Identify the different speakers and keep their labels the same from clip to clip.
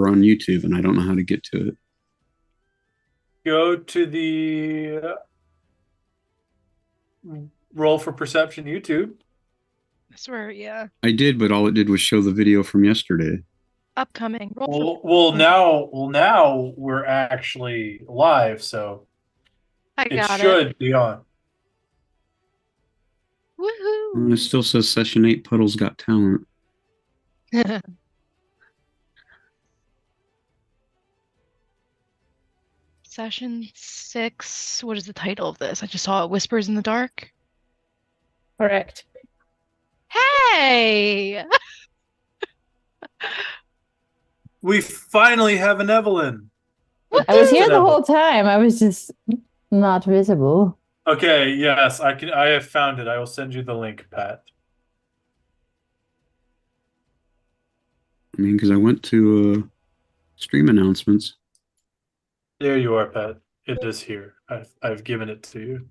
Speaker 1: over on YouTube, and I don't know how to get to it.
Speaker 2: Go to the Roll for Perception YouTube.
Speaker 3: I swear, yeah.
Speaker 1: I did, but all it did was show the video from yesterday.
Speaker 3: Upcoming.
Speaker 2: Now we're actually live, so
Speaker 3: I
Speaker 2: it
Speaker 3: got
Speaker 2: should be on.
Speaker 1: It still says Session 8 Puddles Got Talent.
Speaker 3: Woohoo! Session 6. What is the title of this? I just saw it. Whispers in the Dark.
Speaker 4: Correct.
Speaker 3: Hey!
Speaker 2: We finally have an Evelyn.
Speaker 4: I was here
Speaker 2: An
Speaker 4: the
Speaker 2: Evelyn.
Speaker 4: whole time. I was just not visible.
Speaker 2: Okay, yes, I have found it. I will send you the link, Pat.
Speaker 1: I mean, because I went to stream announcements.
Speaker 2: There you are, Pat. It is here. I've given it to you.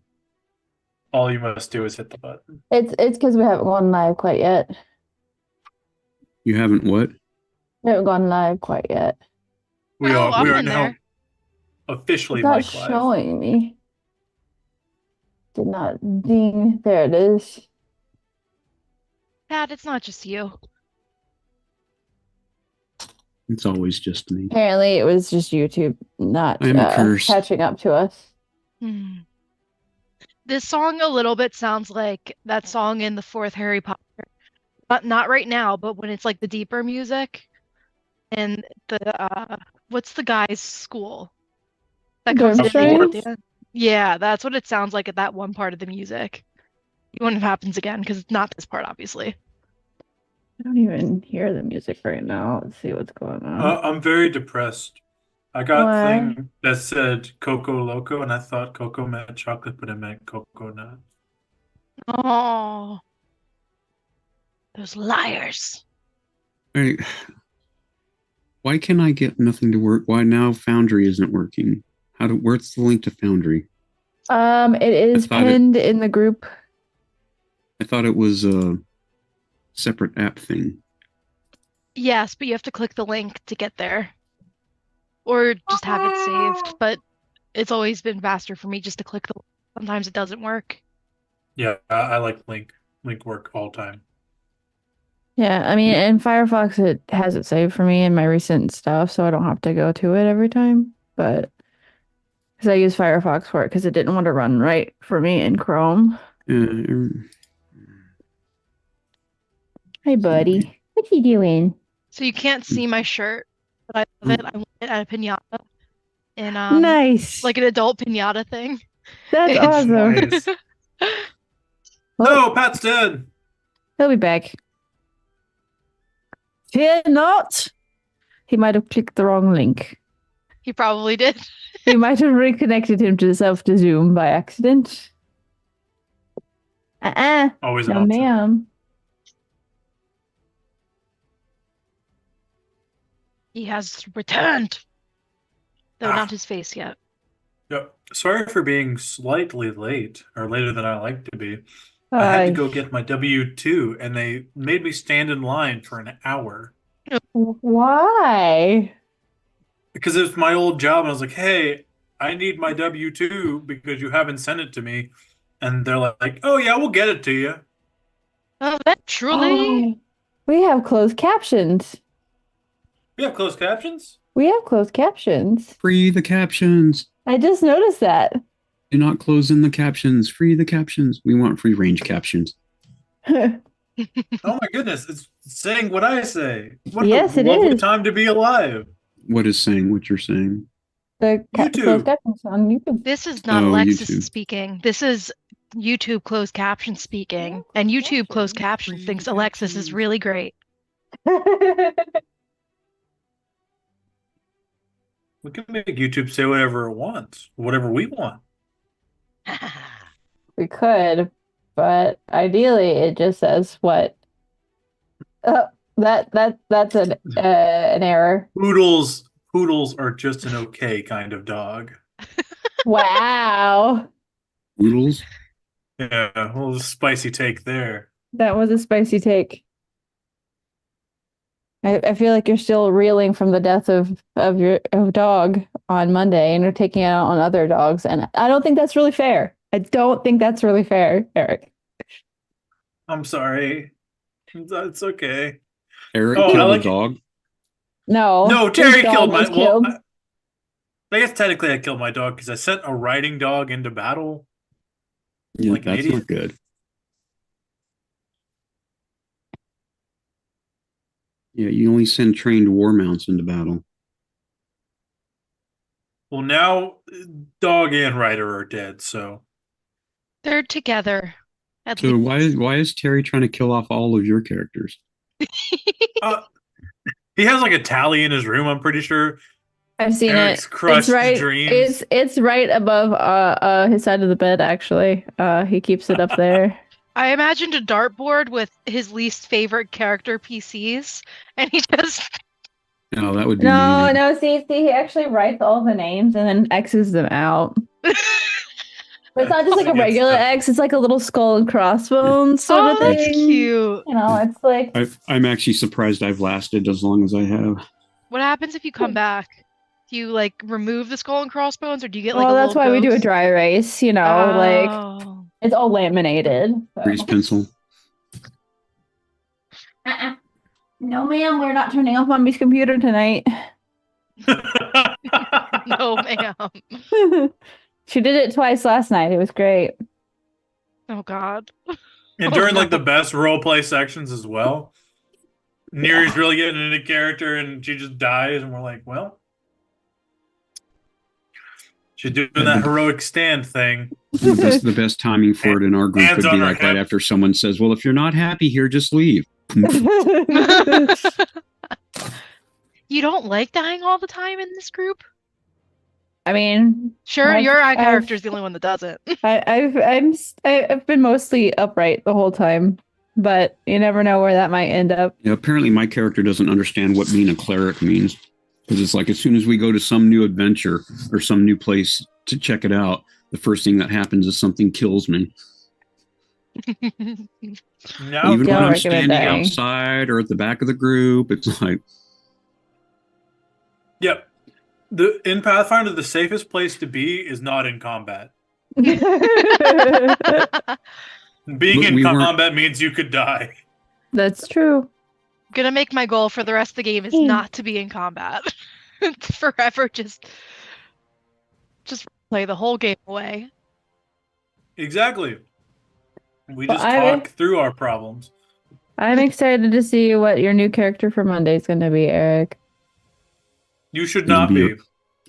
Speaker 2: All you must do is hit the button.
Speaker 4: It's because we haven't gone live quite yet.
Speaker 1: You haven't what?
Speaker 4: We haven't gone live quite yet.
Speaker 2: We
Speaker 3: Oh, I'm
Speaker 2: are
Speaker 3: in
Speaker 2: now
Speaker 3: there.
Speaker 2: officially
Speaker 4: It's not
Speaker 2: Mike Live.
Speaker 4: showing me. Did not ding. There it is.
Speaker 3: Pat, it's not just you.
Speaker 1: It's always just me.
Speaker 4: Apparently, it was just YouTube not
Speaker 1: I'm cursed.
Speaker 4: catching up to us.
Speaker 3: Hmm. This song a little bit sounds like that song in the fourth Harry Potter. But not right now, but when it's like the deeper music and the what's the guy's school that comes in
Speaker 4: Durmstrang?
Speaker 3: at the end? Yeah, that's what it sounds like at that one part of the music. When it happens again, because it's not this part, obviously.
Speaker 4: I don't even hear the music right now. Let's see what's going on.
Speaker 2: I'm very depressed. I got
Speaker 4: Why?
Speaker 2: thing that said Coco Loco, and I thought Coco meant chocolate, but it meant cocoa nut.
Speaker 3: Oh, those liars.
Speaker 1: Hey, why can I get nothing to work? Why now Foundry isn't working? Where's the link to Foundry?
Speaker 4: It is
Speaker 1: thought
Speaker 4: pinned in the group.
Speaker 1: I thought it was a separate app thing.
Speaker 3: Yes, but you have to click the link to get there. Or just have it saved. But it's always been faster for me just to click the link. Sometimes it doesn't work.
Speaker 2: Yeah, I like link work all time.
Speaker 4: Yeah, I mean, in Firefox, it has it saved for me in my recent stuff, so I don't have to go to it every time. But because I use Firefox for it, because it didn't want to run right for me in Chrome. Hey, buddy. What you doing?
Speaker 3: So you can't see my shirt, but I love it. I want it at a piñata. And
Speaker 4: Nice.
Speaker 3: like an adult piñata thing.
Speaker 4: That's
Speaker 3: It's-
Speaker 4: awesome.
Speaker 2: Nice.
Speaker 4: Oh,
Speaker 2: No, Pat's dead.
Speaker 4: he'll be back. Fear not. He might have clicked the wrong link.
Speaker 3: He probably did.
Speaker 4: He might have reconnected him to to Zoom by accident.
Speaker 2: Always an
Speaker 4: No,
Speaker 2: option.
Speaker 4: ma'am.
Speaker 3: He has returned. Though
Speaker 2: Ah.
Speaker 3: not his face yet.
Speaker 2: Yep. Sorry for being slightly late, or later than I like to be. I had to go get my W-2, and they made me stand in line for an hour
Speaker 4: Why?
Speaker 2: because it was my old job. And I was like, "Hey, I need my W-2 because you haven't sent it to me." And they're like, "Oh yeah, we'll get it to you."
Speaker 3: Oh, that truly?
Speaker 4: We have closed captions.
Speaker 2: We have closed captions.
Speaker 4: We have closed captions.
Speaker 1: Free the captions.
Speaker 4: I just noticed that.
Speaker 1: Do not close in the captions. Free the captions. We want free range captions.
Speaker 2: Oh my goodness, it's saying what I say. What
Speaker 4: Yes,
Speaker 2: a
Speaker 4: it
Speaker 2: lovely
Speaker 4: is.
Speaker 2: time to be alive.
Speaker 1: What is saying what you're saying?
Speaker 4: The
Speaker 2: YouTube.
Speaker 4: closed captions on YouTube.
Speaker 3: This is not
Speaker 1: Oh,
Speaker 3: Alexis
Speaker 1: YouTube.
Speaker 3: speaking. This is YouTube closed caption speaking. And YouTube closed caption thinks Alexis is really great.
Speaker 2: We can make YouTube say whatever it wants, whatever we want.
Speaker 4: We could, but ideally it just says what. That's an error.
Speaker 2: Poodles are just an okay kind of dog.
Speaker 4: Wow.
Speaker 1: Oodles?
Speaker 2: Yeah, a little spicy take there.
Speaker 4: That was a spicy take. I feel like you're still reeling from the death of your dog on Monday, and you're taking it out on other dogs, and I don't think that's really fair. I don't think that's really fair, Eric.
Speaker 2: I'm sorry. It's okay.
Speaker 1: Eric
Speaker 2: Oh, I
Speaker 1: killed a
Speaker 2: like
Speaker 1: dog.
Speaker 4: No,
Speaker 2: No,
Speaker 4: his
Speaker 2: Terry
Speaker 4: dog
Speaker 2: killed my.
Speaker 4: was
Speaker 2: Well,
Speaker 4: killed.
Speaker 2: I guess technically I killed my dog because I sent a riding dog into battle
Speaker 1: Yeah,
Speaker 2: like an
Speaker 1: that's
Speaker 2: idiot.
Speaker 1: not good. Yeah, you only send trained war mounts into battle.
Speaker 2: Well, now dog and rider are dead, so
Speaker 3: They're together. At
Speaker 1: So
Speaker 3: least.
Speaker 1: why is Terry trying to kill off all of your characters?
Speaker 2: uh, he has like a tally in his room. I'm pretty sure.
Speaker 4: I've seen
Speaker 2: Eric's
Speaker 4: it. It's
Speaker 2: crushed
Speaker 4: right.
Speaker 2: dreams.
Speaker 4: It's right above his side of the bed. Actually, he keeps it up there.
Speaker 3: I imagined a dartboard with his least favorite character PCs, and he just
Speaker 1: No, that would be
Speaker 4: No,
Speaker 1: me.
Speaker 4: no. See, he actually writes all the names and then X's them out. But it's not just like a
Speaker 2: Good
Speaker 4: regular
Speaker 2: stuff.
Speaker 4: X. It's like a little skull and crossbones sort of
Speaker 3: Oh, that's
Speaker 4: thing.
Speaker 3: cute.
Speaker 4: You know, it's like
Speaker 1: I'm actually surprised I've lasted as long as I have.
Speaker 3: What happens if you come back? Do you like remove the skull and crossbones, or do you get like
Speaker 4: well,
Speaker 3: a
Speaker 4: that's
Speaker 3: little
Speaker 4: why we do a
Speaker 3: ghost?
Speaker 4: dry erase. You know, like
Speaker 3: Oh.
Speaker 4: it's all laminated.
Speaker 1: Grease
Speaker 4: So.
Speaker 1: pencil.
Speaker 4: No, ma'am, we're not turning off Mommy's computer tonight.
Speaker 3: No, ma'am.
Speaker 4: She did it twice last night. It was great.
Speaker 3: Oh God.
Speaker 2: And
Speaker 3: Oh,
Speaker 2: during
Speaker 3: no.
Speaker 2: like the best role play sections as well. Neri's really getting into character and she just dies, and we're like, well, she's doing that heroic stand thing.
Speaker 1: The best timing for it in our group
Speaker 2: Hands
Speaker 1: would
Speaker 2: on
Speaker 1: be
Speaker 2: her
Speaker 1: like right
Speaker 2: hip.
Speaker 1: after someone says, "Well, if you're not happy here, just leave."
Speaker 3: You don't like dying all the time in this group?
Speaker 4: I mean,
Speaker 3: Sure,
Speaker 4: I've-
Speaker 3: your eye
Speaker 4: I've-
Speaker 3: character's the only one that doesn't.
Speaker 4: I've been mostly upright the whole time, but you never know where that might end up.
Speaker 1: Yeah, apparently my character doesn't understand what being a cleric means. Because it's like as soon as we go to some new adventure or some new place to check it out, the first thing that happens is something kills me.
Speaker 2: Now,
Speaker 1: Even when
Speaker 4: don't
Speaker 1: I'm
Speaker 4: recommend
Speaker 1: standing
Speaker 4: dying.
Speaker 1: outside or at the back of the group, it's like,
Speaker 2: yep. In Pathfinder, the safest place to be is not in combat. Being
Speaker 1: But
Speaker 2: in
Speaker 1: we weren't-
Speaker 2: combat means you could die.
Speaker 4: That's true.
Speaker 3: Gonna make my goal for the rest of the game is not to be in combat. Forever just play the whole game away.
Speaker 2: Exactly. We
Speaker 4: Well,
Speaker 2: just
Speaker 4: I-
Speaker 2: talk through our problems.
Speaker 4: I'm excited to see what your new character for Monday is going to be, Eric.
Speaker 2: You should
Speaker 1: It's gonna
Speaker 2: not
Speaker 1: be
Speaker 2: be.
Speaker 1: it's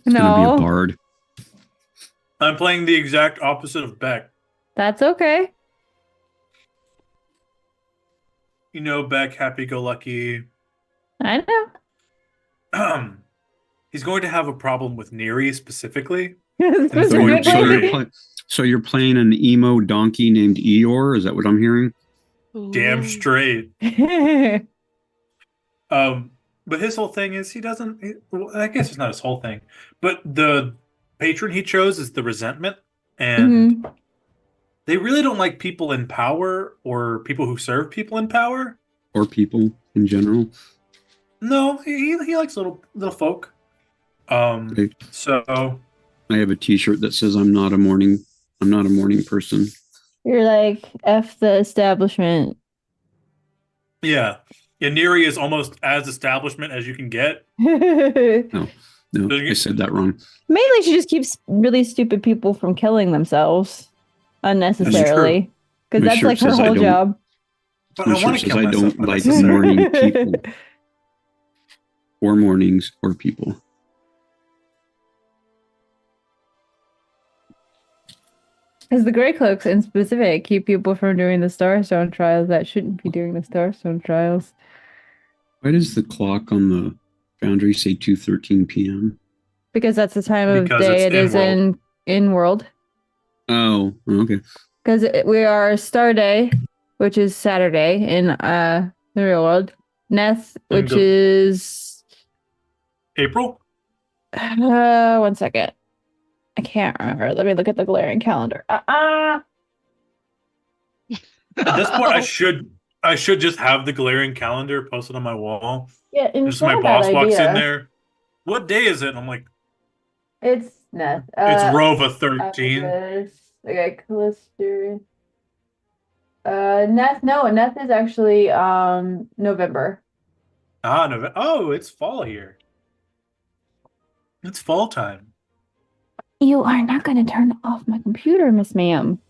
Speaker 1: going to be a
Speaker 4: No,
Speaker 1: bard.
Speaker 2: I'm playing the exact opposite of Beck.
Speaker 4: that's okay.
Speaker 2: You know, Beck, happy-go-lucky.
Speaker 4: I know.
Speaker 2: He's going to have a problem with Neri specifically.
Speaker 4: Specifically.
Speaker 1: So you're playing an emo donkey named Eeyore? Is that what I'm hearing?
Speaker 2: Damn
Speaker 3: Ooh.
Speaker 2: straight. But his whole thing is he doesn't. Well, I guess it's not his whole thing, but the patron he chose is the resentment, and they really don't like people in power or people who serve people in power
Speaker 1: Or people in general?
Speaker 2: No, he likes little folk.
Speaker 1: Okay.
Speaker 2: So
Speaker 1: I have a T-shirt that says I'm not a morning person.
Speaker 4: You're like F the establishment.
Speaker 2: yeah, Neri is almost as establishment as you can get.
Speaker 1: No, I said that wrong.
Speaker 4: Mainly, she just keeps really stupid people from killing themselves unnecessarily. Because
Speaker 1: My
Speaker 4: that's
Speaker 1: shirt
Speaker 4: like her
Speaker 1: says I
Speaker 4: whole
Speaker 1: don't-
Speaker 4: job.
Speaker 2: But
Speaker 1: My
Speaker 2: I want
Speaker 1: shirt
Speaker 2: to
Speaker 1: says
Speaker 2: kill
Speaker 1: I
Speaker 2: myself.
Speaker 1: don't like morning people. Or mornings or people.
Speaker 4: Because the Grey Cloaks in specific keep people from doing the Starstone trials that shouldn't be doing the Starstone trials.
Speaker 1: Why does the clock on the Foundry say 2:13 p.m.?
Speaker 4: Because that's the time of
Speaker 2: Because
Speaker 4: day
Speaker 2: it's
Speaker 4: it is
Speaker 2: in-world.
Speaker 4: in world.
Speaker 1: Oh, okay.
Speaker 4: Because we are Star Day, which is Saturday in the real world. Neth, which
Speaker 2: the-
Speaker 4: is
Speaker 2: April.
Speaker 4: 1 second. I can't remember. Let me look at the glaring calendar.
Speaker 2: At this point, I should I should just have the glaring calendar posted on my wall.
Speaker 4: Yeah, and
Speaker 2: Just
Speaker 4: it's not
Speaker 2: my
Speaker 4: a bad
Speaker 2: boss walks in
Speaker 4: idea.
Speaker 2: there. What day is it? And I'm like,
Speaker 4: It's Neth.
Speaker 2: it's Rova 13.
Speaker 4: August. Okay, Callister. Neth. No, Neth is actually November.
Speaker 2: November. Oh, it's fall here. It's fall time.
Speaker 4: You are not going to turn off my computer, Miss Ma'am.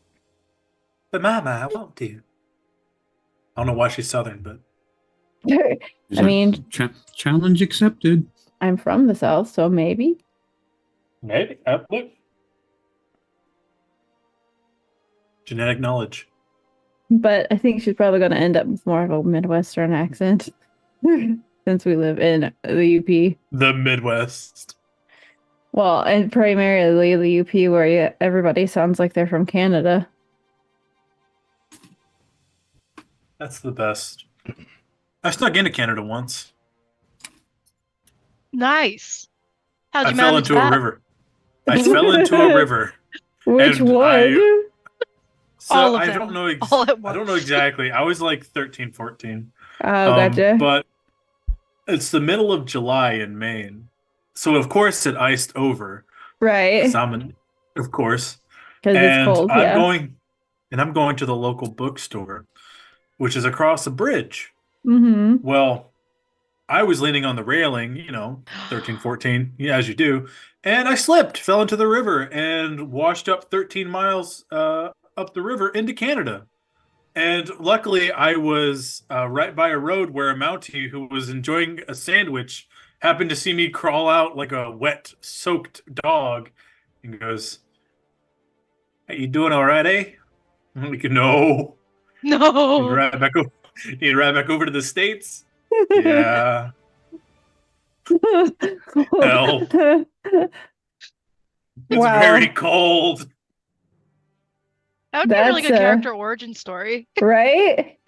Speaker 2: But Mama, I won't do. I don't know why she's Southern, but
Speaker 4: I mean,
Speaker 1: challenge accepted.
Speaker 4: I'm from the South, so maybe.
Speaker 2: maybe. Look. Genetic knowledge.
Speaker 4: But I think she's probably going to end up with more of a Midwestern accent since we live in the UP.
Speaker 2: The Midwest.
Speaker 4: Well, and primarily the UP, where everybody sounds like they're from Canada.
Speaker 2: That's the best. I snuck into Canada once.
Speaker 3: Nice. How'd
Speaker 2: I
Speaker 3: you
Speaker 2: fell
Speaker 3: manage
Speaker 2: into a
Speaker 3: that?
Speaker 2: river. I fell into a river.
Speaker 4: Which
Speaker 2: And
Speaker 4: one?
Speaker 2: So
Speaker 3: All of
Speaker 2: I
Speaker 3: them,
Speaker 2: don't know.
Speaker 3: all at
Speaker 2: I don't know
Speaker 3: once.
Speaker 2: exactly. I was like 13, 14.
Speaker 4: Oh, gotcha.
Speaker 2: But it's the middle of July in Maine, so of course it iced over.
Speaker 4: Right.
Speaker 2: 'Cause of course,
Speaker 4: Because it's cold, yeah.
Speaker 2: I'm going to the local bookstore, which is across the bridge.
Speaker 4: Mm-hmm.
Speaker 2: Well, I was leaning on the railing, 13, 14, yeah, as you do, and I slipped, fell into the river, and washed up 13 miles up the river into Canada. And luckily, I was right by a road where a Mountie who was enjoying a sandwich happened to see me crawl out like a wet, soaked dog and goes, "Hey, you doing all right, eh?" I'm like, "No."
Speaker 3: No.
Speaker 2: Need to ride back over to the States? Yeah. Hell. It's
Speaker 4: Wow.
Speaker 2: very cold.
Speaker 3: That would be a really
Speaker 4: That's
Speaker 3: good character origin story.
Speaker 4: Right?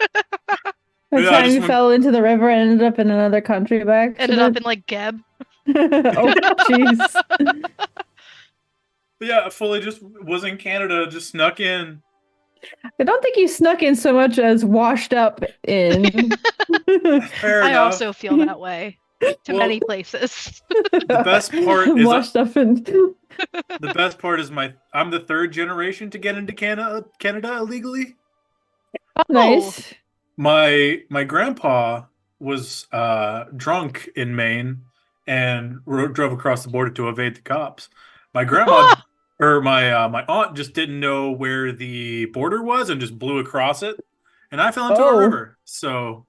Speaker 4: The
Speaker 2: Yeah, I
Speaker 4: time
Speaker 2: just
Speaker 4: you
Speaker 2: went-
Speaker 4: fell into the river and ended up in another country back.
Speaker 3: Ended up in like Geb.
Speaker 4: Oh, jeez.
Speaker 2: But yeah, I fully just was in Canada, just snuck in.
Speaker 4: I don't think you snuck in so much as washed up in.
Speaker 2: Fair
Speaker 3: I
Speaker 2: enough.
Speaker 3: also feel that way to
Speaker 2: Well,
Speaker 3: many places.
Speaker 2: The best part is
Speaker 4: washed up in.
Speaker 2: the best part is I'm the third generation to get into Canada illegally.
Speaker 4: Nice.
Speaker 2: My grandpa was drunk in Maine and drove across the border to evade the cops. My grandma or my aunt just didn't know where the border was and just blew across it, and I fell into a river. So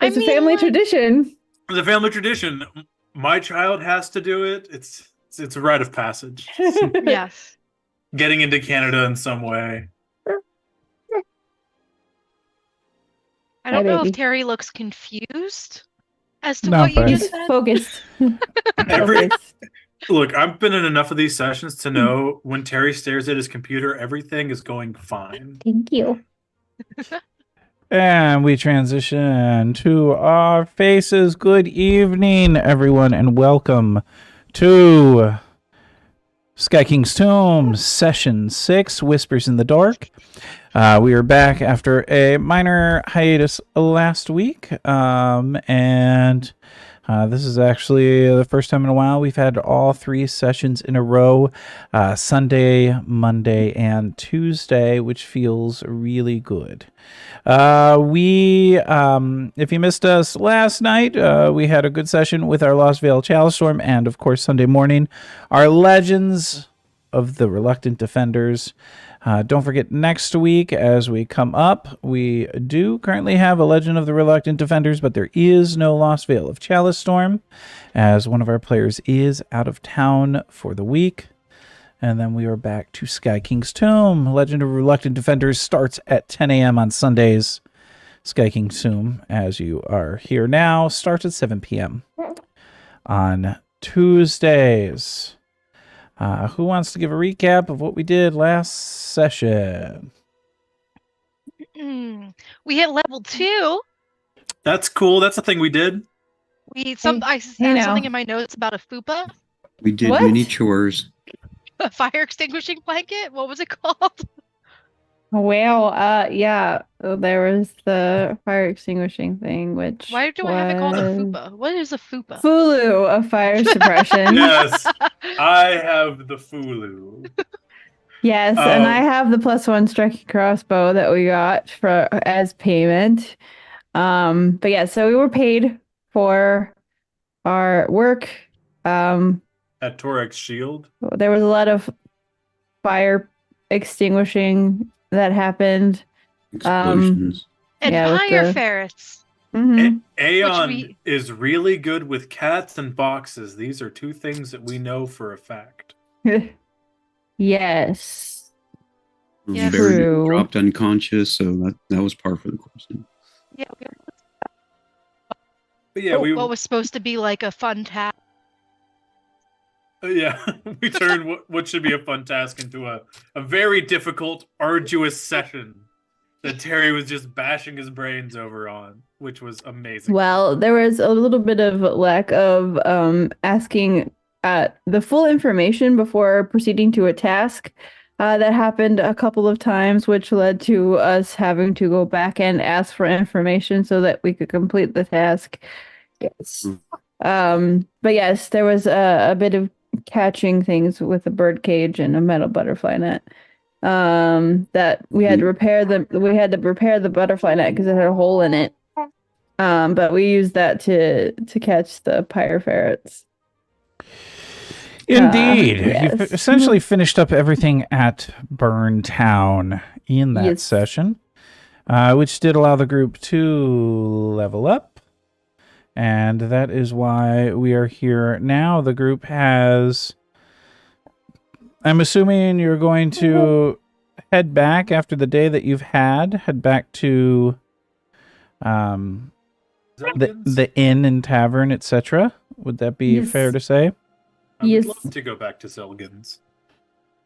Speaker 4: It's a family tradition.
Speaker 2: it's a family tradition. My child has to do it. It's a rite of passage.
Speaker 3: Yes.
Speaker 2: Getting into Canada in some way.
Speaker 3: I don't know
Speaker 4: baby.
Speaker 3: if Terry looks confused as to
Speaker 5: Not
Speaker 3: what you
Speaker 5: bad.
Speaker 3: just
Speaker 4: He's
Speaker 3: said.
Speaker 4: focused.
Speaker 2: Every Look, I've been in enough of these sessions to know when Terry stares at his computer, everything is going fine.
Speaker 4: Thank you.
Speaker 5: And we transition to our faces. Good evening, everyone, and welcome to Sky King's Tomb, Session 6, Whispers in the Dark. We are back after a minor hiatus last week, and this is actually the first time in a while we've had all 3 sessions in a row, Sunday, Monday, and Tuesday, which feels really good. If you missed us last night, we had a good session with our Lost Veil Chalice Storm, and of course Sunday morning, our Legends of the Reluctant Defenders. Don't forget, next week as we come up, we do currently have a Legend of the Reluctant Defenders, but there is no Lost Veil of Chalice Storm, as one of our players is out of town for the week. And then we are back to Sky King's Tomb. Legend of Reluctant Defenders starts at 10 a.m. on Sundays. Sky King's Tomb, as you are here now, starts at 7 p.m. on Tuesdays. Who wants to give a recap of what we did last session?
Speaker 3: We hit level 2.
Speaker 2: That's cool. That's the thing we did.
Speaker 3: I had
Speaker 4: now.
Speaker 3: something in my notes about a fupa,
Speaker 1: We did
Speaker 4: What?
Speaker 1: many chores.
Speaker 3: a fire extinguishing blanket. What was it called?
Speaker 4: Well, yeah, there was the fire extinguishing thing, which
Speaker 3: Why do I have it called a
Speaker 4: was
Speaker 3: fupa? What is a fupa?
Speaker 4: Fulu of fire suppression.
Speaker 2: Yes, I have the Fulu.
Speaker 4: Yes, and I have the +1 striking crossbow that we got for as payment. But yeah, so we were paid for our work.
Speaker 2: At Torex Shield.
Speaker 4: There was a lot of fire extinguishing that happened.
Speaker 1: Explosions.
Speaker 3: And
Speaker 4: Yeah, with
Speaker 3: fire
Speaker 4: the-
Speaker 3: ferrets.
Speaker 4: Mhm.
Speaker 2: Aeon is really good with cats and boxes. These are two things that we know for a fact.
Speaker 4: Yes.
Speaker 3: Yeah.
Speaker 1: Barry
Speaker 4: True.
Speaker 1: dropped unconscious, so that was par for the course.
Speaker 3: Yeah.
Speaker 2: But yeah,
Speaker 3: What was supposed to be like a fun task.
Speaker 2: Yeah, we turned what should be a fun task into a very difficult, arduous session that Terry was just bashing his brains over on, which was amazing.
Speaker 4: Well, there was a little bit of lack of asking the full information before proceeding to a task. That happened a couple of times, which led to us having to go back and ask for information so that we could complete the task. Yes. But yes, there was a bit of catching things with a bird cage and a metal butterfly net. That we had to repair the butterfly net because it had a hole in it. But we used that to catch the pyre ferrets.
Speaker 5: Indeed.
Speaker 4: Yes.
Speaker 5: You've essentially finished up everything at Burn Town in that
Speaker 4: Yes.
Speaker 5: session, which did allow the group to level up. And that is why we are here now. The group has... I'm assuming you're going to head back after the day that you've had. Head back to the inn and tavern, etc. Would that be
Speaker 4: Yes.
Speaker 5: fair to say?
Speaker 2: I would
Speaker 4: Yes.
Speaker 2: love to go back to Zelgin's.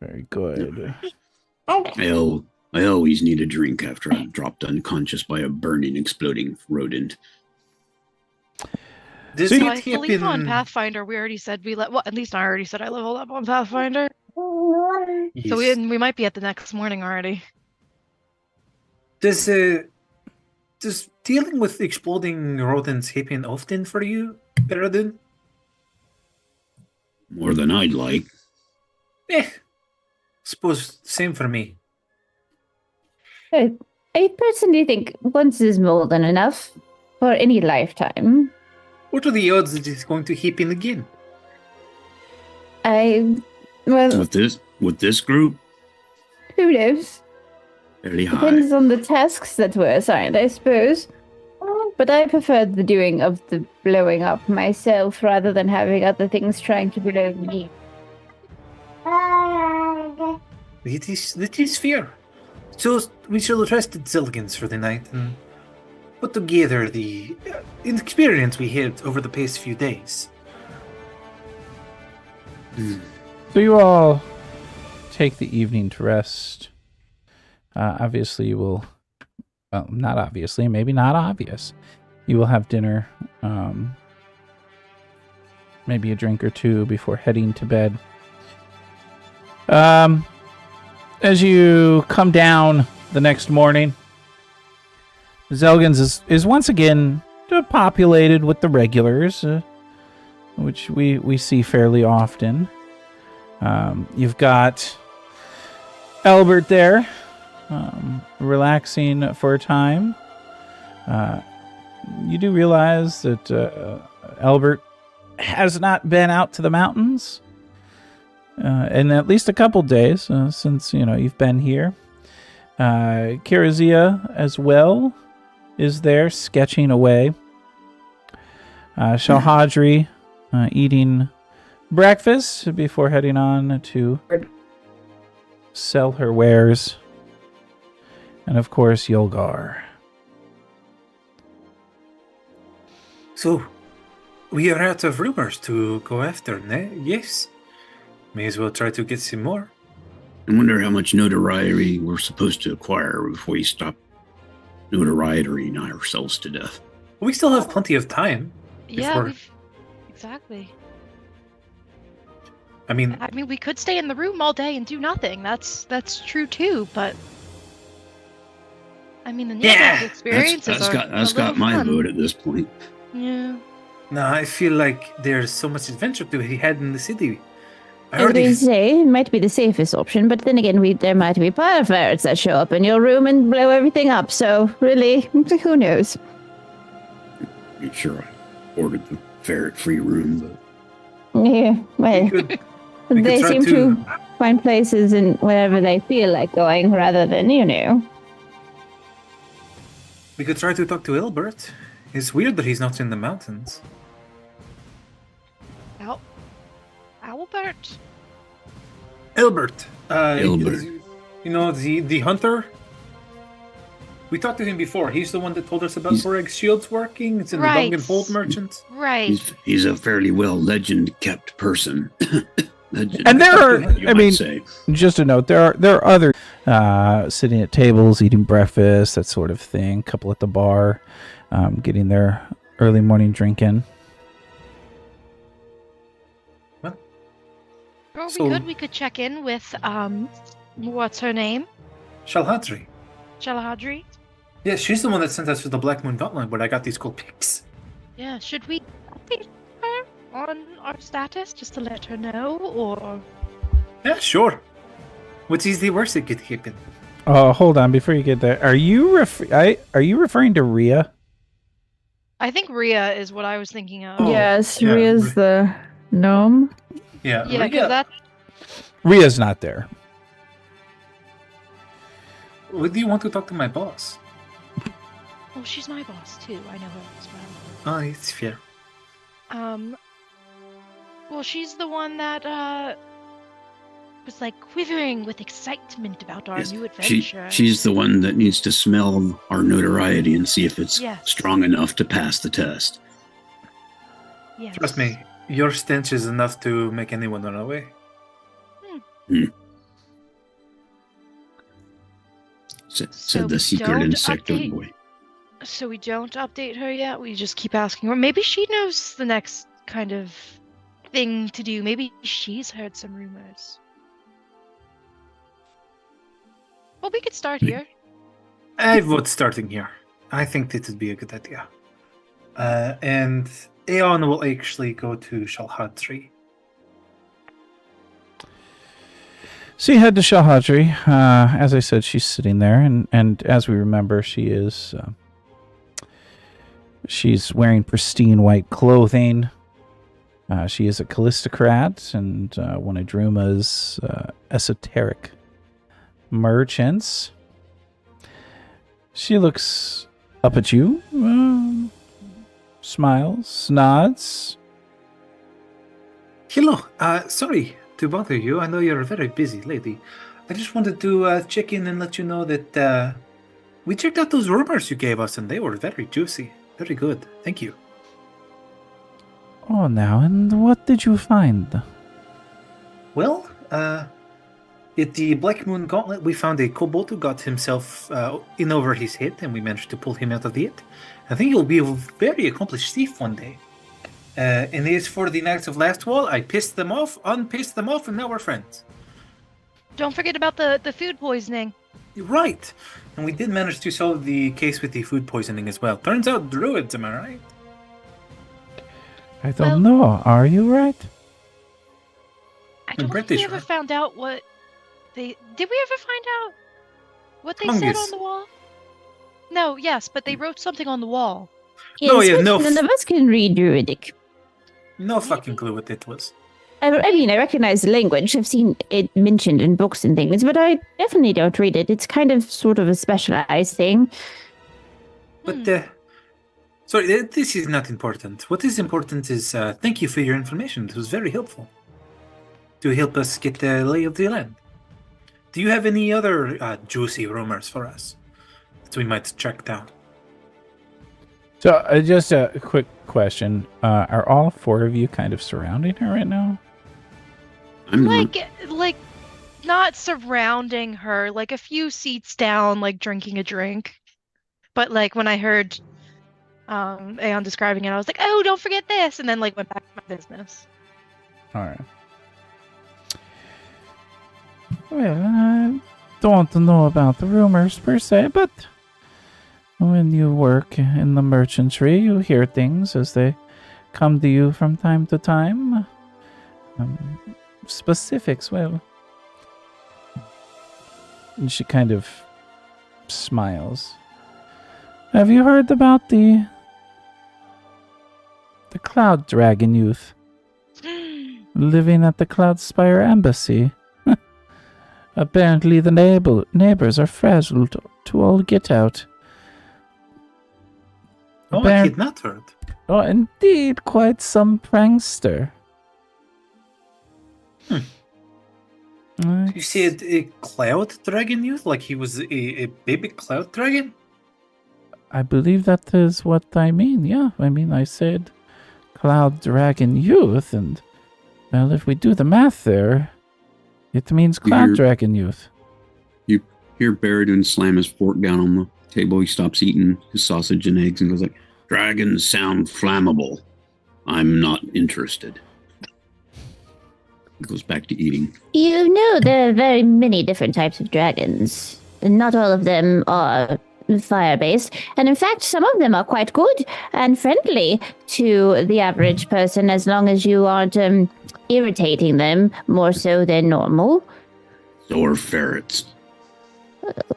Speaker 5: Very good.
Speaker 1: I always need a drink after I'm dropped unconscious by a burning, exploding rodent.
Speaker 2: Does
Speaker 5: See-
Speaker 3: So
Speaker 2: it
Speaker 3: I believe on
Speaker 2: happen-
Speaker 3: Pathfinder we already said well, at least I already said I leveled up on Pathfinder.
Speaker 2: Yes.
Speaker 3: So we might be at the next morning already.
Speaker 2: Does dealing with exploding rodents happen often for you, Peradun?
Speaker 1: More than I'd like.
Speaker 2: Suppose same for me.
Speaker 4: I personally think once is more than enough for any lifetime.
Speaker 2: What are the odds that it's going to happen again?
Speaker 4: Well,
Speaker 1: With this group,
Speaker 4: who knows?
Speaker 1: fairly high.
Speaker 4: Depends on the tasks that were assigned, I suppose. But I preferred the doing of the blowing up myself rather than having other things trying to blow me.
Speaker 2: That is fair. So we shall rest at Zilligan's for the night and put together the experience we had over the past few days.
Speaker 5: So you all take the evening to rest. Obviously, you will... Well, not obviously, maybe not obvious. You will have dinner, maybe a drink or two before heading to bed. As you come down the next morning, Zelgin's is once again populated with the regulars, which we see fairly often. You've got Albert there, relaxing for a time. You do realize that Albert has not been out to the mountains in at least a couple days since you've been here. Kirazia as well is there sketching away. Shalhadri eating breakfast before heading on to sell her wares. And of course, Yolgar.
Speaker 2: So, we are out of rumors to go after, ne? Yes. May as well try to get some more.
Speaker 1: I wonder how much notoriety we're supposed to acquire before we stop notorietying ourselves to death.
Speaker 2: We still have plenty of time.
Speaker 3: Yeah,
Speaker 2: Before-
Speaker 3: exactly.
Speaker 2: I mean,
Speaker 3: I mean, we could stay in the room all day and do nothing. That's true too, but I mean, the near-death experiences
Speaker 1: That's
Speaker 3: are
Speaker 1: got
Speaker 3: a little
Speaker 1: my
Speaker 3: fun.
Speaker 1: vote at this point.
Speaker 3: Yeah.
Speaker 2: No, I feel like there's so much adventure to be had in the city. I
Speaker 4: As
Speaker 2: already
Speaker 4: we say, it might be the safest option, but then again, there might be pirates that show up in your room and blow everything up. So really, who knows?
Speaker 1: I'm sure I ordered the ferret-free room, but
Speaker 4: Yeah, well,
Speaker 2: we could
Speaker 4: they
Speaker 2: try
Speaker 4: seem to find places in wherever they feel like going, rather than
Speaker 2: we could try to talk to Albert. It's weird that he's not in the mountains.
Speaker 3: Albert?
Speaker 2: Albert.
Speaker 1: Albert.
Speaker 2: You know, the hunter? We talked to him before. He's the one that told us about Borag's shields working. It's in the Dungan Hold Merchant.
Speaker 3: Right.
Speaker 1: He's a fairly well legend-kept person.
Speaker 5: And there are, I mean, just a note, there are other sitting at tables, eating breakfast, that sort of thing. A couple at the bar, getting their early morning drink in.
Speaker 3: Or we could check in with, what's her name?
Speaker 2: Shalhadri.
Speaker 3: Shalahadri?
Speaker 2: Yeah, she's the one that sent us to the Black Moon Gauntlet where I got these cool pics.
Speaker 3: Yeah, should we update her on our status just to let her know, or?
Speaker 2: Yeah, sure. What is the worst it could happen?
Speaker 5: Oh, hold on, before you get there, are you referring to Rhea?
Speaker 3: I think Rhea is what I was thinking of.
Speaker 4: Yes,
Speaker 2: yeah,
Speaker 4: Rhea's the gnome.
Speaker 2: Yeah,
Speaker 3: Yeah, because that.
Speaker 5: Rhea's not there.
Speaker 2: What do you want to talk to my boss?
Speaker 3: Oh, she's my boss too. I know her as well.
Speaker 2: Oh, it's fair.
Speaker 3: Well, she's the one that was like quivering with excitement about our new adventure.
Speaker 1: She's the one that needs to smell our notoriety and see if it's strong enough to pass the test.
Speaker 3: Yes.
Speaker 2: Trust me, your stench is enough to make anyone run away.
Speaker 1: Said the secret insectoid boy.
Speaker 3: So we don't update her yet? We just keep asking her. Maybe she knows the next kind of thing to do. Maybe she's heard some rumors. Well, we could start here.
Speaker 2: I vote starting here. I think this would be a good idea. And Aeon will actually go to Shalhadri.
Speaker 5: So you head to Shalhadri. As I said, she's sitting there, and as we remember, she's wearing pristine white clothing. She is a Callistocrat and one of Druma's esoteric merchants. She looks up at you, smiles, nods.
Speaker 2: Hello. Sorry to bother you. I know you're a very busy lady. I just wanted to check in and let you know that we checked out those rumors you gave us, and they were very juicy. Very good. Thank you.
Speaker 5: Oh, now, and what did you find?
Speaker 2: Well, at the Black Moon Gauntlet, we found a kobold who got himself in over his head, and we managed to pull him out of it. I think he'll be a very accomplished thief one day. And as for the Knights of Last Wall, I pissed them off, unpissed them off, and now we're friends.
Speaker 3: Don't forget about the food poisoning.
Speaker 2: Right. And we did manage to solve the case with the food poisoning as well. Turns out druids, am I right?
Speaker 5: I don't know. Are you right?
Speaker 3: I don't think we ever found out what they... Did we ever find out what they said on the wall? No, yes, but they wrote something on the wall.
Speaker 4: Yes, none of us can read Druidic.
Speaker 2: No fucking clue what it was.
Speaker 4: I mean, I recognize the language. I've seen it mentioned in books and things, but I definitely don't read it. It's kind of sort of a specialized thing.
Speaker 2: But, sorry, this is not important. What is important is thank you for your information. It was very helpful to help us get the lay of the land. Do you have any other juicy rumors for us that we might track down?
Speaker 5: So, just a quick question. Are all four of you kind of surrounding her right now?
Speaker 3: Like, not surrounding her, like a few seats down, like drinking a drink. But like when I heard Aeon describing it, I was like, oh, don't forget this, and then like went back to my business.
Speaker 5: All right. Well, I don't know about the rumors per se, but When you work in the merchantry, you hear things as they come to you from time to time. Specifics, well. And she kind of smiles. Have you heard about the Cloud Dragon youth living at the Cloudspire Embassy? Apparently the neighbors are frazzled to all get out.
Speaker 2: Oh, a kidnapper.
Speaker 5: Oh, indeed, quite some prankster.
Speaker 2: You said a cloud dragon youth? Like he was a baby cloud dragon?
Speaker 5: I believe that is what I mean, yeah. I mean, I said Cloud Dragon Youth, and, well, if we do the math there, it means Cloud Dragon Youth.
Speaker 1: You hear Baradun slam his fork down on the table. He stops eating his sausage and eggs and goes like, "Dragons sound flammable. I'm not interested." He goes back to eating.
Speaker 6: You know, there are very many different types of dragons. Not all of them are fire-based, and in fact, some of them are quite good and friendly to the average person as long as you aren't irritating them more so than normal.
Speaker 1: So are ferrets.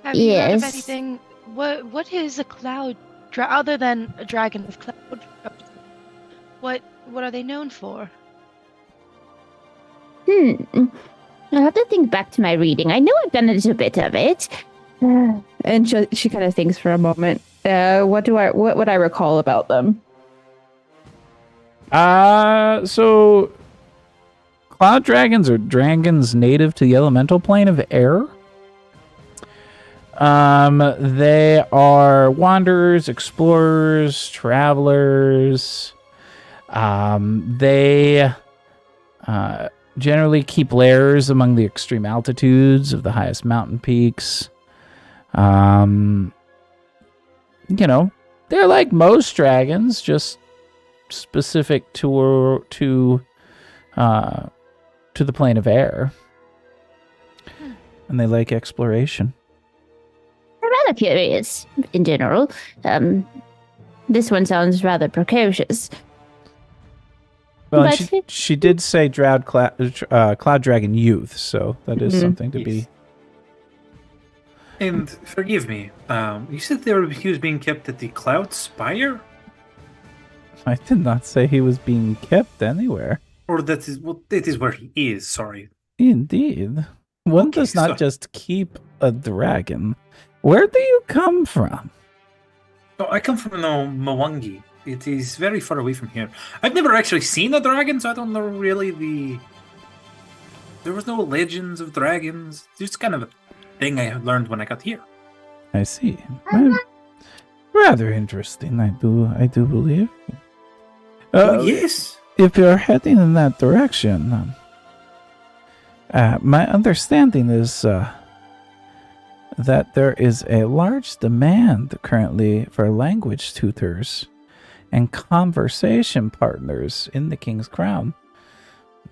Speaker 3: Have you heard of
Speaker 6: Yes.
Speaker 3: anything? What is a cloud other than a dragon of cloud? What are they known for?
Speaker 6: I'll have to think back to my reading. I know I've done a little bit of it.
Speaker 4: And she kind of thinks for a moment. What would I recall about them?
Speaker 5: So cloud dragons are dragons native to the elemental plane of air. They are wanderers, explorers, travelers. They generally keep lairs among the extreme altitudes of the highest mountain peaks. You know, they're like most dragons, just specific to the plane of air. And they like exploration.
Speaker 6: I'm rather curious, in general. This one sounds rather precocious.
Speaker 5: Well,
Speaker 6: But-
Speaker 5: and she did say Cloud Dragon Youth, so that is something to be.
Speaker 2: And forgive me, you said he was being kept at the Cloud Spire?
Speaker 5: I did not say he was being kept anywhere.
Speaker 2: Or that is where he is, sorry.
Speaker 5: Indeed. One
Speaker 2: Okay,
Speaker 5: does not
Speaker 2: so-
Speaker 5: just keep a dragon. Where do you come from?
Speaker 2: Oh, I come from Mwangi. It is very far away from here. I've never actually seen a dragon, so I don't know really There was no legends of dragons. Just kind of a thing I learned when I got here.
Speaker 5: I see. Well, rather interesting, I do believe.
Speaker 2: Oh, yes.
Speaker 5: If you're heading in that direction, my understanding is that there is a large demand currently for language tutors and conversation partners in the King's Crown.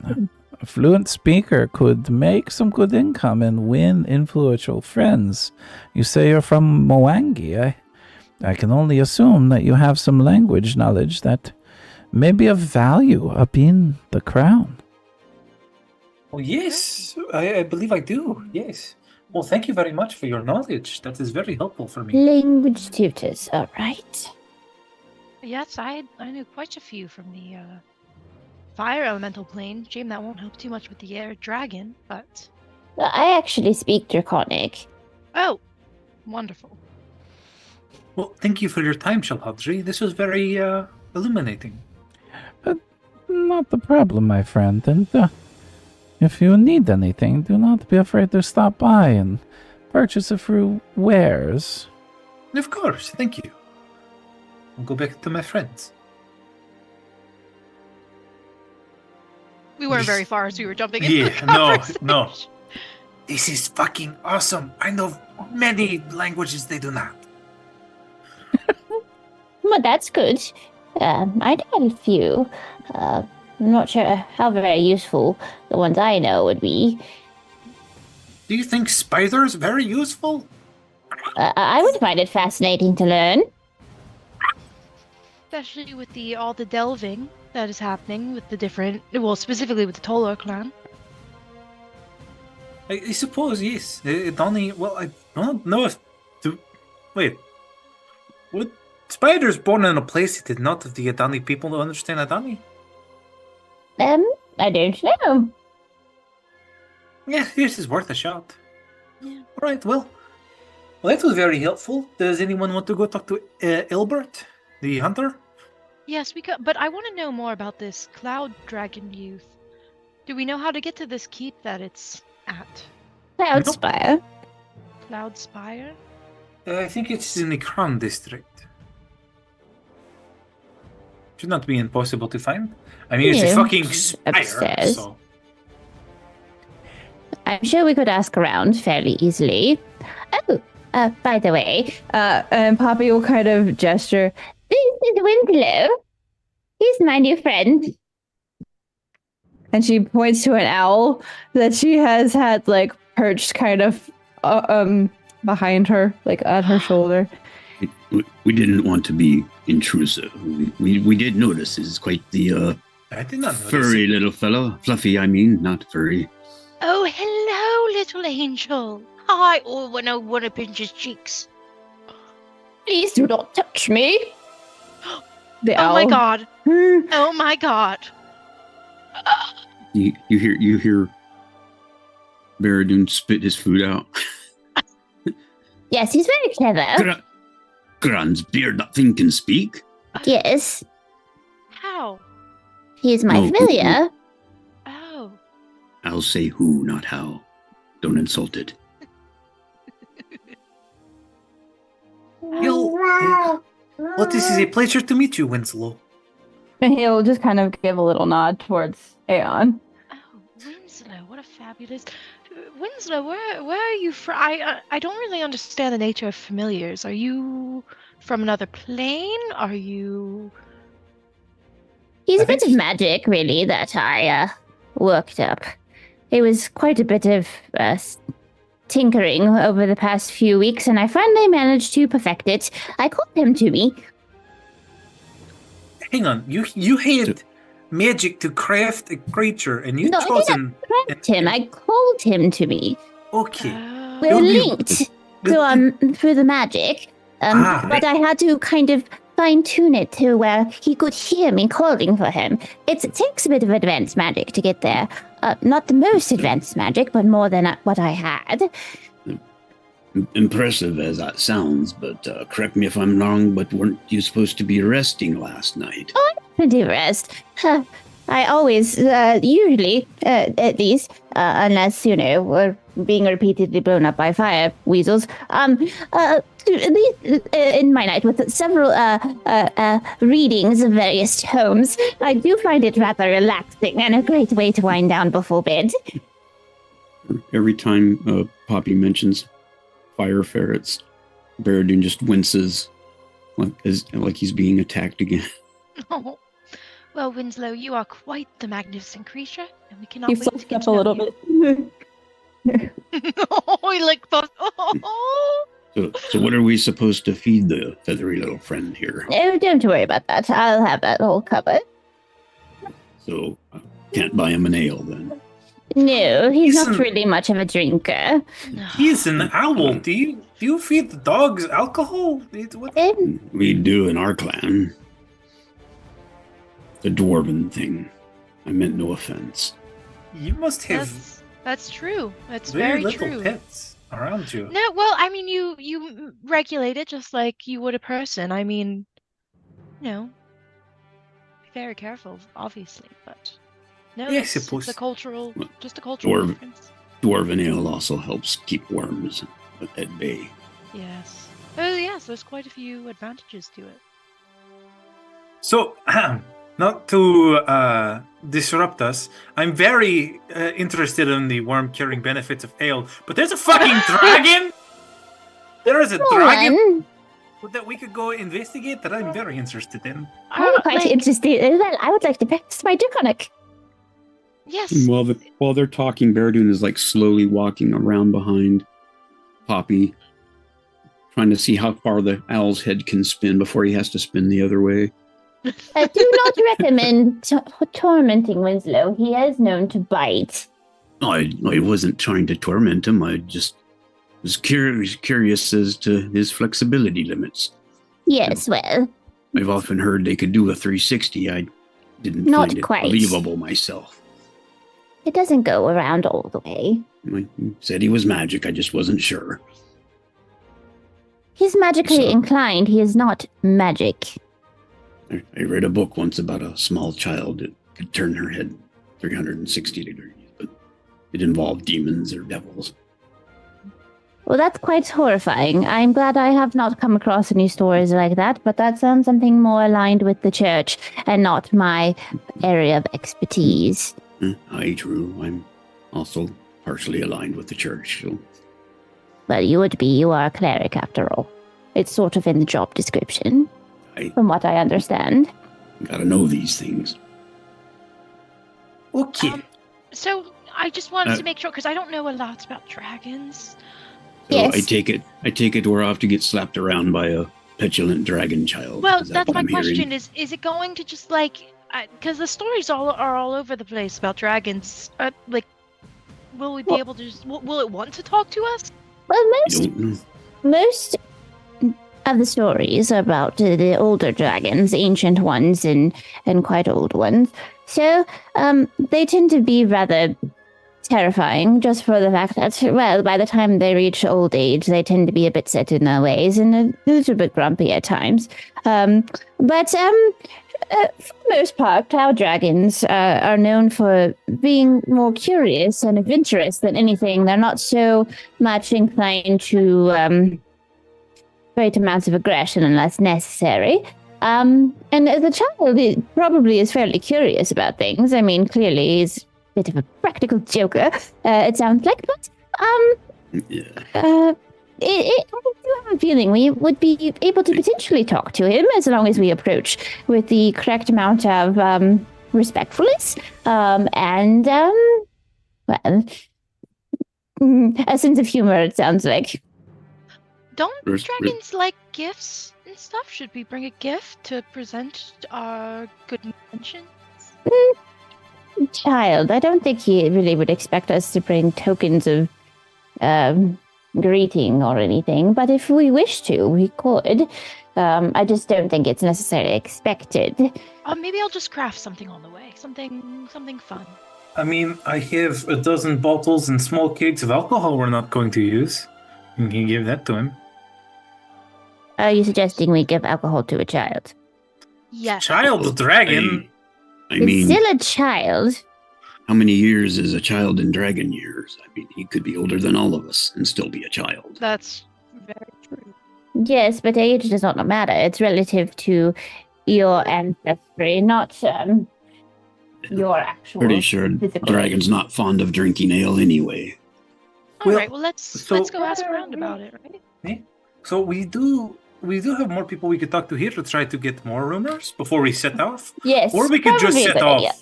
Speaker 5: A fluent speaker could make some good income and win influential friends. You say you're from Mwangi. I can only assume that you have some language knowledge that may be of value up in the crown.
Speaker 2: Oh, yes. I believe I do. Yes. Well, thank you very much for your knowledge. That is very helpful for me.
Speaker 6: Language tutors, all right.
Speaker 3: Yes, I knew quite a few from the fire elemental plane. Shame that won't help too much with the air dragon, but
Speaker 6: I actually speak Draconic.
Speaker 3: oh, wonderful.
Speaker 2: Well, thank you for your time, Shalhadri. This was very illuminating.
Speaker 5: Not the problem, my friend. And if you need anything, do not be afraid to stop by and purchase a few wares.
Speaker 2: Of course, thank you. I'll go back to my friends.
Speaker 3: We weren't very far as we were jumping into
Speaker 2: Yeah,
Speaker 3: the
Speaker 2: no.
Speaker 3: conversation.
Speaker 2: This is fucking awesome. I know many languages they do not.
Speaker 6: Well, that's good. I know a few. I'm not sure how very useful the ones I know would be.
Speaker 2: Do you think spiders very useful?
Speaker 6: I would find it fascinating to learn.
Speaker 3: Especially with all the delving that is happening with the different, well, specifically with the Tolar clan.
Speaker 2: I suppose, yes. Adani, well, I don't know if... Wait. Would spiders born in a place that did not have the Adani people to understand Adani?
Speaker 6: I don't know.
Speaker 2: Yeah, this is worth a shot.
Speaker 3: Yeah.
Speaker 2: All right, well, that was very helpful. Does anyone want to go talk to Ilbert, the hunter?
Speaker 3: Yes, we could, but I want to know more about this Cloud Dragon youth. Do we know how to get to this keep that it's at?
Speaker 6: Cloudspire.
Speaker 3: Cloud Spire?
Speaker 2: I think it's in the Crown district. Should not be impossible to find. I mean, it's a
Speaker 6: Yeah,
Speaker 2: fucking spire,
Speaker 6: upstairs.
Speaker 2: so...
Speaker 6: I'm sure we could ask around fairly easily. Oh, by the way,
Speaker 4: And Poppy will kind of gesture.
Speaker 6: this is Winslow. He's my new friend.
Speaker 4: And she points to an owl that she has had like perched kind of behind her, like at her shoulder.
Speaker 1: We didn't want to be intrusive. We did notice this is quite the
Speaker 2: I did not notice
Speaker 1: furry
Speaker 2: it.
Speaker 1: little fellow. Fluffy, I mean, not furry.
Speaker 3: Oh, hello, little angel. I want to pinch his cheeks.
Speaker 6: Please do not touch me.
Speaker 4: The
Speaker 3: Oh
Speaker 4: owl.
Speaker 3: my god. Oh my god.
Speaker 1: You hear Baradun spit his food out.
Speaker 6: Yes, he's very clever.
Speaker 1: Gran's beard that thing can speak.
Speaker 6: Yes,
Speaker 3: How?
Speaker 6: he is my
Speaker 1: No,
Speaker 6: familiar.
Speaker 3: Oh.
Speaker 1: I'll say who, not how. Don't insult it.
Speaker 2: Well, this is a pleasure to meet you, Winslow.
Speaker 4: And he'll just kind of give a little nod towards Aeon.
Speaker 3: Oh, Winslow, what a fabulous... Winslow, where are you from? I don't really understand the nature of familiars. Are you from another plane? Are you...
Speaker 6: He's
Speaker 2: I
Speaker 6: a bit
Speaker 2: think-
Speaker 6: of magic, really, that I worked up. It was quite a bit of tinkering over the past few weeks, and I finally managed to perfect it. I called him to me.
Speaker 2: Hang on, you had magic to craft a creature, and you
Speaker 6: No, I
Speaker 2: chosen...
Speaker 6: Cracked him. I called him to me.
Speaker 2: Okay.
Speaker 3: Oh.
Speaker 6: We're
Speaker 2: Don't you-
Speaker 6: linked through the magic. But I had to kind of fine tune it to where he could hear me calling for him. It takes a bit of advanced magic to get there. Not the most advanced magic, but more than what I had.
Speaker 1: Impressive as that sounds, but correct me if I'm wrong, but weren't you supposed to be resting last night?
Speaker 6: Plenty of rest. I always, usually, at least, unless, we're being repeatedly blown up by fire weasels, at least in my night with several readings of various tomes, I do find it rather relaxing and a great way to wind down before bed.
Speaker 1: Every time Poppy mentions fire ferrets, Baradun just winces like he's being attacked again.
Speaker 3: Oh. Well, Winslow, you are quite the magnificent creature, and we cannot
Speaker 4: He
Speaker 3: wait to
Speaker 4: fluffed
Speaker 3: get
Speaker 4: up
Speaker 3: to
Speaker 4: a
Speaker 3: know
Speaker 4: little
Speaker 3: you.
Speaker 4: bit.
Speaker 3: Oh, he like thought. Oh.
Speaker 1: So what are we supposed to feed the feathery little friend here?
Speaker 6: Oh, don't worry about that. I'll have that all covered.
Speaker 1: So can't buy him an ale then.
Speaker 6: No, he's not
Speaker 2: Listen.
Speaker 6: really much of a drinker.
Speaker 3: No.
Speaker 2: He's an owl. Do you feed the dogs alcohol? What?
Speaker 1: We do in our clan. The dwarven thing. I meant no offense.
Speaker 2: You must have
Speaker 3: That's true. That's
Speaker 2: very
Speaker 3: very
Speaker 2: little
Speaker 3: true.
Speaker 2: pets around you.
Speaker 3: No, well, I mean, you regulate it just like you would a person. I mean, be very careful, obviously, but no,
Speaker 2: Yeah, I
Speaker 3: it's
Speaker 2: suppose.
Speaker 3: just a cultural
Speaker 1: Dwarven.
Speaker 3: difference.
Speaker 1: Dwarven ale also helps keep worms at bay.
Speaker 3: Yes. Oh, yes. There's quite a few advantages to it.
Speaker 2: So, not to disrupt us, I'm very interested in the worm-curing benefits of ale, but there's a fucking dragon! There is a dragon that we could go investigate that I'm very interested in.
Speaker 6: I'm quite interested as well. I would like to practice my draconic.
Speaker 3: Yes.
Speaker 1: While they're talking, Baradun is like slowly walking around behind Poppy, trying to see how far the owl's head can spin before he has to spin the other way.
Speaker 6: I do not recommend tormenting Winslow. He is known to bite.
Speaker 1: I wasn't trying to torment him. I just was curious as to his flexibility limits.
Speaker 6: Yes, well,
Speaker 1: I've often heard they could do a 360. I didn't
Speaker 6: Not
Speaker 1: find it
Speaker 6: quite.
Speaker 1: believable myself.
Speaker 6: it doesn't go around all the way.
Speaker 1: I said he was magic. I just wasn't sure.
Speaker 6: He's magically
Speaker 1: So-
Speaker 6: inclined. He is not magic.
Speaker 1: I read a book once about a small child that could turn her head 360 degrees, but it involved demons or devils.
Speaker 6: Well, that's quite horrifying. I'm glad I have not come across any stories like that, but that sounds something more aligned with the church and not my area of expertise.
Speaker 1: Aye, true. I'm also partially aligned with the church, so
Speaker 6: Well, you would be. You are a cleric, after all. It's sort of in the job description,
Speaker 1: I
Speaker 6: from what I understand.
Speaker 1: gotta know these things.
Speaker 2: Okay.
Speaker 3: So I just wanted
Speaker 1: Uh,
Speaker 3: to make sure because I don't know a lot about dragons.
Speaker 1: So
Speaker 6: Yes.
Speaker 1: I take it we're off to get slapped around by a petulant dragon child.
Speaker 3: Well,
Speaker 1: Is that
Speaker 3: that's
Speaker 1: what
Speaker 3: my
Speaker 1: I'm hearing?
Speaker 3: question: is it going to just like because the stories are all over the place about dragons? Like, will we be
Speaker 6: Well-
Speaker 3: able to just will it want to talk to us?
Speaker 6: Well,
Speaker 1: I
Speaker 6: most
Speaker 1: don't know.
Speaker 6: most of the stories are about the older dragons, ancient ones and quite old ones. So, they tend to be rather terrifying just for the fact that, well, by the time they reach old age, they tend to be a bit set in their ways and a little bit grumpy at times. But for the most part, cloud dragons are known for being more curious and adventurous than anything. They're not so much inclined to great amounts of aggression unless necessary. And the child probably is fairly curious about things. I mean, clearly he's a bit of a practical joker, it sounds like, but
Speaker 1: Yeah.
Speaker 6: I do have a feeling we would be able to potentially talk to him as long as we approach with the correct amount of respectfulness and, well, a sense of humor, it sounds like.
Speaker 3: Don't
Speaker 1: Res-
Speaker 3: dragons like gifts and stuff? Should we bring a gift to present our good intentions?
Speaker 6: Child, I don't think he really would expect us to bring tokens of greeting or anything, but if we wish to, we could. I just don't think it's necessarily expected.
Speaker 3: Maybe I'll just craft something on the way. Something fun.
Speaker 2: I mean, I have a dozen bottles and small kegs of alcohol we're not going to use. You can give that to him.
Speaker 6: Are you suggesting we give alcohol to a child?
Speaker 3: Yes.
Speaker 2: Child dragon.
Speaker 1: I
Speaker 6: It's
Speaker 1: mean,
Speaker 6: still a child.
Speaker 1: how many years is a child in dragon years? I mean, he could be older than all of us and still be a child.
Speaker 3: That's very true.
Speaker 6: Yes, but age does not matter. It's relative to your ancestry, not your actual.
Speaker 1: Pretty sure
Speaker 6: physical
Speaker 1: dragon's
Speaker 6: age.
Speaker 1: not fond of drinking ale anyway.
Speaker 3: All
Speaker 2: Well,
Speaker 3: right. Well, let's
Speaker 2: so-
Speaker 3: go ask around about it, right?
Speaker 2: So we do have more people we could talk to here to try to get more rumors before we set off.
Speaker 6: Yes.
Speaker 2: Or we could just
Speaker 6: probably a
Speaker 2: set
Speaker 6: good
Speaker 2: off.
Speaker 6: idea.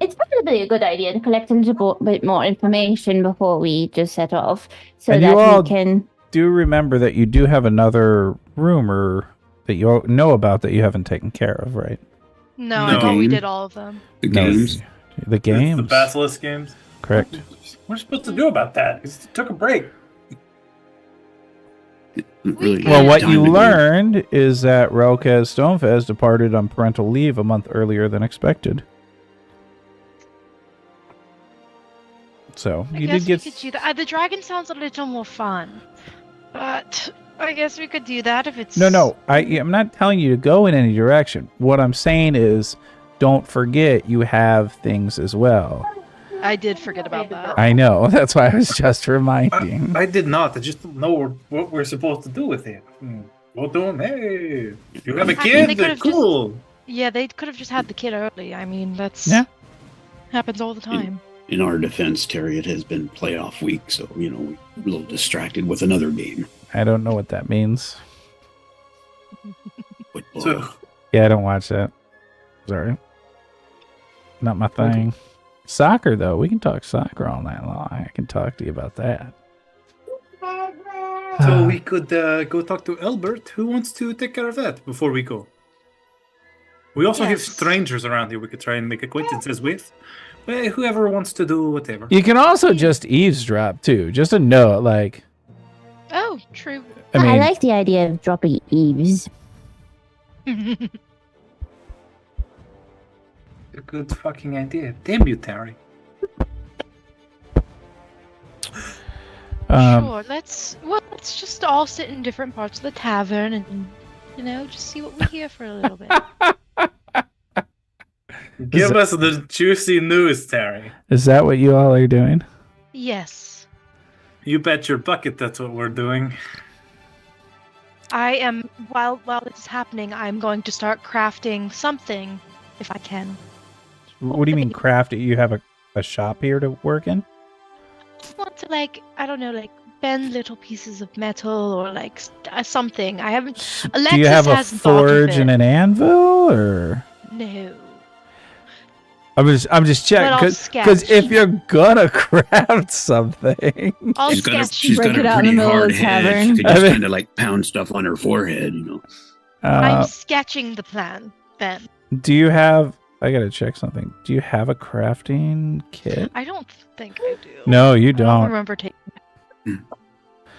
Speaker 6: It's probably a good idea to collect a little bit more information before we just set off, so
Speaker 5: And
Speaker 6: that
Speaker 5: you all
Speaker 6: we can.
Speaker 5: Do remember that you do have another rumor that you know about that you haven't taken care of, right?
Speaker 3: No, I
Speaker 2: No.
Speaker 3: thought we
Speaker 1: Game?
Speaker 3: did all of them.
Speaker 1: The
Speaker 5: No,
Speaker 1: games.
Speaker 5: The games.
Speaker 2: The Basilisk games.
Speaker 5: Correct.
Speaker 2: What we're supposed to do about that? It took a break.
Speaker 1: Really
Speaker 5: Well,
Speaker 1: good
Speaker 5: what
Speaker 1: time
Speaker 5: you
Speaker 1: ago.
Speaker 5: learned is that Relkaz Stonefez departed on parental leave a month earlier than expected. So
Speaker 3: I
Speaker 5: you
Speaker 3: guess
Speaker 5: did get.
Speaker 3: we could do that. The dragon sounds a little more fun, but I guess we could do that if it's
Speaker 5: No. I'm not telling you to go in any direction. What I'm saying is, don't forget you have things as well.
Speaker 3: I did forget about that.
Speaker 5: I know. That's why I was just reminding.
Speaker 2: I did not. I just don't know what we're supposed to do with it. Go to him. Hey, you have a
Speaker 3: I mean,
Speaker 2: kid?
Speaker 3: they could've
Speaker 2: Cool.
Speaker 3: Yeah, they could have just had the kid early. I mean, that's
Speaker 5: Yeah.
Speaker 3: happens all the time.
Speaker 1: In our defense, Terry, it has been playoff week, so, we're a little distracted with another game.
Speaker 5: I don't know what that means.
Speaker 1: Football.
Speaker 2: So,
Speaker 5: Yeah, I don't watch that. Sorry. Not my thing. Soccer, though. We can talk soccer all night long. I can talk to you about that.
Speaker 2: So we could go talk to Albert. Who wants to take care of that before we go? We also have
Speaker 3: Yes.
Speaker 2: strangers around here we could try and make acquaintances with. Well, whoever wants to do whatever.
Speaker 5: You can also just eavesdrop too. Just a note, like
Speaker 3: Oh, true.
Speaker 5: I mean,
Speaker 6: I like the idea of dropping eaves.
Speaker 2: A good fucking idea. Damn you, Terry.
Speaker 3: Sure. Let's just all sit in different parts of the tavern and just see what we hear for a little bit.
Speaker 2: Give us the juicy news, Terry.
Speaker 5: is that what you all are doing?
Speaker 3: Yes.
Speaker 2: You bet your bucket that's what we're doing.
Speaker 3: I am while this is happening, I'm going to start crafting something if I can.
Speaker 5: What do you mean craft? You have a shop here to work in?
Speaker 3: I just want to bend little pieces of metal or something. I haven't. Alexis
Speaker 5: Do you have a
Speaker 3: hasn't thought of
Speaker 5: forge and
Speaker 3: it.
Speaker 5: an anvil, or?
Speaker 3: No.
Speaker 5: I'm just
Speaker 3: But
Speaker 5: checking
Speaker 3: I'll
Speaker 5: because
Speaker 3: sketch.
Speaker 5: if you're gonna craft something,
Speaker 3: I'll
Speaker 1: She's got a
Speaker 3: sketch.
Speaker 4: Break
Speaker 1: pretty
Speaker 4: it out in the middle of
Speaker 1: hard
Speaker 4: the
Speaker 1: head.
Speaker 4: tavern.
Speaker 1: She could
Speaker 5: I
Speaker 1: just
Speaker 5: mean-
Speaker 1: kind of like pound stuff on her forehead.
Speaker 3: I'm sketching the plan. Then
Speaker 5: do you have? I gotta check something. Do you have a crafting kit?
Speaker 3: I don't think I do.
Speaker 5: No, you
Speaker 3: I don't
Speaker 5: don't.
Speaker 3: remember taking.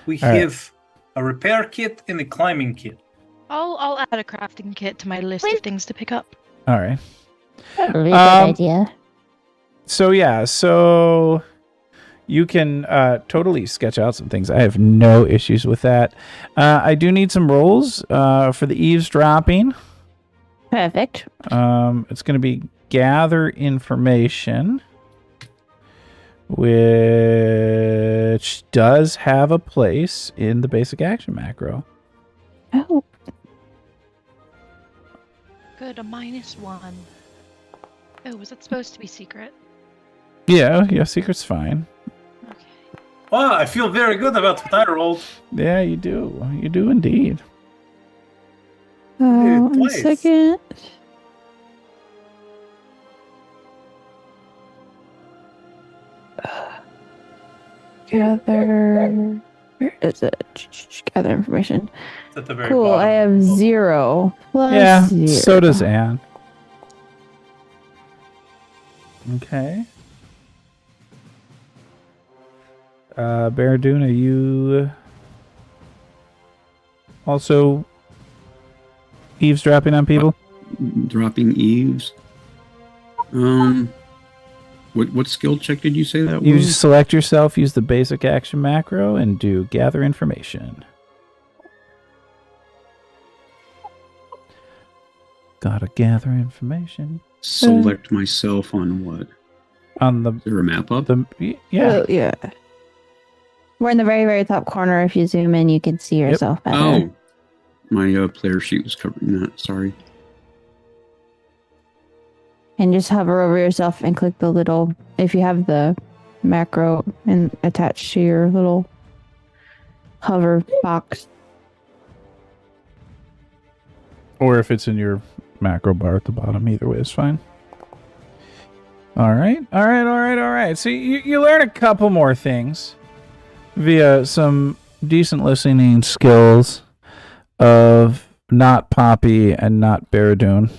Speaker 2: We
Speaker 5: All right.
Speaker 2: have a repair kit and a climbing kit.
Speaker 3: I'll add a crafting kit to my list of
Speaker 6: Wait.
Speaker 3: things to pick up.
Speaker 5: All right.
Speaker 6: Probably a
Speaker 5: Um,
Speaker 6: good idea.
Speaker 5: So yeah, so you can totally sketch out some things. I have no issues with that. I do need some rolls for the eavesdropping.
Speaker 6: Perfect.
Speaker 5: It's going to be gather information, which does have a place in the basic action macro.
Speaker 6: Oh,
Speaker 3: Good, a -1. Oh, was it supposed to be secret?
Speaker 5: Yeah, secret's fine.
Speaker 3: Okay.
Speaker 2: Wow, I feel very good about what I rolled.
Speaker 5: Yeah, you do. You do indeed.
Speaker 4: One
Speaker 2: twice.
Speaker 4: second. Gather. Where is it? Gather information.
Speaker 2: It's at the very
Speaker 4: Cool.
Speaker 2: bottom.
Speaker 4: I have 0 plus
Speaker 5: Yeah,
Speaker 4: 0.
Speaker 5: so does Anne. Okay. Baradun, are you also eavesdropping on people?
Speaker 1: Dropping eaves. What skill check did you say that
Speaker 5: You
Speaker 1: was?
Speaker 5: just select yourself, use the basic action macro, and do gather information. Gotta gather information
Speaker 1: Select myself on what?
Speaker 5: on the
Speaker 1: Is there a map up?
Speaker 5: yeah.
Speaker 4: Yeah.
Speaker 6: We're in the very, very top corner. If you zoom in, you can see yourself better.
Speaker 1: Oh, my player sheet was covering that. Sorry.
Speaker 6: And just hover over yourself and click the little, if you have the macro and attached to your little hover box.
Speaker 5: Or if it's in your macro bar at the bottom, either way is fine. All right. So you learn a couple more things via some decent listening skills of not Poppy and not Baradun.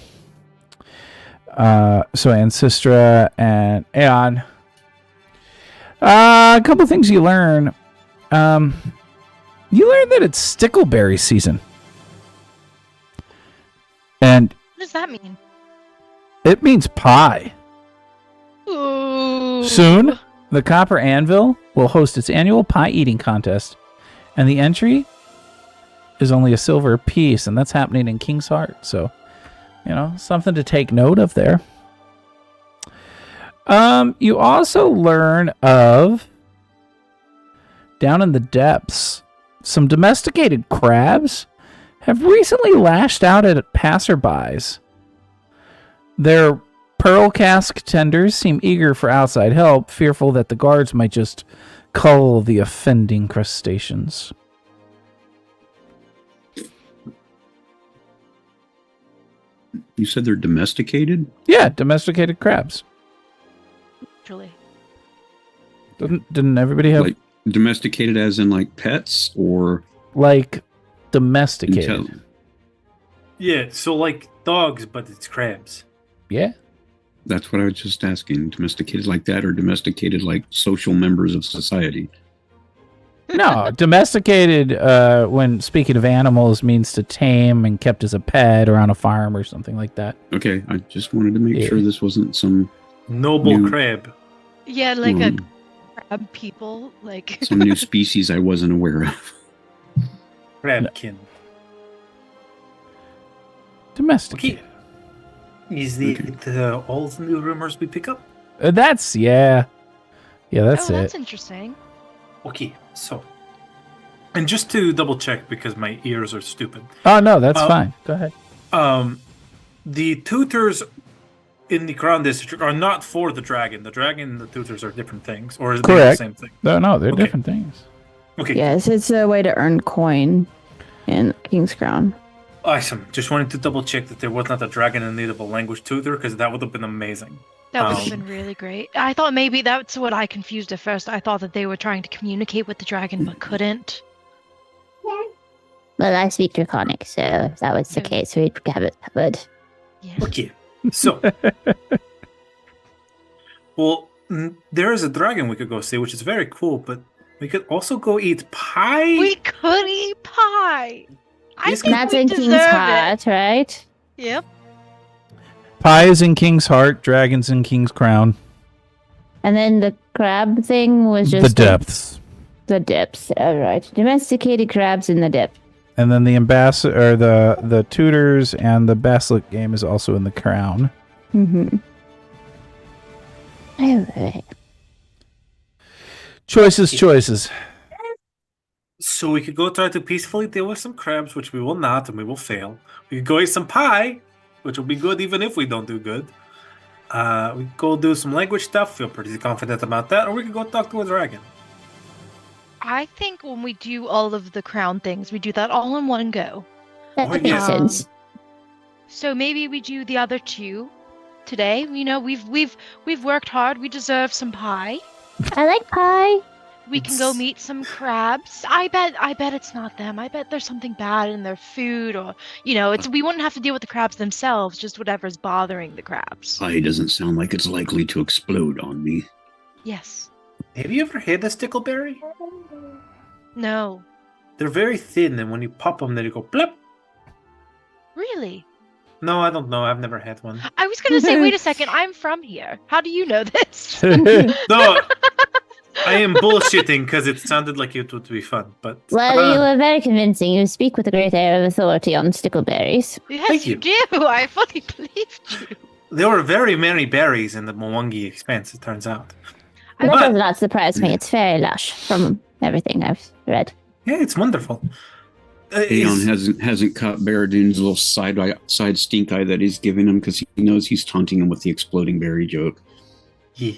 Speaker 5: So Ancestra and Aeon. A couple things you learn. You learn that it's stickleberry season. And
Speaker 3: What does that mean?
Speaker 5: it means pie.
Speaker 3: Ooh.
Speaker 5: Soon, the Copper Anvil will host its annual pie eating contest, and the entry is only a silver piece, and that's happening in King's Heart. So, something to take note of there. You also learn of, down in the depths, some domesticated crabs have recently lashed out at passerbys. Their pearl cask tenders seem eager for outside help, fearful that the guards might just cull the offending crustaceans.
Speaker 1: You said they're domesticated?
Speaker 5: Yeah, domesticated crabs.
Speaker 3: Actually.
Speaker 5: Didn't everybody have...
Speaker 1: Like domesticated as in like pets or
Speaker 5: like domesticated.
Speaker 1: Intel-
Speaker 2: Yeah, so like dogs, but it's crabs.
Speaker 5: Yeah.
Speaker 1: That's what I was just asking. Domesticated like that or domesticated like social members of society?
Speaker 5: No, domesticated, when speaking of animals, means to tame and kept as a pet or on a farm or something like that.
Speaker 1: Okay, I just wanted to make
Speaker 5: Yeah.
Speaker 1: sure this wasn't some
Speaker 2: Noble
Speaker 1: New-
Speaker 2: crab.
Speaker 3: Yeah, like a
Speaker 1: um,
Speaker 3: crab people. Like
Speaker 1: some new species I wasn't aware of.
Speaker 2: Crabkin.
Speaker 5: Domesticated.
Speaker 2: Is the all the new rumors we pick up?
Speaker 5: That's, yeah. Yeah, that's
Speaker 3: oh,
Speaker 5: it.
Speaker 3: that's interesting.
Speaker 2: Okay, so. And just to double check, because my ears are stupid.
Speaker 5: Oh, no, that's fine. Go ahead.
Speaker 2: The tutors in the Crown District are not for the dragon. The dragon and the tutors are different things. Or is it the
Speaker 5: Correct.
Speaker 2: same thing?
Speaker 5: No, they're
Speaker 2: Okay.
Speaker 5: different things.
Speaker 2: Okay,
Speaker 4: Yes, it's a way to earn coin in King's Crown.
Speaker 2: awesome. Just wanted to double check that there was not a dragon in need of a language tutor, because that would have been amazing.
Speaker 3: That would have been really great. I thought maybe that's what I confused at first. I thought that they were trying to communicate with the dragon but couldn't.
Speaker 6: Well, I speak Draconic, so if that was the
Speaker 3: Yeah.
Speaker 6: case, we'd have it covered.
Speaker 3: Yeah.
Speaker 2: Okay, so. Well, there is a dragon we could go see, which is very cool, but we could also go eat pie.
Speaker 3: We could eat pie. I
Speaker 2: This
Speaker 3: think
Speaker 6: That's
Speaker 3: we
Speaker 6: in
Speaker 3: deserve
Speaker 6: King's
Speaker 3: it.
Speaker 6: Heart, right?
Speaker 3: Yep.
Speaker 5: Pie is in King's Heart, dragons in King's Crown.
Speaker 6: And then the crab thing was
Speaker 5: The
Speaker 6: just
Speaker 5: depths.
Speaker 6: The depths. All right. Domesticated crabs in the depth.
Speaker 5: And then the ambassador, or the tutors and the basilisk game is also in the Crown.
Speaker 6: Mm-hmm. All right.
Speaker 5: Choices.
Speaker 2: So we could go try to peacefully deal with some crabs, which we will not, and we will fail. We could go eat some pie, which will be good even if we don't do good. We could go do some language stuff, feel pretty confident about that, or we could go talk to a dragon.
Speaker 3: I think when we do all of the crown things, we do that all in one go.
Speaker 2: Oh,
Speaker 6: That
Speaker 2: yeah.
Speaker 6: makes sense.
Speaker 3: So maybe we do the other two today. You know, we've worked hard. We deserve some pie.
Speaker 6: I like pie.
Speaker 3: We can go meet some crabs. I bet it's not them. I bet there's something bad in their food, or we wouldn't have to deal with the crabs themselves, just whatever's bothering the crabs.
Speaker 1: Pie doesn't sound like it's likely to explode on me.
Speaker 3: Yes.
Speaker 2: Have you ever had a stickleberry?
Speaker 3: No.
Speaker 2: They're very thin, and when you pop them, they go plop.
Speaker 3: Really?
Speaker 2: No, I don't know. I've never had one.
Speaker 3: I was gonna say, wait a second. I'm from here. How do you know this?
Speaker 2: No, I am bullshitting because it sounded like it would be fun, but
Speaker 6: Well, you were very convincing. You speak with a great air of authority on stickleberries.
Speaker 3: Yes,
Speaker 2: Thank
Speaker 3: you do. I fully believed you.
Speaker 2: there were very many berries in the Mwangi Expanse, it turns out.
Speaker 6: That
Speaker 2: But-
Speaker 6: does not surprise me. It's very lush from everything I've read.
Speaker 2: Yeah, it's wonderful.
Speaker 1: Aeon hasn't caught Baradune's little side stink eye that he's giving him because he knows he's taunting him with the exploding berry joke.
Speaker 2: Yeah.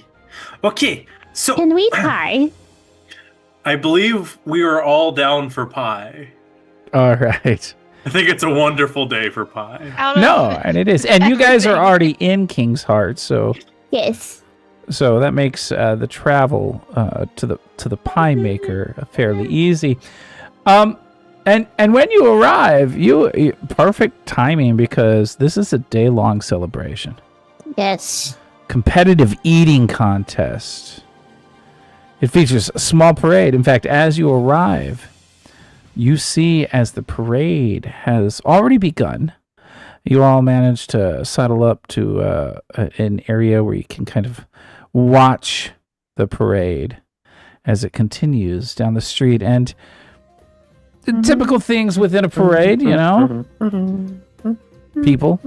Speaker 2: Okay, so
Speaker 6: Can we pie?
Speaker 2: I believe we are all down for pie.
Speaker 5: All right.
Speaker 2: I think it's a wonderful day for pie.
Speaker 3: Out of
Speaker 5: No, and it is. And you guys are already in King's Heart, so
Speaker 6: Yes.
Speaker 5: that makes the travel to the pie maker fairly easy. And when you arrive, you perfect timing because this is a day-long celebration.
Speaker 6: Yes.
Speaker 5: Competitive eating contest. It features a small parade. In fact, as you arrive, you see as the parade has already begun, you all manage to settle up to an area where you can kind of watch the parade as it continues down the street. And the typical things within a parade, people.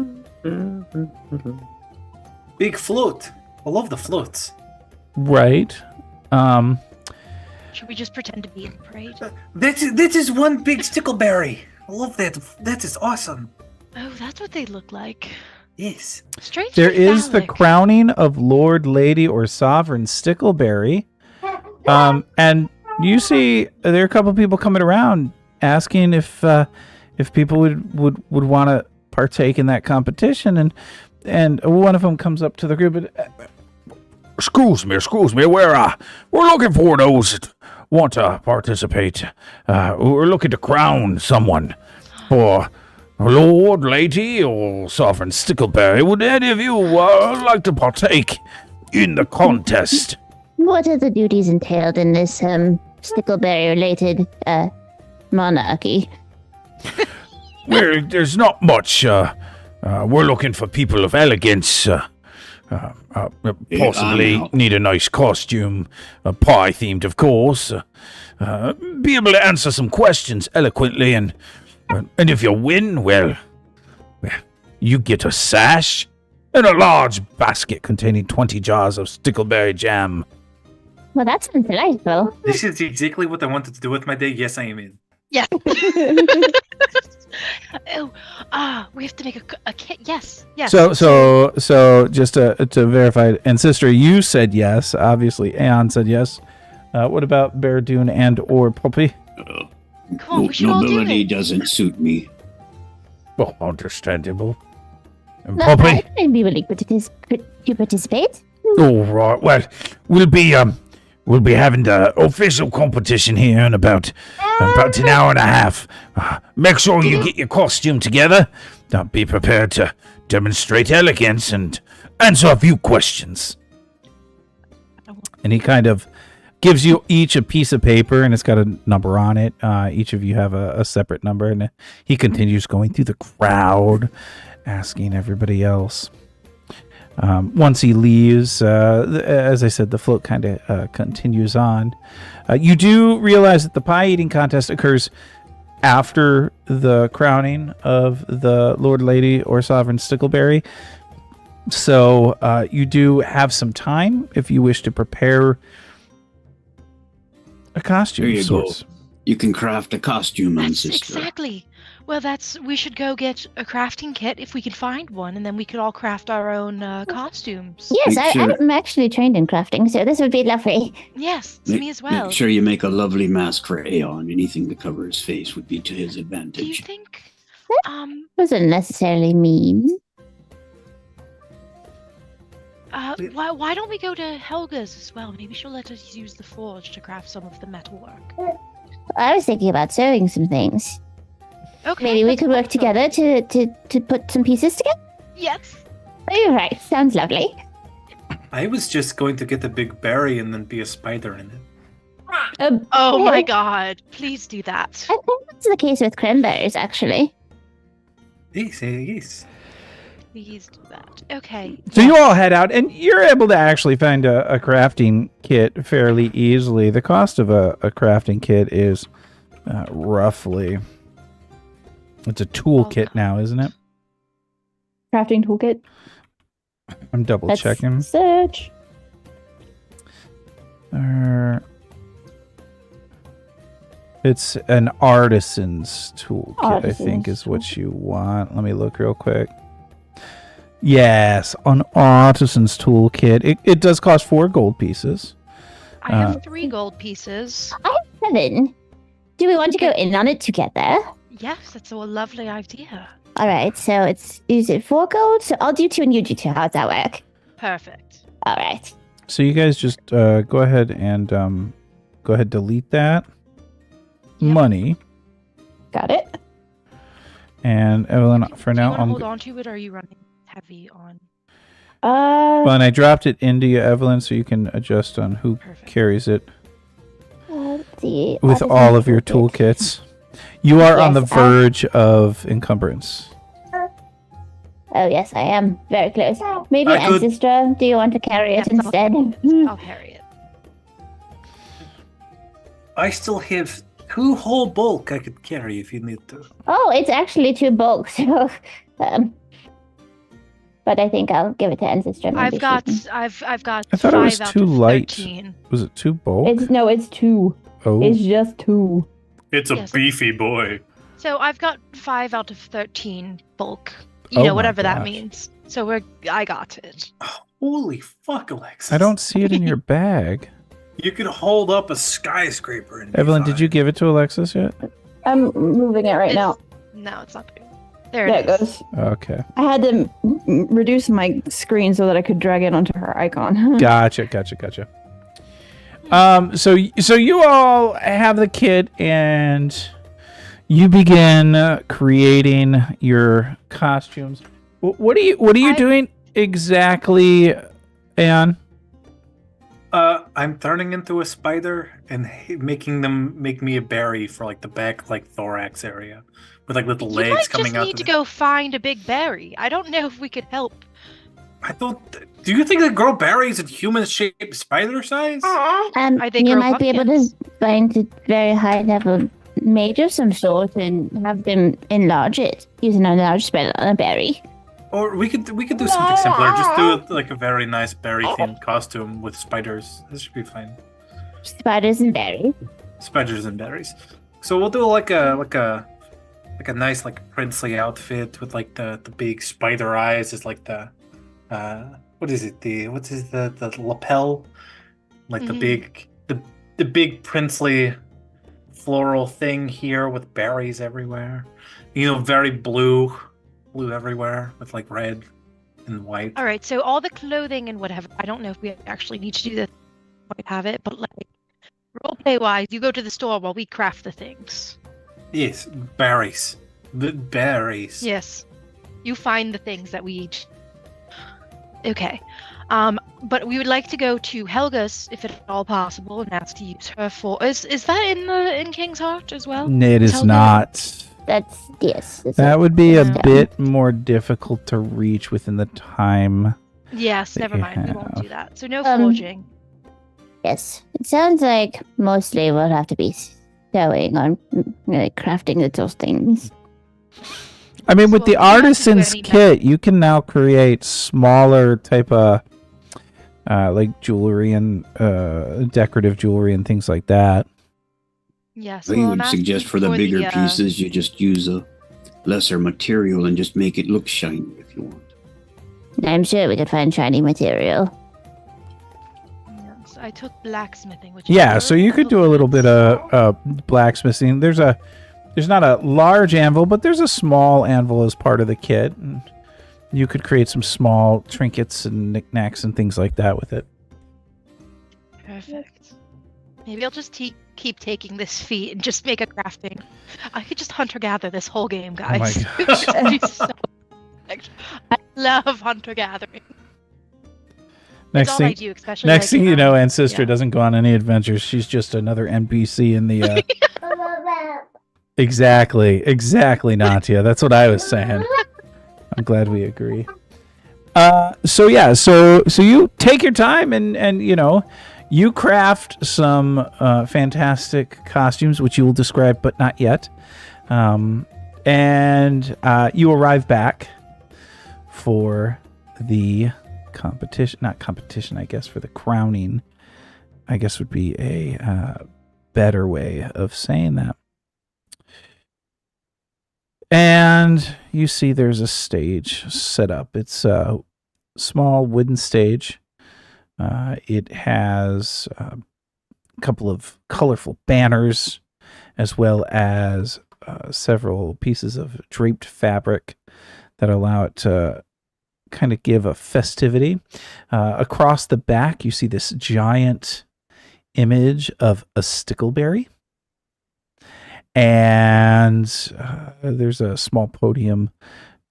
Speaker 2: Big float. I love the floats.
Speaker 5: Right.
Speaker 3: Should we just pretend to be in the parade?
Speaker 2: That is one big stickleberry. I love that. That is awesome.
Speaker 3: Oh, that's what they look like.
Speaker 2: Yes.
Speaker 3: Strangely
Speaker 5: There is the
Speaker 3: phallic.
Speaker 5: crowning of Lord, Lady, or Sovereign Stickleberry. And you see there are a couple people coming around asking if people would want to partake in that competition, and one of them comes up to the group and,
Speaker 7: Excuse me, we're looking for those
Speaker 5: want to participate. We're looking to crown someone for Lord, Lady, or Sovereign Stickleberry. Would any of you like to partake in the contest?
Speaker 6: What are the duties entailed in this Stickleberry-related monarchy?
Speaker 5: Well, there's not much. We're looking for people of elegance. Possibly need a nice costume, pie-themed, of course. Be able to answer some questions eloquently, and if you win, well, you get a sash and a large basket containing 20 jars of stickleberry jam.
Speaker 6: Well, that sounds delightful.
Speaker 2: This is exactly what I wanted to do with my day. Yes, I am in.
Speaker 3: Yeah. We have to make a kit. Yes.
Speaker 5: So just to verify, and sister, you said yes. Obviously, Aeon said yes. What about Bear Dune and or Puppy?
Speaker 3: Come on, we should all do
Speaker 1: Nobility
Speaker 3: it.
Speaker 1: doesn't suit me.
Speaker 5: Oh, understandable. And
Speaker 6: Not
Speaker 5: Puppy?
Speaker 6: bad. I'd be willing to participate.
Speaker 5: All right. Well, we'll be having the official competition here in about an hour and a half. Make sure you get your costume together. Be prepared to demonstrate elegance and answer a few questions. And he kind of gives you each a piece of paper, and it's got a number on it. Each of you have a separate number, and he continues going through the crowd, asking everybody else. Once he leaves, as I said, the float kind of continues on. You do realize that the pie eating contest occurs after the crowning of the Lord, Lady, or Sovereign Stickleberry. So you do have some time if you wish to prepare a costume.
Speaker 1: There you
Speaker 5: of sorts.
Speaker 1: go. You can craft a costume,
Speaker 3: That's
Speaker 1: ancestor.
Speaker 3: exactly. Well, we should go get a crafting kit if we can find one, and then we could all craft our own costumes.
Speaker 6: Yes,
Speaker 1: Make sure-
Speaker 6: I'm actually trained in crafting, so this would be lovely.
Speaker 3: Yes, it's me as well.
Speaker 1: Make sure you make a lovely mask for Aeon. Anything to cover his face would be to his
Speaker 3: Do you
Speaker 1: advantage.
Speaker 3: think?
Speaker 6: Wasn't necessarily mean.
Speaker 3: Why don't we go to Helga's as well? Maybe she'll let us use the forge to craft some of the metalwork.
Speaker 6: I was thinking about sewing some things.
Speaker 3: Okay.
Speaker 6: Maybe we
Speaker 3: that's
Speaker 6: could work
Speaker 3: wonderful.
Speaker 6: together to put some pieces together.
Speaker 3: Yes.
Speaker 6: Oh, you're right. Sounds lovely.
Speaker 2: I was just going to get a big berry and then be a spider in it.
Speaker 3: Oh my
Speaker 6: yeah.
Speaker 3: god! Please do that.
Speaker 6: I think that's the case with cranberries, actually.
Speaker 2: Yes.
Speaker 3: Please do that. Okay.
Speaker 5: So you all head out, and you're able to actually find a crafting kit fairly easily. The cost of a crafting kit is roughly... It's a toolkit now, isn't it?
Speaker 4: Crafting toolkit.
Speaker 5: I'm double
Speaker 4: Let's
Speaker 5: checking.
Speaker 4: search.
Speaker 5: It's an artisan's toolkit, I think,
Speaker 4: Artisan's
Speaker 5: is what you want. Let me look real quick. Yes, an artisan's toolkit. It does cost 4 gold pieces.
Speaker 3: I have 3 gold pieces.
Speaker 6: I have 7. Do we want to go in on it together?
Speaker 3: Yes, that's a lovely idea.
Speaker 6: All right, so is it 4 gold? So I'll do 2 and you do 2. How's that work?
Speaker 3: Perfect.
Speaker 6: All right.
Speaker 5: So you guys just go ahead and delete that
Speaker 3: Yep.
Speaker 5: money.
Speaker 4: Got it.
Speaker 5: And Evelyn, for
Speaker 3: Do you
Speaker 5: now,
Speaker 3: want to
Speaker 5: I'm
Speaker 3: hold on to it, or are you running heavy on?
Speaker 5: well, and I dropped it into you, Evelyn, so you can adjust on who
Speaker 3: Perfect.
Speaker 5: carries it
Speaker 6: Let's see.
Speaker 5: with
Speaker 6: Artisan
Speaker 5: all of your
Speaker 6: toolkit.
Speaker 5: toolkits. You are on the
Speaker 6: Yes,
Speaker 5: verge of encumbrance.
Speaker 6: Oh, yes, I am. Very close. Maybe
Speaker 2: I could-
Speaker 6: Ancestor, do you want to carry it
Speaker 3: Yes,
Speaker 6: instead?
Speaker 3: I'll carry it.
Speaker 2: I still have 2 whole bulk I could carry if you need to.
Speaker 6: Oh, it's actually 2 bulk, so... but I think I'll give it to Ancestor. Maybe
Speaker 3: I've
Speaker 6: she
Speaker 3: got
Speaker 6: can-
Speaker 3: I've got
Speaker 5: I thought it
Speaker 3: 5
Speaker 5: was
Speaker 3: out
Speaker 5: too
Speaker 3: of
Speaker 5: light.
Speaker 3: 13.
Speaker 5: Was it too bulk?
Speaker 4: It's 2.
Speaker 5: Oh,
Speaker 4: It's just 2.
Speaker 2: It's a
Speaker 3: Yes.
Speaker 2: beefy boy.
Speaker 3: So I've got 5 out of 13 bulk.
Speaker 5: Oh my
Speaker 3: Whatever that
Speaker 5: gosh.
Speaker 3: means. So I got it.
Speaker 2: Holy fuck, Alexis.
Speaker 5: I don't see it in your bag.
Speaker 2: You could hold up a skyscraper and be
Speaker 5: Evelyn, did you
Speaker 2: fine.
Speaker 5: give it to Alexis yet?
Speaker 4: I'm moving it right now.
Speaker 3: No, it's not good. There
Speaker 4: There
Speaker 3: it
Speaker 4: it
Speaker 3: is.
Speaker 4: goes.
Speaker 5: Okay.
Speaker 4: I had to reduce my screen so that I could drag it onto her icon.
Speaker 5: Gotcha. So you all have the kit and you begin creating your costumes. What are you doing exactly, Aeon?
Speaker 2: I'm turning into a spider and making them make me a berry for like the back, like thorax area, with like little
Speaker 3: You
Speaker 2: legs
Speaker 3: might
Speaker 2: coming
Speaker 3: just
Speaker 2: out.
Speaker 3: need to go find a big berry. I don't know if we could help.
Speaker 2: I don't. Do you think they grow berries in human-shaped spider size?
Speaker 3: They
Speaker 6: You
Speaker 3: grow
Speaker 6: might be able to
Speaker 3: pumpkins.
Speaker 6: find a very high-level mage of some sort and have them enlarge it using a large spell on a berry.
Speaker 2: Or we could do something simpler. Just do like a very nice berry-themed costume with spiders. This should be fine.
Speaker 6: Spiders and berries.
Speaker 2: Spiders and berries. So we'll do like a nice like princely outfit with like the big spider eyes. Is like the what is it? The lapel? Like the big princely floral thing here with berries everywhere. You know, very blue everywhere with like red and white.
Speaker 3: All right, so all the clothing and whatever. I don't know if we actually need to do this. Might have it, but like roleplay wise, you go to the store while we craft the things.
Speaker 2: Yes, berries. The berries.
Speaker 3: Yes, you find the things that we each. Okay, but we would like to go to Helga's if at all possible, and ask to use her for. Is that in King's Heart as well?
Speaker 5: It is
Speaker 3: Helga?
Speaker 5: not.
Speaker 6: That's yes.
Speaker 5: That would be a
Speaker 3: Yeah.
Speaker 5: bit more difficult to reach within the time.
Speaker 3: Yes,
Speaker 5: that
Speaker 3: never
Speaker 5: you
Speaker 3: mind. We won't
Speaker 5: have.
Speaker 3: do that. So no forging.
Speaker 6: Yes. It sounds like mostly we'll have to be sewing on crafting those things.
Speaker 5: I mean, with the
Speaker 3: So we have to do
Speaker 5: artisan's
Speaker 3: any
Speaker 5: kit, you can now create smaller type of like jewelry and decorative jewelry and things like that.
Speaker 3: Yes.
Speaker 1: I
Speaker 3: well,
Speaker 1: would
Speaker 3: I'm
Speaker 1: suggest
Speaker 3: asking
Speaker 1: for the bigger
Speaker 3: the,
Speaker 1: pieces, you just use a lesser material and just make it look shiny if you want.
Speaker 6: I'm sure we could find shiny material.
Speaker 3: Yes, I took blacksmithing, which is
Speaker 5: Yeah, so you could do a little bit of blacksmithing. There's not a large anvil, but there's a small anvil as part of the kit. And you could create some small trinkets and knickknacks and things like that with it.
Speaker 3: Perfect. Maybe I'll just keep taking this feat and just make a crafting. I could just hunter-gather this whole game, guys.
Speaker 5: my
Speaker 3: It would just be so perfect. I love hunter-gathering.
Speaker 5: Next
Speaker 3: It's all I
Speaker 5: thing,
Speaker 3: do, especially
Speaker 5: next
Speaker 3: like,
Speaker 5: thing you know, Ancestra
Speaker 3: yeah.
Speaker 5: doesn't go on any adventures. She's just another NPC in the. Exactly, Natia. That's what I was saying. I'm glad we agree. So you take your time and you craft some fantastic costumes, which you will describe, but not yet. And you arrive back for the competition, not competition, I guess, for the crowning, I guess would be a better way of saying that. And you see there's a stage set up. It's a small wooden stage. It has a couple of colorful banners as well as several pieces of draped fabric that allow it to kind of give a festivity. Across the back, you see this giant image of a stickleberry. And there's a small podium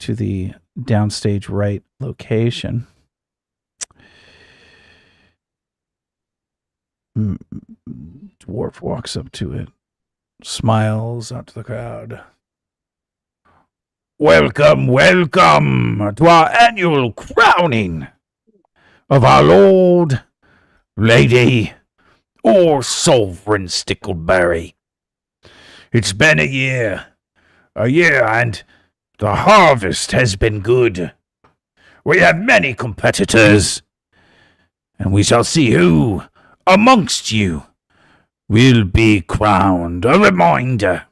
Speaker 5: to the downstage right location. Dwarf walks up to it, smiles out to the crowd. Welcome, welcome to our annual crowning of our Lord, Lady, or Sovereign Stickleberry. It's been a year, and the harvest has been good. We have many competitors, and we shall see who amongst you will be crowned. A reminder,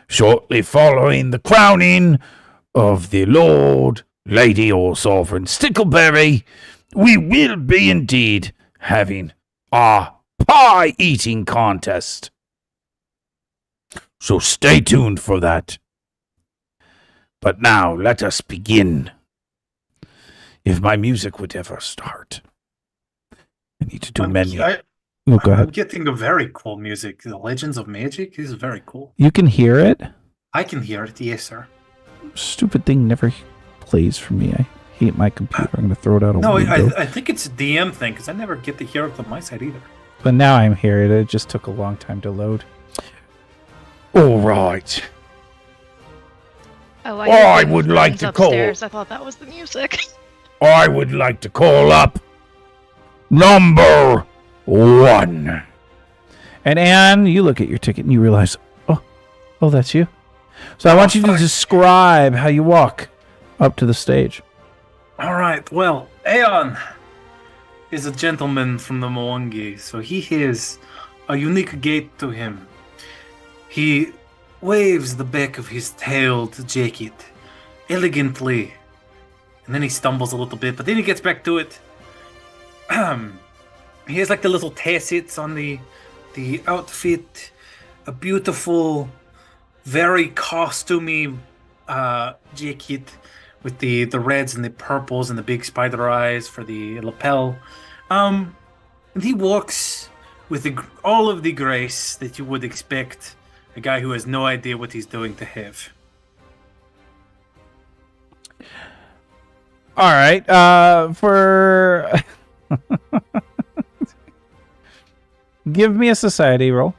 Speaker 5: shortly following the crowning of the Lord, Lady, or Sovereign Stickleberry, we will be indeed having our pie-eating contest. So stay tuned for that. But now let us begin. If my music would ever start. I need to do menu. Oh, go
Speaker 2: I'm
Speaker 5: ahead.
Speaker 2: getting a very cool music. The Legends of Magic is very cool.
Speaker 5: You can hear it?
Speaker 2: I can hear it, yes, sir.
Speaker 5: Stupid thing never plays for me. I hate my computer. I'm going to throw it out a
Speaker 2: No,
Speaker 5: window.
Speaker 2: I think it's a DM thing, because I never get to hear it on my side either.
Speaker 5: But now I'm hearing it. It just took a long time to load. All right.
Speaker 3: Oh,
Speaker 5: I would like to call.
Speaker 3: upstairs. I thought that was the music.
Speaker 5: I would like to call up number 1. And Anne, you look at your ticket and you realize, oh, that's you. So I want you to describe how you walk up to the stage.
Speaker 2: All right, well, Aeon is a gentleman from the Moangi, so he has a unique gait to him. He waves the back of his tailed jacket elegantly, and then he stumbles a little bit, but then he gets back to it. He has like the little tassets on the outfit, a beautiful, very costumey jacket with the reds and the purples and the big spider eyes for the lapel. And he walks with all of the grace that you would expect a guy who has no idea what he's doing to have.
Speaker 5: All right. For give me a society roll.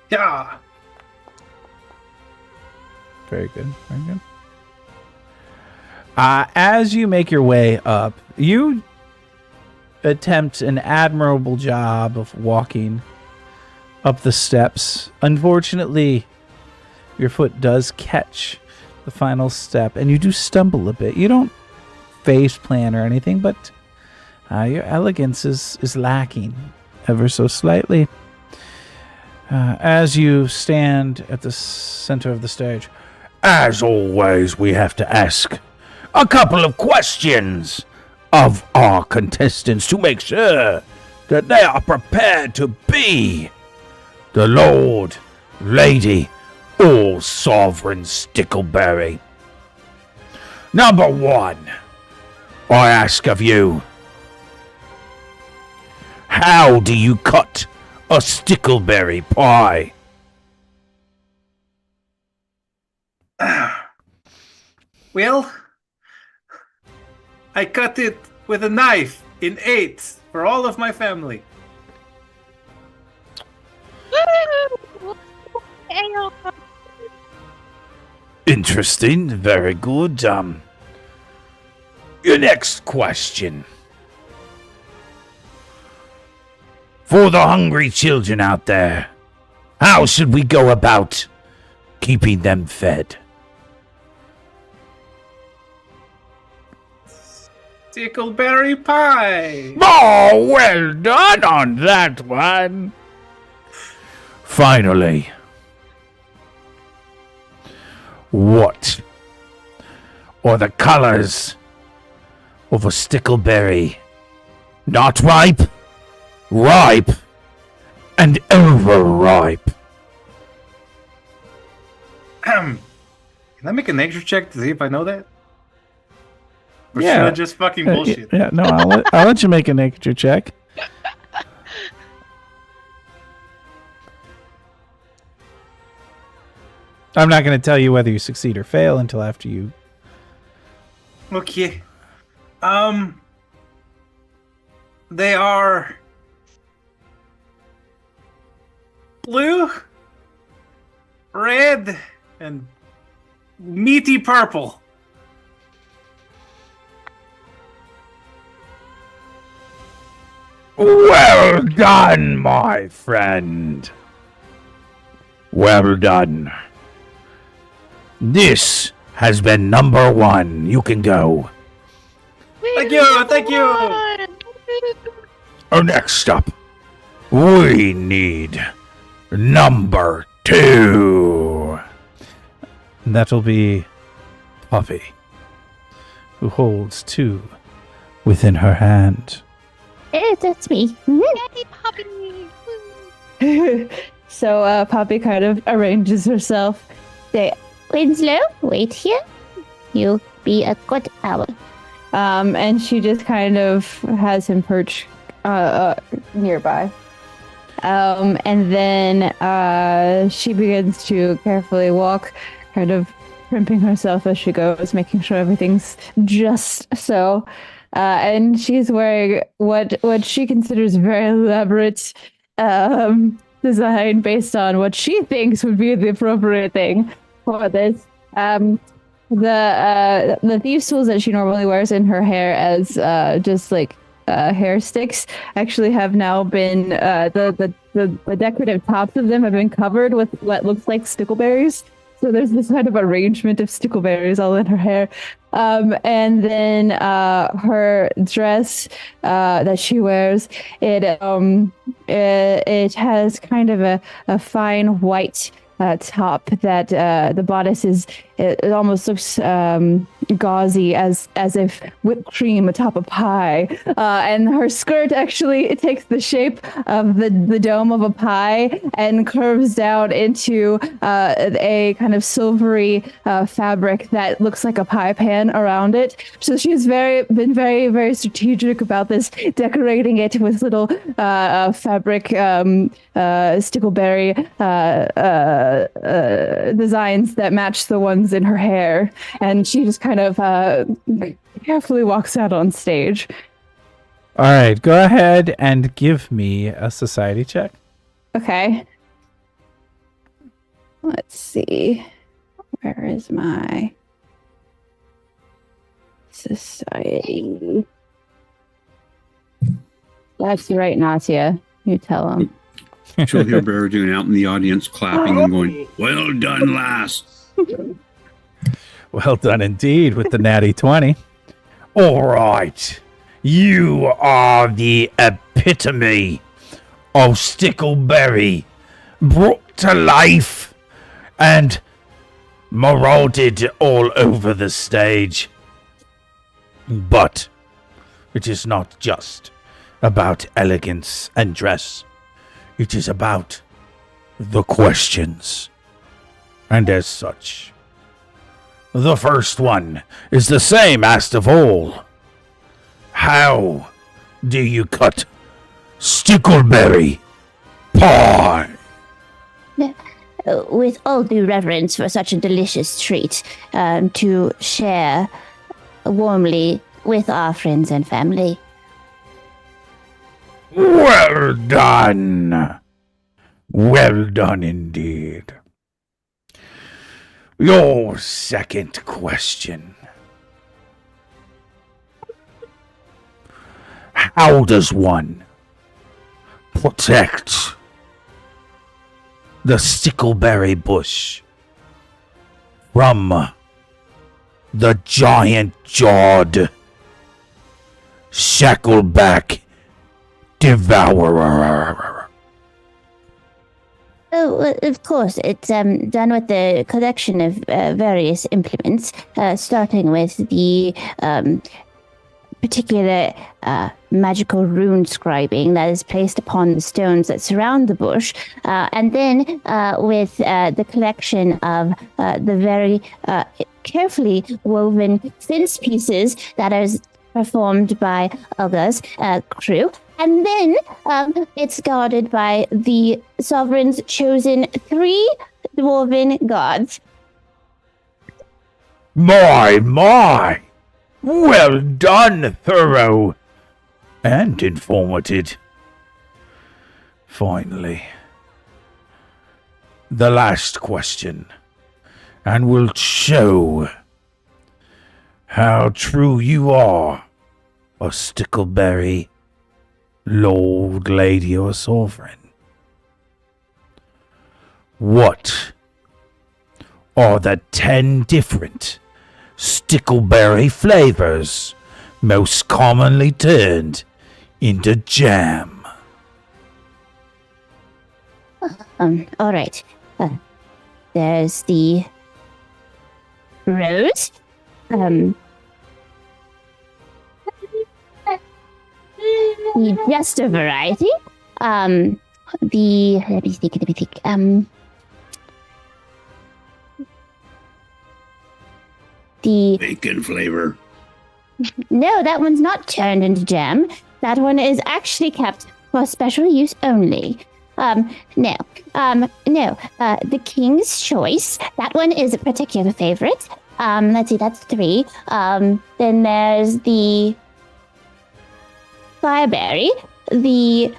Speaker 2: Yeah.
Speaker 5: Very good. Very good. As you make your way up, you attempt an admirable job of walking up the steps. Unfortunately, your foot does catch the final step, and you do stumble a bit. You don't face plan or anything, but your elegance is lacking ever so slightly. As you stand at the center of the stage, as always, we have to ask a couple of questions of our contestants to make sure that they are prepared to be the Lord, Lady, or Sovereign Stickleberry. Number 1, I ask of you, how do you cut a stickleberry pie?
Speaker 2: Well, I cut it with a knife in 8s for all of my family.
Speaker 5: Interesting. Very good. Your next question. For the hungry children out there, how should we go about keeping them fed?
Speaker 2: Stickleberry pie!
Speaker 5: Oh, well done on that one. Finally, what are the colors of a stickleberry? Not ripe, ripe, and overripe.
Speaker 2: Can I make a nature check to see if I know that? Or
Speaker 5: Yeah.
Speaker 2: should I just fucking bullshit?
Speaker 5: Yeah, no, I'll let you make a nature check. I'm not going to tell you whether you succeed or fail until after you.
Speaker 2: Okay. They are blue, red, and meaty purple.
Speaker 5: Well done, my friend. Well done. This has been number 1. You can go.
Speaker 2: Thank you, thank you.
Speaker 5: Next up, we need number 2. That'll be Poppy, who holds 2 within her hand.
Speaker 6: That's me.
Speaker 3: Yay, puppy!
Speaker 4: So Poppy kind of arranges herself.
Speaker 6: Say, Winslow, wait here. You be a good owl.
Speaker 4: And she just kind of has him perch nearby. And then she begins to carefully walk, kind of primping herself as she goes, making sure everything's just so. And she's wearing what she considers very elaborate design based on what she thinks would be the appropriate thing for this. The thieves' tools that she normally wears in her hair as just like hair sticks actually have now been the decorative tops of them have been covered with what looks like stickleberries. So there's this kind of arrangement of stickleberries all in her hair. And then her dress that she wears, it has kind of a fine white top that the bodice is, it almost looks gauzy as if whipped cream atop a pie. And her skirt actually, it takes the shape of the dome of a pie and curves down into a kind of silvery fabric that looks like a pie pan around it. So she's been very, very strategic about this, decorating it with little fabric stickleberry designs that match the ones in her hair, and she just kind of carefully walks out on stage.
Speaker 5: All right, go ahead and give me a society check.
Speaker 4: Okay. Let's see. Where is my society? That's right, Natia. You tell him.
Speaker 1: She'll hear Baradun out in the audience clapping and going, "Well done, lass."
Speaker 5: Well done indeed with the natty 20. All right. You are the epitome of Stickleberry brought to life and marauded all over the stage. But it is not just about elegance and dress. It is about the questions. And as such, the first one is the same asked of all. How do you cut stickleberry pie?
Speaker 6: With all due reverence for such a delicious treat, to share warmly with our friends and family.
Speaker 5: Well done. Well done indeed. Your second question. How does one protect the stickleberry bush from the giant-jawed shackleback devourer?
Speaker 6: Oh, of course. It's done with the collection of various implements, starting with the particular magical rune scribing that is placed upon the stones that surround the bush, and then with the collection of the very carefully woven fence pieces that is performed by Olga's crew. And then it's guarded by the sovereign's chosen 3 dwarven gods.
Speaker 5: My! Well done, thorough and informative. Finally, the last question, and we'll show how true you are a stickleberry lord, lady, or sovereign. What are the 10 different stickleberry flavors most commonly turned into jam?
Speaker 6: All right. There's the rose. The jester variety. Let me think. The
Speaker 1: Bacon flavor.
Speaker 6: No, that one's not turned into jam. That one is actually kept for special use only. No. The King's Choice. That one is a particular favorite. Let's see, that's 3. Then there's the Fireberry. The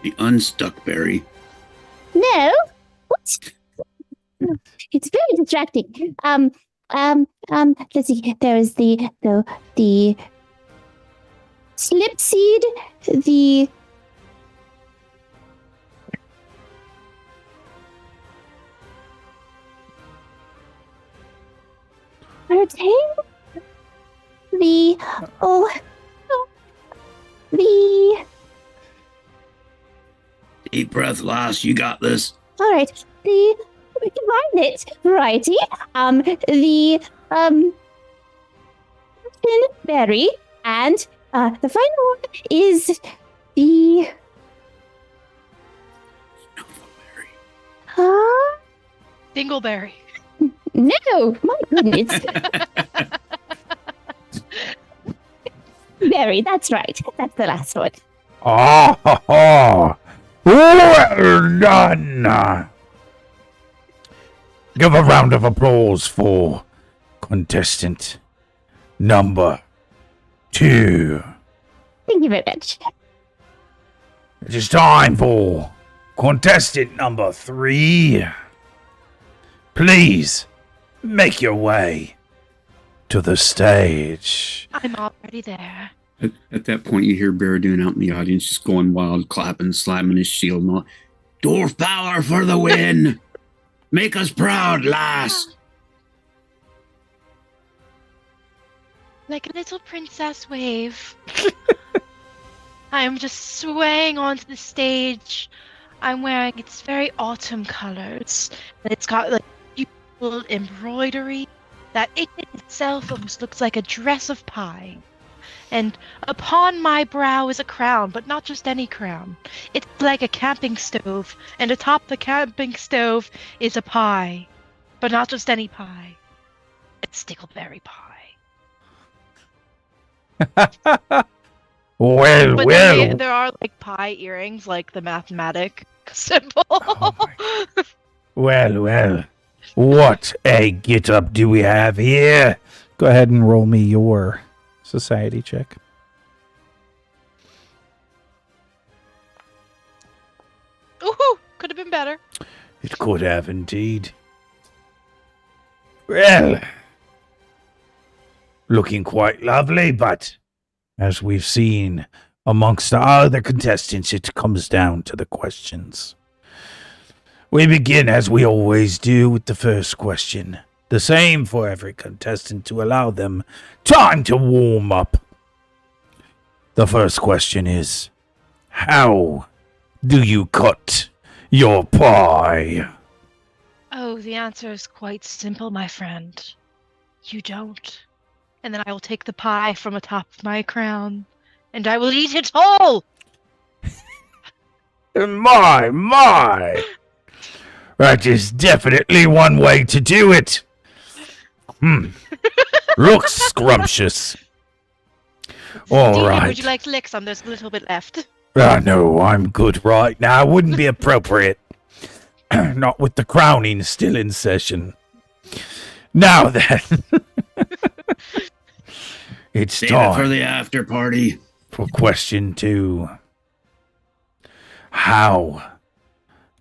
Speaker 1: The unstuck berry.
Speaker 6: No. What? It's very distracting. Let's see. There is the slipseed, the the
Speaker 1: Deep breath, lass. You got this.
Speaker 6: all right. We can find it. Righty. The berry, and the final one is the
Speaker 3: Dingleberry.
Speaker 6: no, my goodness. Berry, that's right. That's the last one.
Speaker 5: Oh, well done. Give a round of applause for contestant number 2.
Speaker 6: Thank you very much.
Speaker 5: It is time for contestant number 3. Please make your way to the stage.
Speaker 3: I'm already there.
Speaker 1: At that point, you hear Baradoon out in the audience just going wild, clapping, slamming his shield, and all. Dwarf power for the win! Make us proud, lass!
Speaker 3: Like a little princess wave. I am just swaying onto the stage. I'm wearing its very autumn colors. And it's got like beautiful embroidery that it itself almost looks like a dress of pie. And upon my brow is a crown, but not just any crown. It's like a camping stove, and atop the camping stove is a pie. But not just any pie. It's stickleberry pie.
Speaker 5: Well,
Speaker 3: But
Speaker 5: well.
Speaker 3: there are like pie earrings, like the mathematic symbol.
Speaker 5: Well. What a get-up do we have here? Go ahead and roll me your society check.
Speaker 3: Ooh, could have been better.
Speaker 5: It could have indeed. Well, looking quite lovely, but as we've seen amongst the other contestants, it comes down to the questions. We begin as we always do with the first question. The same for every contestant to allow them time to warm up. The first question is, how do you cut your pie?
Speaker 3: Oh, the answer is quite simple, my friend. You don't. And then I will take the pie from atop my crown, and I will eat it whole!
Speaker 5: My! That is definitely one way to do it. Looks scrumptious. All
Speaker 3: Dean,
Speaker 5: right.
Speaker 3: would you like to lick some? There's a little bit left.
Speaker 5: No, I'm good right now. Wouldn't be appropriate. Not with the crowning still in session. Now then. It's
Speaker 1: Save
Speaker 5: time
Speaker 1: it for the after party.
Speaker 5: for question 2. How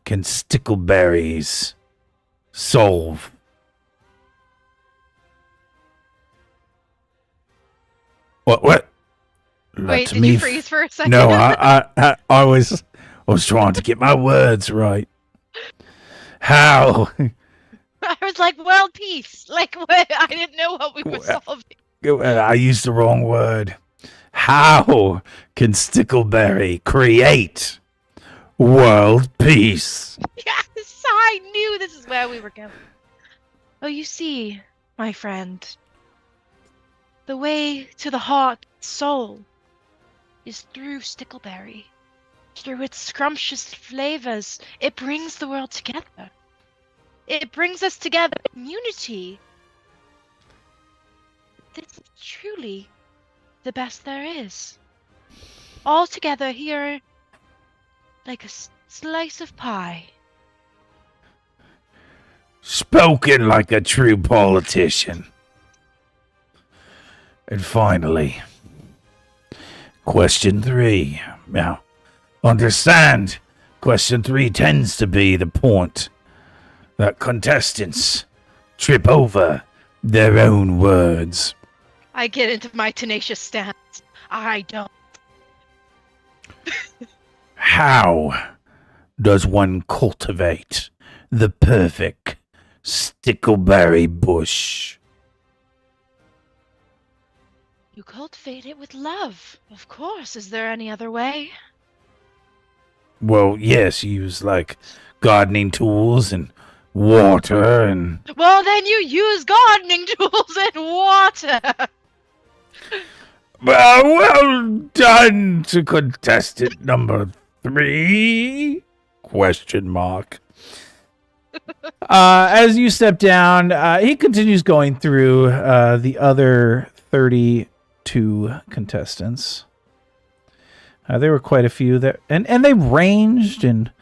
Speaker 5: can stickleberries solve? What?
Speaker 3: Wait,
Speaker 5: Let
Speaker 3: did
Speaker 5: me
Speaker 3: you freeze for a second?
Speaker 5: No, I was trying to get my words right. How?
Speaker 3: I was like, world peace. Like, what? I didn't know what we were solving.
Speaker 5: I used the wrong word. How can Stickleberry create world peace?
Speaker 3: Yes, I knew this is where we were going. Oh, you see, my friend, the way to the heart and soul is through Stickleberry. Through its scrumptious flavors, it brings the world together. It brings us together in unity. This is truly the best there is. All together here like a slice of pie.
Speaker 5: Spoken like a true politician. And finally, question 3. Now, understand, question 3 tends to be the point that contestants trip over their own words.
Speaker 3: I get into my tenacious stance. I don't.
Speaker 5: How does one cultivate the perfect stickleberry bush?
Speaker 3: You cultivate it with love, of course. Is there any other way?
Speaker 5: Well, yes, use like gardening tools and water and...
Speaker 3: Well, then you use gardening tools and water.
Speaker 5: Well done to contestant number 3? Question mark. As you step down, he continues going through the other 32 contestants. There were quite a few that, and they ranged in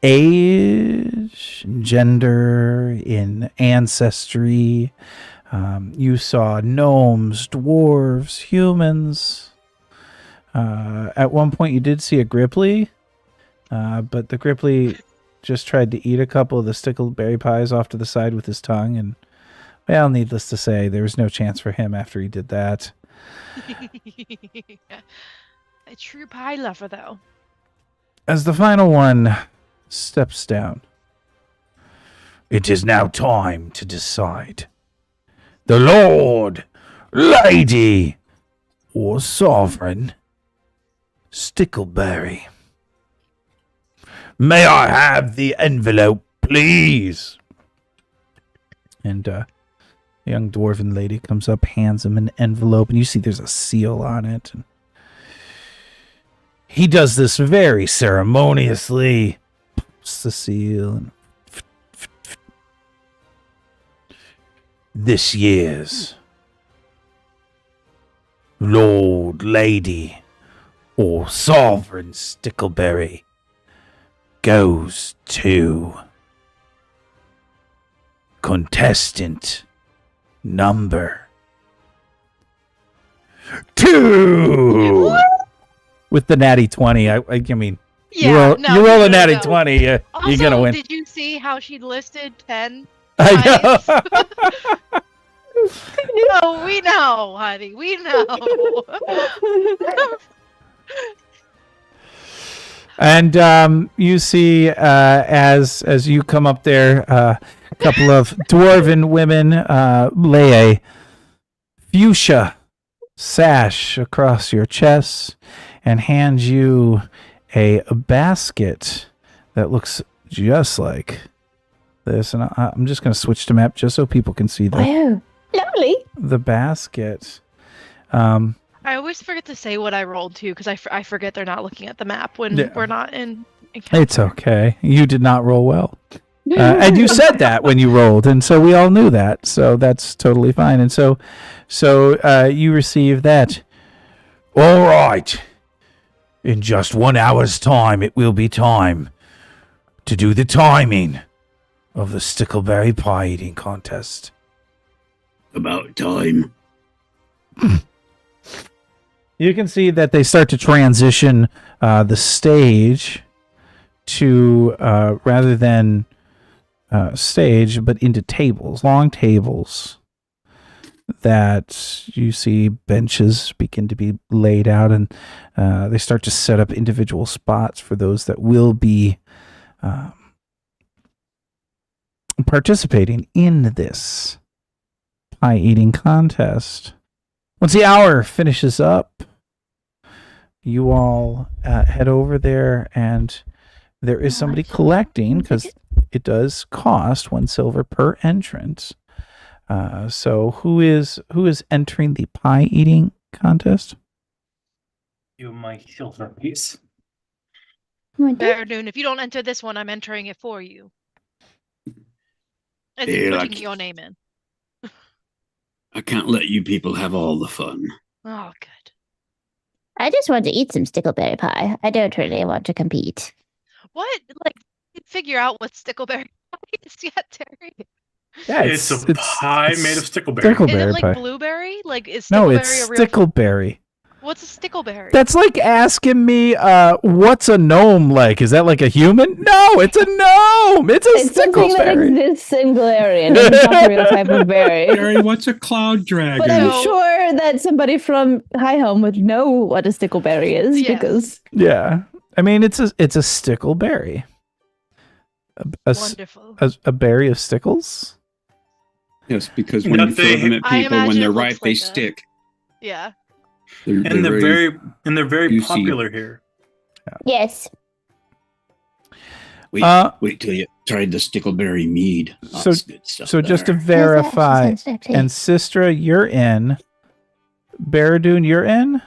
Speaker 5: age, in gender, in ancestry. You saw gnomes, dwarves, humans. At one point, you did see a Gripply, but the Gripply just tried to eat a couple of the stickleberry pies off to the side with his tongue, and, well, needless to say, there was no chance for him after he did that.
Speaker 3: A true pie lover, though.
Speaker 5: As the final one steps down, it is now time to decide. The Lord, Lady, or Sovereign Stickleberry. May I have the envelope, please? And a young dwarven lady comes up, hands him an envelope, and you see there's a seal on it. And he does this very ceremoniously, pops the seal, and this year's Lord, Lady, or Sovereign Stickleberry goes to contestant number 2. With the natty 20, I mean,
Speaker 3: Yeah,
Speaker 5: you roll a natty 20, you're gonna win.
Speaker 3: Did you see how she listed 10?
Speaker 5: I know.
Speaker 3: No, we know, honey. We know.
Speaker 5: And you see, as you come up there, a couple of dwarven women lay a fuchsia sash across your chest and hand you a basket that looks just like this. And I'm just going to switch to map just so people can see
Speaker 6: Wow, lovely.
Speaker 5: the basket.
Speaker 3: I always forget to say what I rolled too, because I forget they're not looking at the map when we're not in
Speaker 5: It's okay. You did not roll well. And you said that when you rolled, and so we all knew that. So that's totally fine. And so you receive that. All right. In just 1 hour's time, it will be time to do the timing of the stickleberry pie eating contest.
Speaker 1: About time.
Speaker 5: You can see that they start to transition the stage to rather than stage, but into tables, long tables that you see benches begin to be laid out, and they start to set up individual spots for those that will be participating in this pie eating contest. Once the hour finishes up, you all head over there, and there is somebody collecting, because it does cost 1 silver per entrant. So who is entering the pie eating contest?
Speaker 2: You my silver piece.
Speaker 3: Baradun, if you don't enter this one, I'm entering it for you. As
Speaker 1: Yeah,
Speaker 3: in putting
Speaker 1: like-
Speaker 3: your name in.
Speaker 1: I can't let you people have all the fun.
Speaker 3: Oh, good.
Speaker 6: I just want to eat some stickleberry pie. I don't really want to compete.
Speaker 3: What? Like, you figure out what stickleberry pie is yet, Terry?
Speaker 5: Yeah,
Speaker 2: It's a pie made of stickleberry.
Speaker 3: Is it
Speaker 5: stickleberry
Speaker 3: like
Speaker 5: pie.
Speaker 3: blueberry? Like, is
Speaker 5: No,
Speaker 3: stickleberry
Speaker 5: it's
Speaker 3: a real?
Speaker 5: stickleberry.
Speaker 3: What's a stickleberry?
Speaker 5: That's like asking me, what's a gnome like? Is that like a human? No, it's a gnome. It's a
Speaker 4: It's something that
Speaker 5: stickleberry.
Speaker 4: exists in Galarian. It's not a real type of berry.
Speaker 1: Gary, what's a cloud dragon?
Speaker 4: But I'm
Speaker 3: No.
Speaker 4: sure that somebody from Highhelm would know what a stickleberry is
Speaker 3: Yes.
Speaker 4: because
Speaker 5: Yeah, I mean it's a stickleberry.
Speaker 3: Wonderful.
Speaker 5: A berry of stickles.
Speaker 1: Yes, because when you throw them at
Speaker 3: I
Speaker 1: people, when
Speaker 3: imagine
Speaker 1: they're
Speaker 3: it
Speaker 1: ripe,
Speaker 3: looks
Speaker 1: they
Speaker 3: like a-
Speaker 1: stick.
Speaker 3: Yeah.
Speaker 2: And they're very
Speaker 1: juicy.
Speaker 2: popular here.
Speaker 6: Yes.
Speaker 1: Wait,
Speaker 5: Uh,
Speaker 1: wait till you tried the stickleberry mead.
Speaker 5: So-
Speaker 1: That's good stuff.
Speaker 5: So just to
Speaker 1: there.
Speaker 5: verify,
Speaker 6: Sounds actually-
Speaker 5: and Sistra, you're in. Baradoon, you're in,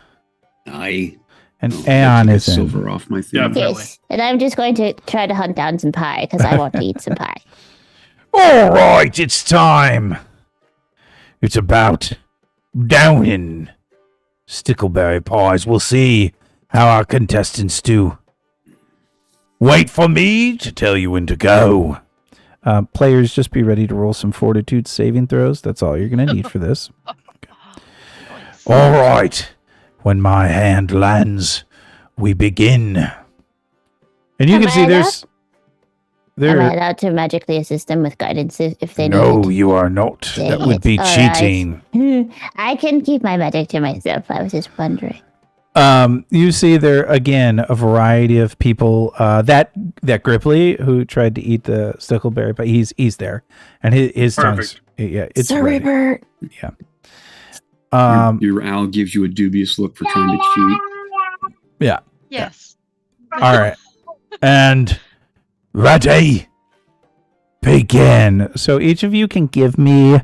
Speaker 1: I
Speaker 5: and
Speaker 1: oh,
Speaker 5: Aeon
Speaker 1: I
Speaker 5: is in.
Speaker 1: silver off my thing.
Speaker 2: Yeah, but-
Speaker 6: Yes. And I'm just going to try to hunt down some pie because I want to eat some pie.
Speaker 5: All right, it's time. It's about downing stickleberry pies. We'll see how our contestants do. Wait for me to tell you when to go. Players, just be ready to roll some fortitude saving throws. That's all you're going to need for this.
Speaker 3: Nice.
Speaker 5: All right. When my hand lands, we begin. And you
Speaker 6: Am
Speaker 5: can
Speaker 6: I
Speaker 5: see
Speaker 6: allowed? Am I
Speaker 5: there.
Speaker 6: allowed to magically assist them with guidance if they
Speaker 5: No,
Speaker 6: need
Speaker 5: you are not.
Speaker 6: Dang
Speaker 5: That would
Speaker 6: it.
Speaker 5: be
Speaker 6: All right.
Speaker 5: cheating.
Speaker 6: it? I can keep my magic to myself. I was just wondering.
Speaker 5: You see there again a variety of people. That Gripply who tried to eat the stickleberry, but he's there, and his tongue's
Speaker 2: Perfect.
Speaker 5: it's
Speaker 4: Sir
Speaker 5: ready.
Speaker 4: Reaper.
Speaker 1: Your owl gives you a dubious look for trying to cheat.
Speaker 3: Yes.
Speaker 5: All right, and ready, begin. So each of you can give me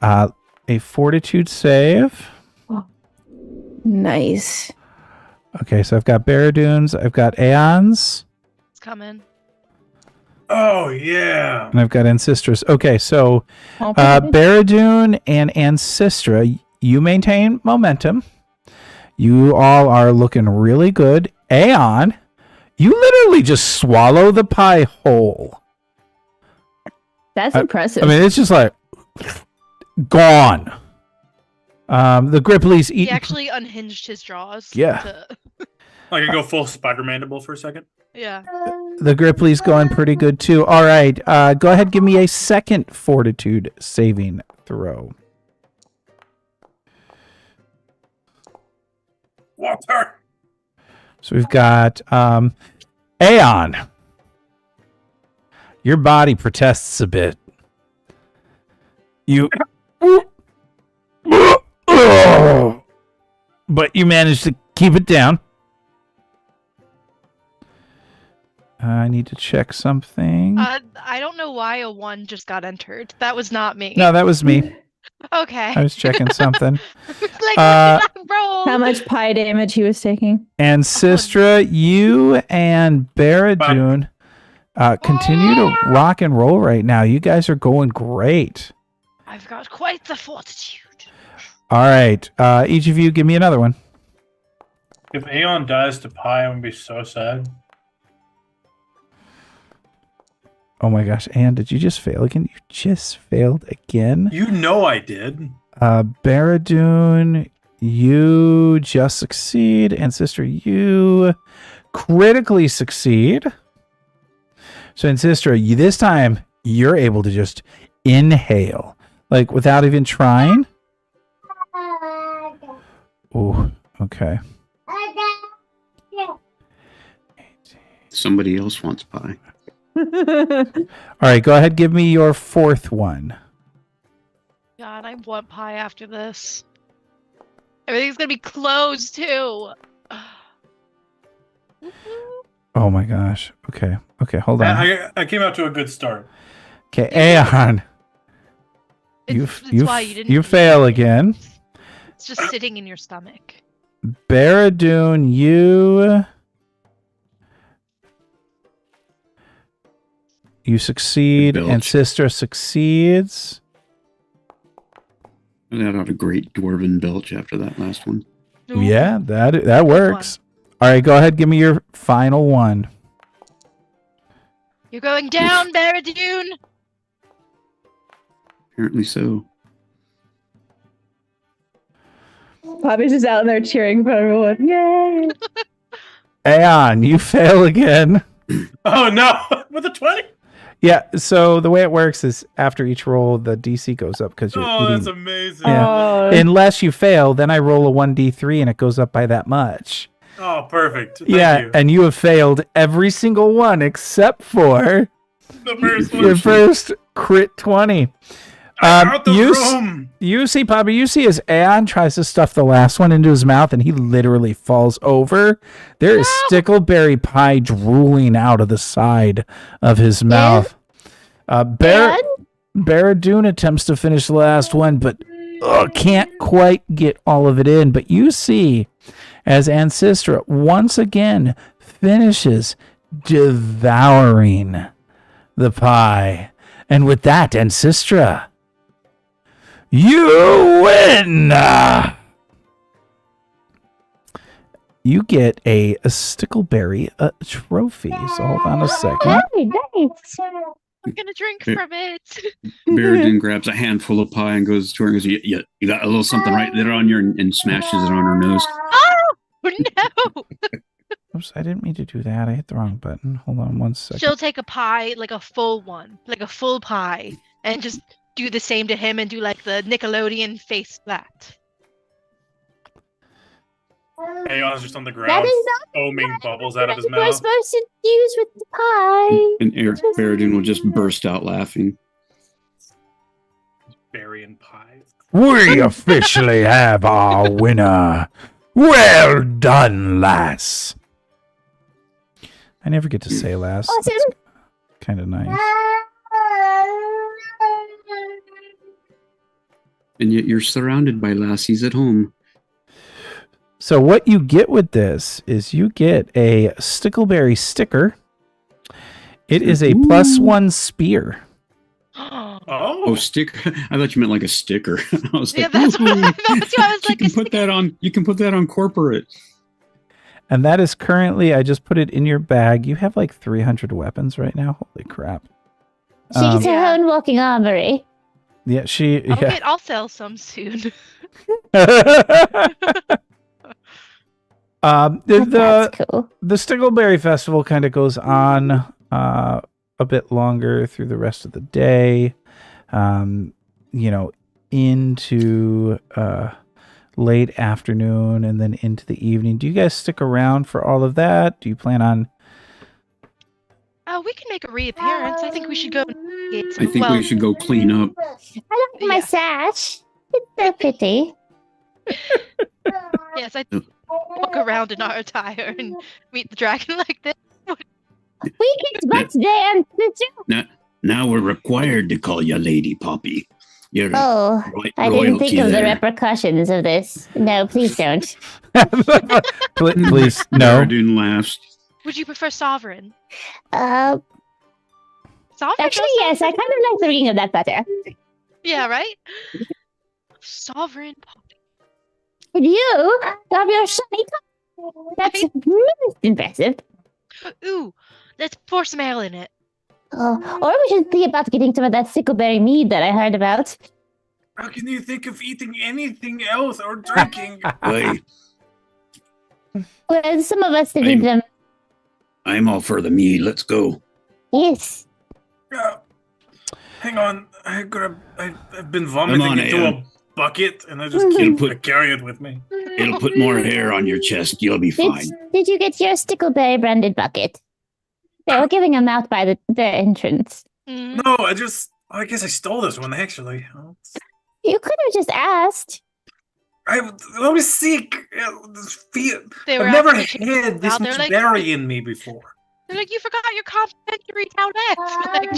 Speaker 5: a fortitude save.
Speaker 4: Nice.
Speaker 5: Okay, so I've got Baradoons, I've got Aeons,
Speaker 3: It's coming.
Speaker 2: Oh yeah.
Speaker 5: and I've got Ancestors. Okay, so
Speaker 4: Oh,
Speaker 5: Baradoon and Ancestra, you maintain momentum. You all are looking really good. Aeon, you literally just swallow the pie whole.
Speaker 4: That's impressive.
Speaker 5: I mean, it's just like gone. The Gripply's
Speaker 3: He
Speaker 5: eating.
Speaker 3: actually unhinged his jaws.
Speaker 5: Yeah.
Speaker 2: I can go full Spider-Mandible for a second.
Speaker 3: Yeah.
Speaker 5: The Gripply's going pretty good too. All right, go ahead, give me a second fortitude saving throw.
Speaker 2: Water.
Speaker 5: So we've got Aeon. Your body protests a bit. You but you managed to keep it down. I need to check something.
Speaker 3: I don't know why a 1 just got entered. That was not me.
Speaker 5: No, that was me.
Speaker 3: Okay.
Speaker 5: I was checking something.
Speaker 3: Like, roll.
Speaker 4: How much pie damage he was taking?
Speaker 5: And Sistra, you and Baradoon continue to rock and roll right now. You guys are going great.
Speaker 3: I've got quite the fortitude.
Speaker 5: All right. Each of you give me another one.
Speaker 2: If Aeon dies to pie, I'm gonna be so sad.
Speaker 5: Oh my gosh. Anne, did you just fail again? You just failed again?
Speaker 2: You know I did.
Speaker 5: Baradoon, you just succeed. And Sister, you critically succeed. So in Sister, this time you're able to just inhale. Like without even trying. Oh, okay.
Speaker 1: Somebody else wants pie.
Speaker 5: All right, go ahead. Give me your fourth one.
Speaker 3: God, I want pie after this. Everything's gonna be closed too.
Speaker 5: Oh my gosh. Okay. Okay, hold on.
Speaker 2: I came out to a good start.
Speaker 5: Okay, Aeon.
Speaker 3: It's
Speaker 5: You
Speaker 3: why you didn't.
Speaker 5: you
Speaker 3: eat
Speaker 5: fail
Speaker 3: it.
Speaker 5: again.
Speaker 3: It's just sitting in your stomach.
Speaker 5: Baradoon, you You succeed,
Speaker 1: Belch.
Speaker 5: and Sistra succeeds.
Speaker 1: I let out a great dwarven belch after that last one.
Speaker 3: Ooh.
Speaker 5: Yeah, that works. All right, go ahead. Give me your final one.
Speaker 3: You're going down, Baradune.
Speaker 1: Apparently so.
Speaker 4: Poppy's just out there cheering for everyone. Yay!
Speaker 5: Aeon, you fail again.
Speaker 2: Oh no! With a 20?
Speaker 5: Yeah, so the way it works is after each roll, the DC goes up because you're
Speaker 2: Oh, that's
Speaker 5: eating.
Speaker 2: amazing.
Speaker 5: Yeah.
Speaker 4: Oh,
Speaker 5: Unless you fail, then I roll a 1d3 and it goes up by that much.
Speaker 2: Oh, perfect. Thank
Speaker 5: Yeah,
Speaker 2: you.
Speaker 5: and you have failed every single one except for
Speaker 2: The first
Speaker 5: your
Speaker 2: one.
Speaker 5: first crit 20.
Speaker 2: I'm out the
Speaker 5: you
Speaker 2: room.
Speaker 5: You see, Poppy, you see as Aeon tries to stuff the last one into his mouth and he literally falls over. There is stickleberry pie drooling out of the side of his mouth. Baradune attempts to finish the last one, but can't quite get all of it in. But you see as Ancestra once again finishes devouring the pie. And with that, Ancestra, you win! You get a stickleberry trophy. So hold on a second.
Speaker 6: Very nice.
Speaker 3: I'm gonna drink from it.
Speaker 1: Baradune grabs a handful of pie and goes to her and goes, you got a little something right there on your, and smashes it on her nose.
Speaker 3: Oh no!
Speaker 5: Oops, I didn't mean to do that. I hit the wrong button. Hold on one second.
Speaker 3: She'll take a pie, like a full one, like a full pie, and just do the same to him and do like the Nickelodeon face flat.
Speaker 2: Aeon's just on the
Speaker 6: That
Speaker 2: ground,
Speaker 6: is not
Speaker 2: foaming bubbles out of his
Speaker 6: what we're
Speaker 2: mouth.
Speaker 6: supposed to use with the pie.
Speaker 1: And Baradune will just burst out laughing.
Speaker 2: Berry and pie.
Speaker 5: We officially have our winner. Well done, lass. I never get to say lass.
Speaker 6: Awesome.
Speaker 5: Kind of nice.
Speaker 1: And yet you're surrounded by lassies at home.
Speaker 5: So what you get with this is you get a stickleberry sticker. It is a +1 spear.
Speaker 3: Oh,
Speaker 1: Oh, sticker! I thought you meant like a sticker. I was
Speaker 3: yeah,
Speaker 1: like,
Speaker 3: that's what I was
Speaker 1: you
Speaker 3: like.
Speaker 1: can put that on. You can put that on corporate.
Speaker 5: And that is currently, I just put it in your bag. You have like 300 weapons right now. Holy crap.
Speaker 6: She's her
Speaker 3: Yeah.
Speaker 6: own walking armory.
Speaker 5: Yeah,
Speaker 3: I'll sell some soon.
Speaker 6: That's cool.
Speaker 5: The Stickleberry Festival kind of goes on a bit longer through the rest of the day, into late afternoon and then into the evening. Do you guys stick around for all of that? Do you plan on?
Speaker 3: We can make a reappearance. I think we should go.
Speaker 1: I think we should go clean up.
Speaker 6: I like my
Speaker 3: Yeah.
Speaker 6: sash. It's so pretty.
Speaker 3: Yes, I walk around in our attire and meet the dragon like this.
Speaker 6: We kicked butt today, and
Speaker 1: Now we're required to call you Lady Poppy. You're
Speaker 6: oh, I didn't
Speaker 1: royalty
Speaker 6: think of the
Speaker 1: there.
Speaker 6: repercussions of this. No, please don't.
Speaker 5: Please, no.
Speaker 1: Baradune laughs.
Speaker 3: Would you prefer sovereign?
Speaker 6: Actually,
Speaker 3: Sovereign? does
Speaker 6: yes, I
Speaker 3: sound
Speaker 6: kind of like the ring of that better.
Speaker 3: pretty- Yeah, right? Sovereign.
Speaker 6: And you have your shiny cup. That's most impressive.
Speaker 3: Ooh, let's pour some ale in it.
Speaker 6: Oh, or we should think about getting some of that sickleberry mead that I heard about.
Speaker 2: How can you think of eating anything else or drinking?
Speaker 1: Hey,
Speaker 6: Well, some of us need them.
Speaker 1: I'm all for the mead. Let's go.
Speaker 6: Yes.
Speaker 2: Hang on, I've been vomiting
Speaker 1: Come on,
Speaker 2: into
Speaker 1: Aeon.
Speaker 2: a bucket, and I just
Speaker 1: It'll
Speaker 2: can't I carry it with me.
Speaker 1: It'll put more hair on your chest. You'll be fine.
Speaker 6: Did you get your stickleberry branded bucket? They were giving them out by the entrance.
Speaker 3: Mhm.
Speaker 2: No, I guess I stole this one actually.
Speaker 6: You could have just asked.
Speaker 2: I was sick.
Speaker 3: They were
Speaker 2: I've never
Speaker 3: actually
Speaker 2: had this
Speaker 3: out there
Speaker 2: much
Speaker 3: like-
Speaker 2: berry in me before.
Speaker 3: They're like, you forgot your complimentary town X. Like,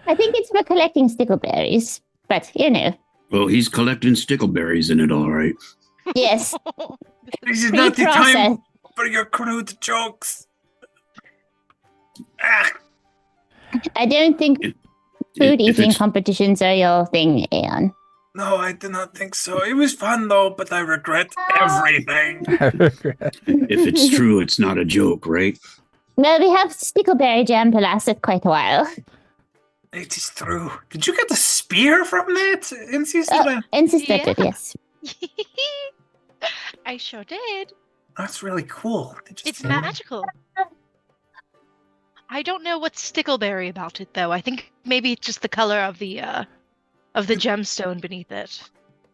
Speaker 6: I think it's for collecting stickleberries, but you know.
Speaker 1: Well, he's collecting stickleberries in it, all right.
Speaker 6: Yes.
Speaker 2: This is
Speaker 6: Free
Speaker 2: not the
Speaker 6: process.
Speaker 2: time for your crude jokes. Ah,
Speaker 6: I don't think
Speaker 1: If-
Speaker 6: food
Speaker 1: if
Speaker 6: eating
Speaker 1: it's-
Speaker 6: competitions are your thing, Aeon.
Speaker 2: no, I did not think so. It was fun though, but I regret everything.
Speaker 1: If it's true, it's not a joke, right?
Speaker 6: Well, we have stickleberry jam to last us quite a while.
Speaker 2: It is true. Did you get the spear from that?
Speaker 6: Oh, insisted,
Speaker 3: Yeah.
Speaker 6: yes.
Speaker 3: I sure did.
Speaker 2: That's really cool.
Speaker 3: It's magical. I don't know what's stickleberry about it though. I think maybe it's just the color of the gemstone beneath it.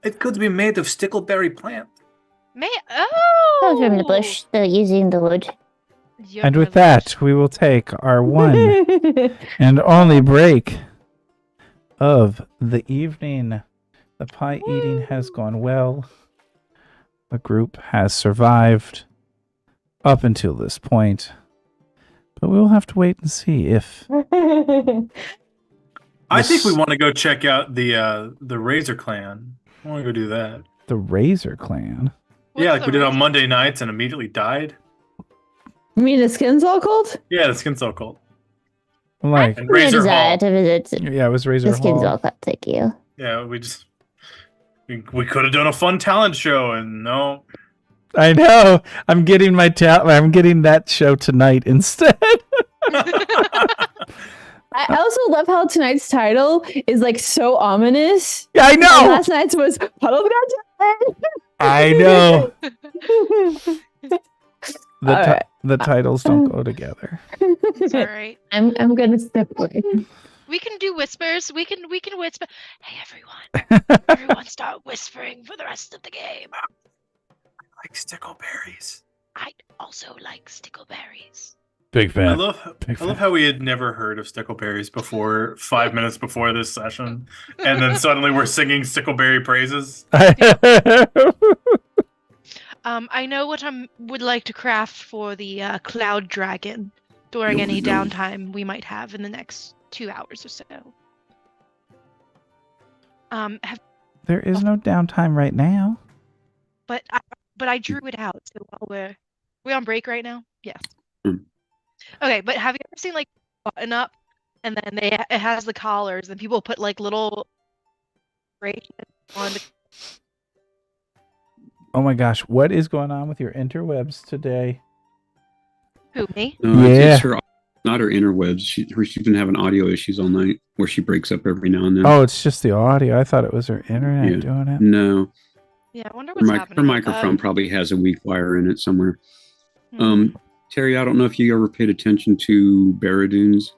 Speaker 2: It could be made of stickleberry plant.
Speaker 6: Oh, from the bush, they're using the wood.
Speaker 3: You're
Speaker 5: And with
Speaker 3: really-
Speaker 5: that, we will take our one and only break of the evening. The pie eating has gone well. The group has survived up until this point. But we will have to wait and see if
Speaker 2: I think we
Speaker 5: Yes.
Speaker 2: want to go check out the Razor Clan. I want to go do that.
Speaker 5: the Razor Clan.
Speaker 3: What's
Speaker 2: yeah, like
Speaker 3: the
Speaker 2: we did on
Speaker 3: reason?
Speaker 2: Monday nights and immediately died.
Speaker 4: You mean the skin's all cold?
Speaker 2: Yeah, the Skin Cell Cult.
Speaker 5: Like,
Speaker 2: And
Speaker 6: No
Speaker 2: Razor
Speaker 6: desire
Speaker 2: Hall.
Speaker 6: to visit
Speaker 5: yeah, it was Razor
Speaker 6: the skins
Speaker 5: Hall.
Speaker 6: all cut, thank you.
Speaker 2: Yeah, we could have done a fun talent show, and no.
Speaker 5: I know. I'm getting my I'm getting that show tonight instead.
Speaker 4: I also love how tonight's title is like so ominous.
Speaker 5: Yeah, I
Speaker 4: And
Speaker 5: know.
Speaker 4: last night's was Puddle of
Speaker 5: I know.
Speaker 4: All right.
Speaker 5: The titles don't go together.
Speaker 3: It's all right.
Speaker 4: I'm gonna step away.
Speaker 3: We can do whispers. We can whisper. Hey everyone! Everyone, start whispering for the rest of the game.
Speaker 2: Like stickleberries.
Speaker 3: I also like stickleberries.
Speaker 5: Big
Speaker 2: I
Speaker 5: fan.
Speaker 2: love
Speaker 5: Big
Speaker 2: I love how we had never heard of stickleberries before 5 minutes before this session, and then suddenly we're singing stickleberry praises.
Speaker 3: I know what I would like to craft for the cloud dragon during any
Speaker 1: No.
Speaker 3: downtime we might have in the next 2 hours or so.
Speaker 5: There is no downtime right now.
Speaker 3: But I drew it out. So while we on break right now? Yes.
Speaker 1: Mm.
Speaker 3: Okay, but have you ever seen like button up, and then it has the collars, and people put like little bracelets on the
Speaker 5: Oh my gosh, what is going on with your interwebs today?
Speaker 3: who me?
Speaker 1: No,
Speaker 5: Yeah.
Speaker 1: it's her, not her interwebs. She's been having audio issues all night where she breaks up every now and then.
Speaker 5: Oh, it's just the audio. I thought it was her internet
Speaker 1: Yeah.
Speaker 5: doing it.
Speaker 1: No,
Speaker 3: Yeah, I wonder
Speaker 1: her,
Speaker 3: what's happening.
Speaker 1: her microphone probably has a weak wire in it somewhere. Terry, I don't know if you ever paid attention to Baradoon's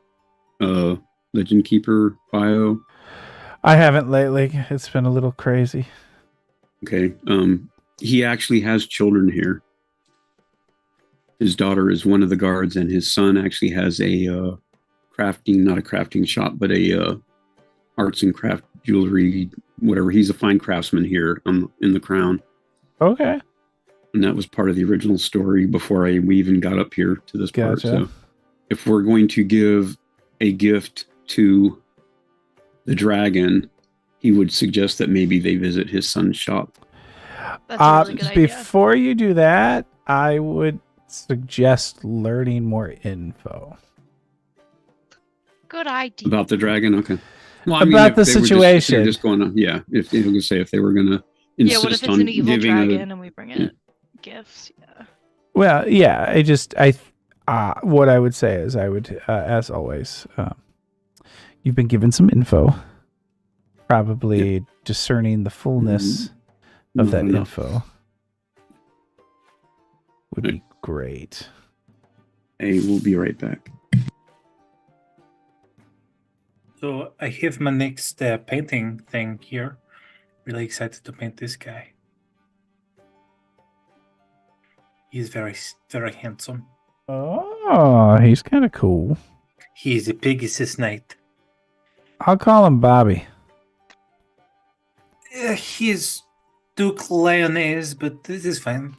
Speaker 1: Legend Keeper bio.
Speaker 5: I haven't lately. It's been a little crazy.
Speaker 1: Okay. He actually has children here. His daughter is one of the guards, and his son actually has a not a crafting shop, but a arts and craft jewelry, whatever. He's a fine craftsman here in the Crown.
Speaker 5: Okay.
Speaker 1: And that was part of the original story before we even got up here to this part.
Speaker 5: Gotcha.
Speaker 1: So if we're going to give a gift to the dragon, he would suggest that maybe they visit his son's shop.
Speaker 3: That's a really good idea.
Speaker 5: Before you do that, I would suggest learning more info.
Speaker 3: Good idea.
Speaker 1: About the dragon? Okay. Well,
Speaker 5: About the
Speaker 1: if they were
Speaker 5: situation.
Speaker 1: just going on, yeah. If they were going to say if they were going to
Speaker 3: Yeah,
Speaker 1: insist
Speaker 3: what if it's
Speaker 1: on
Speaker 3: an evil
Speaker 1: giving
Speaker 3: dragon and we bring it
Speaker 1: yeah.
Speaker 3: gifts? Yeah.
Speaker 5: Well, yeah, what I would say is I would, as always, you've been given some info, probably discerning the fullness of that
Speaker 1: No.
Speaker 5: info would be great.
Speaker 1: Hey, we'll be right back.
Speaker 2: So I have my next painting thing here. Really excited to paint this guy. He's very, very handsome.
Speaker 5: Oh, he's kind of cool.
Speaker 2: He is a Pegasus Knight.
Speaker 5: I'll call him Bobby.
Speaker 2: He's Duke Lyonnaise, but this is fine.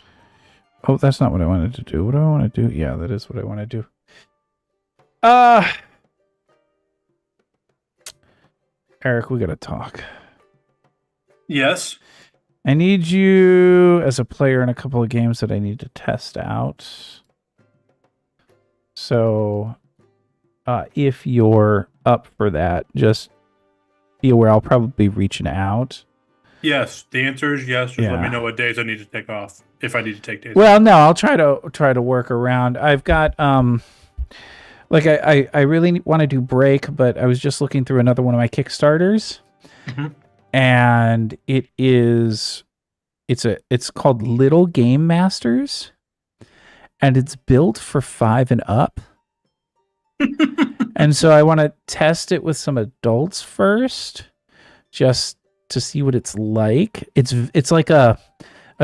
Speaker 5: Oh, that's not what I wanted to do. What do I want to do? Yeah, that is what I want to do. Eric, we gotta talk.
Speaker 2: Yes.
Speaker 5: I need you as a player in a couple of games that I need to test out. So if you're up for that, just be aware I'll probably be reaching out.
Speaker 2: Yes, the answer is yes. Just let me know what days I need to take off, if I need to take days off.
Speaker 5: Well, no, I'll try to work around. I've got like I really want to do Break, but I was just looking through another one of my Kickstarters, and it's called Little Game Masters, and it's built for 5 and up. And so I want to test it with some adults first, just to see what it's like. It's like a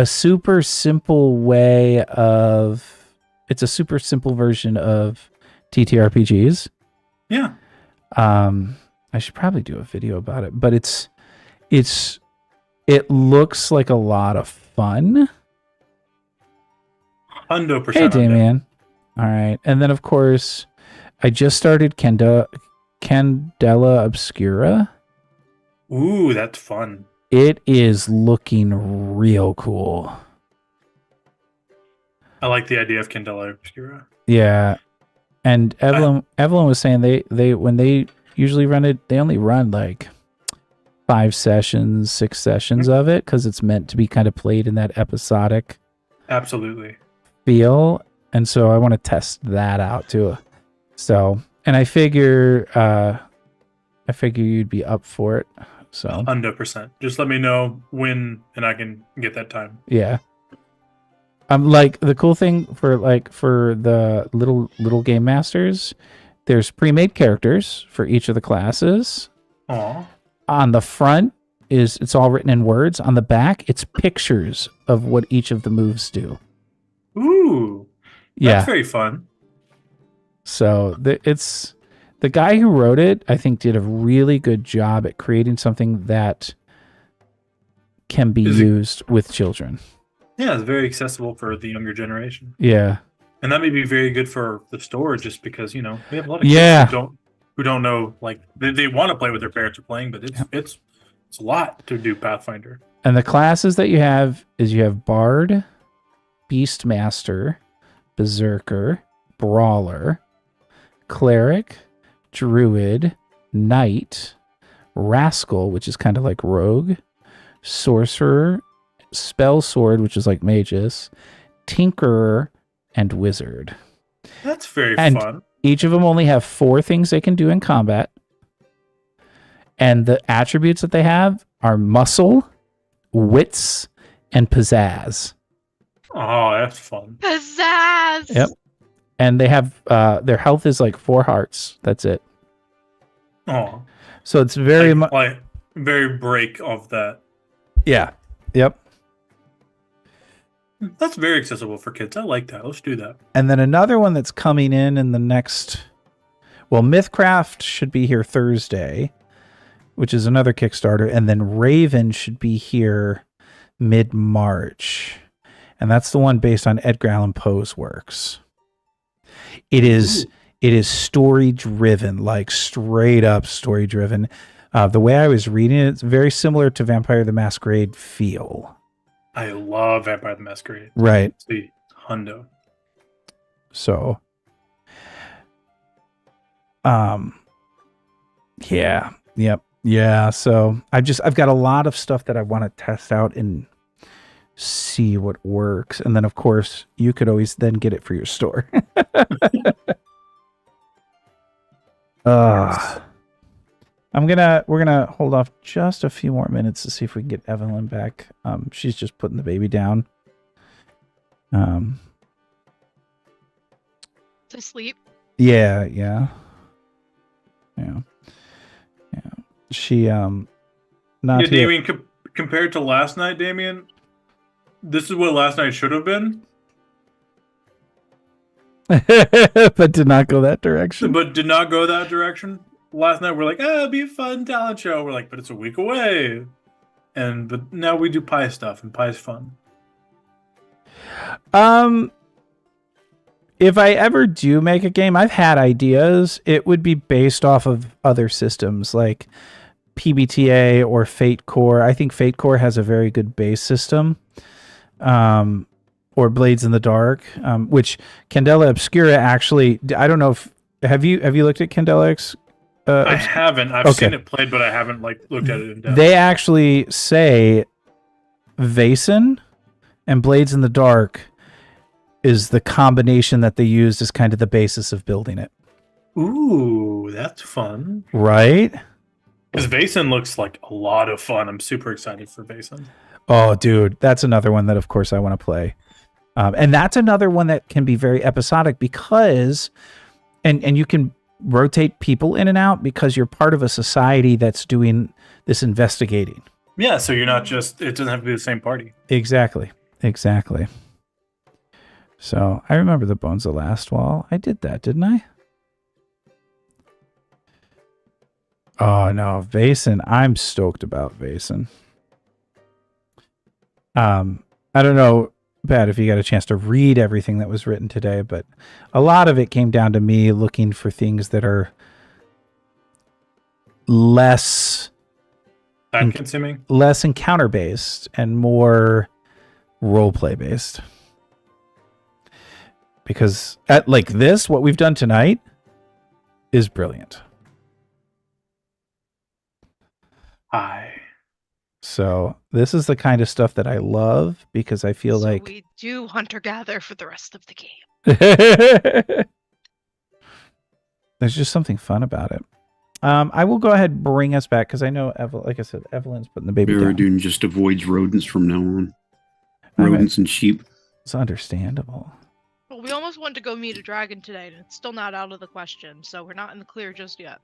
Speaker 5: super simple way of, it's a super simple version of TTRPGs.
Speaker 2: Yeah.
Speaker 5: I should probably do a video about it, but it looks like a lot of fun.
Speaker 2: 100%.
Speaker 5: Hey, Damien. All right. And then, of course, I just started Candela Obscura.
Speaker 2: Ooh, that's fun.
Speaker 5: It is looking real cool.
Speaker 2: I like the idea of Candela Obscura.
Speaker 5: Yeah. And Evelyn was saying they when they usually run it, they only run like 5 sessions, 6 sessions of it, because it's meant to be kind of played in that episodic
Speaker 2: Absolutely
Speaker 5: feel. And so I want to test that out too. So, and I figure you'd be up for it. So
Speaker 2: 100%. Just let me know when, and I can get that time.
Speaker 5: yeah. Like the cool thing for the little game masters, there's pre-made characters for each of the classes.
Speaker 2: Aw.
Speaker 5: On the front it's all written in words. On the back, it's pictures of what each of the moves do.
Speaker 2: Ooh.
Speaker 5: Yeah.
Speaker 2: That's very fun.
Speaker 5: So the guy who wrote it, I think, did a really good job at creating something that can be used with children.
Speaker 2: Yeah, it's very accessible for the younger generation.
Speaker 5: Yeah.
Speaker 2: And that may be very good for the store, just because, we have a lot of kids who don't know, like, they want to play with their parents are playing, but it's a lot to do Pathfinder.
Speaker 5: And the classes that you have Bard, Beastmaster, Berserker, Brawler, Cleric, Druid, Knight, Rascal, which is kind of like Rogue, Sorcerer, Spell Sword, which is like Magus, Tinkerer, and Wizard.
Speaker 2: That's very fun.
Speaker 5: Each of them only have 4 things they can do in combat. And the attributes that they have are muscle, wits, and pizzazz.
Speaker 2: Oh, that's fun.
Speaker 3: Pizzazz.
Speaker 5: Yep. And they have their health is like 4 hearts. That's it.
Speaker 2: Oh.
Speaker 5: So it's very much
Speaker 2: like very break of that.
Speaker 5: Yeah. Yep.
Speaker 2: That's very accessible for kids. I like that. Let's do that.
Speaker 5: And then another one that's coming in the next, well, Mythcraft should be here Thursday, which is another Kickstarter, and then Raven should be here mid-March. And that's the one based on Edgar Allan Poe's works. It is story driven, like straight up story driven. The way I was reading it, it's very similar to Vampire the Masquerade feel.
Speaker 2: I love Vampire the Masquerade.
Speaker 5: Right.
Speaker 2: See, hundo.
Speaker 5: So, yeah, yep, yeah. So I've got a lot of stuff that I want to test out and see what works, and then of course you could always then get it for your store. We're gonna hold off just a few more minutes to see if we can get Evelyn back. She's just putting the baby down.
Speaker 3: To sleep.
Speaker 5: Yeah. She not
Speaker 2: yeah, Damien, compared to last night, Damien, this is what last night should have been.
Speaker 5: but did not go that direction.
Speaker 2: Last night we're like, it'll be a fun talent show. We're like, but it's a week away. But now we do pie stuff, and pie's fun.
Speaker 5: If I ever do make a game, I've had ideas. It would be based off of other systems like PBTA or Fate Core. I think Fate Core has a very good base system. Or Blades in the Dark, which Candela Obscura actually, I don't know if Have you looked at Candela?
Speaker 2: I haven't. I've
Speaker 5: Okay.
Speaker 2: seen it played, but I haven't looked at it in depth.
Speaker 5: They actually say Vaesen and Blades in the Dark is the combination that they used as kind of the basis of building it.
Speaker 2: Ooh, that's fun.
Speaker 5: Right?
Speaker 2: Because Vaesen looks like a lot of fun. I'm super excited for Vaesen.
Speaker 5: Oh, dude, that's another one that, of course, I want to play. And that's another one that can be very episodic because, and you can rotate people in and out because you're part of a society that's doing this investigating.
Speaker 2: Yeah, so you're not just, it doesn't have to be the same party.
Speaker 5: Exactly. So I remember the Bones of the Last Wall. I did that, didn't I? Oh, no, Vaesen. I'm stoked about Vaesen. I don't know, Pat, if you got a chance to read everything that was written today, but a lot of it came down to me looking for things that are less
Speaker 2: Time consuming?
Speaker 5: Less encounter based and more role play based. Because at like this, what we've done tonight is brilliant.
Speaker 2: Hi.
Speaker 5: So this is the kind of stuff that I love because I feel
Speaker 3: So
Speaker 5: like
Speaker 3: we do hunter-gather for the rest of the game.
Speaker 5: there's just something fun about it. I will go ahead and bring us back because I know, like I said, Evelyn's putting the baby down.
Speaker 1: Baradun just avoids rodents from now on. Rodents and sheep.
Speaker 5: It's understandable.
Speaker 3: Well, we almost wanted to go meet a dragon today, and it's still not out of the question, so we're not in the clear just yet.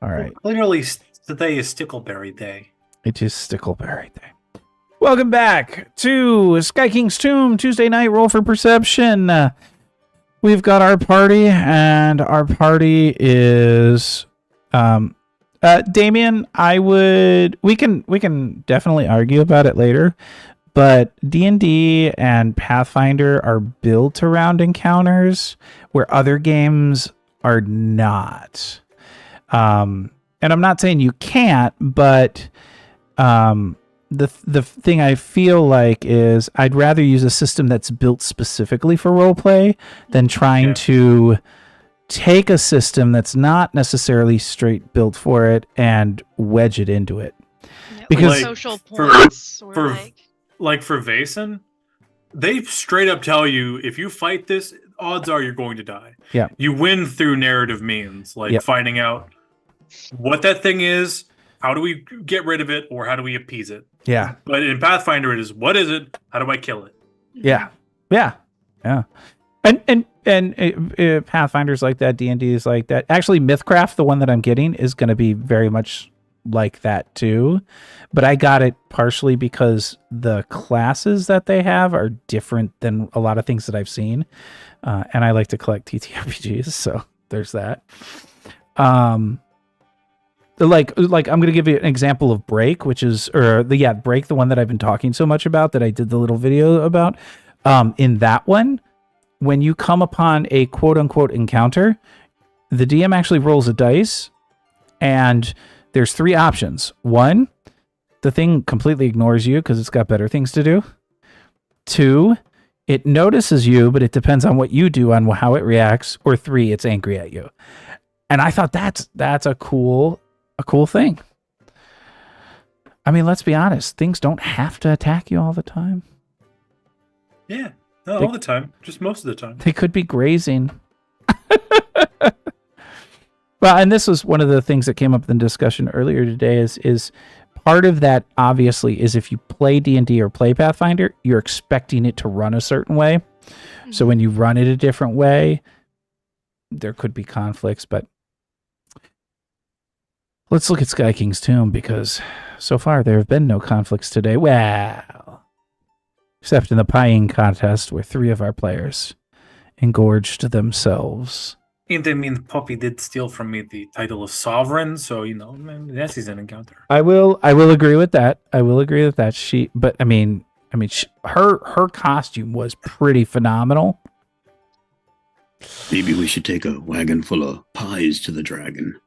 Speaker 5: All right.
Speaker 2: Well, clearly, today is Stickleberry Day.
Speaker 5: It is Stickleberry Day. Welcome back to Sky King's Tomb, Tuesday night roll for perception. We've got our party, and our party is Damien. We can definitely argue about it later, but D&D and Pathfinder are built around encounters where other games are not. And I'm not saying you can't, but the thing I feel like is I'd rather use a system that's built specifically for roleplay than trying to take a system that's not necessarily straight built for it and wedge it into it.
Speaker 3: Yeah,
Speaker 5: Because
Speaker 3: like social points or
Speaker 2: like for Vaesen, they straight up tell you if you fight this, odds are you're going to die.
Speaker 5: Yeah.
Speaker 2: You win through narrative means, like finding out what that thing is, how do we get rid of it, or how do we appease it?
Speaker 5: Yeah.
Speaker 2: But in Pathfinder, it is what is it? How do I kill it?
Speaker 5: Yeah. And Pathfinder's like that. D&D is like that. Actually, Mythcraft, the one that I'm getting, is going to be very much like that too. But I got it partially because the classes that they have are different than a lot of things that I've seen, and I like to collect TTRPGs, so there's that. Like I'm going to give you an example of Break, which is Break, the one that I've been talking so much about that I did the little video about. In that one, when you come upon a quote unquote encounter, the DM actually rolls a dice, and there's 3 options. 1, the thing completely ignores you because it's got better things to do. 2, it notices you, but it depends on what you do on how it reacts. Or 3, it's angry at you. And I thought that's a cool thing. I mean, let's be honest. Things don't have to attack you all the time.
Speaker 2: Yeah. Not all the time. Just most of the time.
Speaker 5: They could be grazing. Well, and this was one of the things that came up in the discussion earlier today is part of that, obviously, is if you play D&D or play Pathfinder, you're expecting it to run a certain way. So when you run it a different way, there could be conflicts, but let's look at Sky King's Tomb, because so far there have been no conflicts today. Well, except in the pieing contest where 3 of our players engorged themselves.
Speaker 2: And I mean, Poppy did steal from me the title of Sovereign, so, that is an encounter.
Speaker 5: I will agree with that. Her costume was pretty phenomenal.
Speaker 1: Maybe we should take a wagon full of pies to the dragon.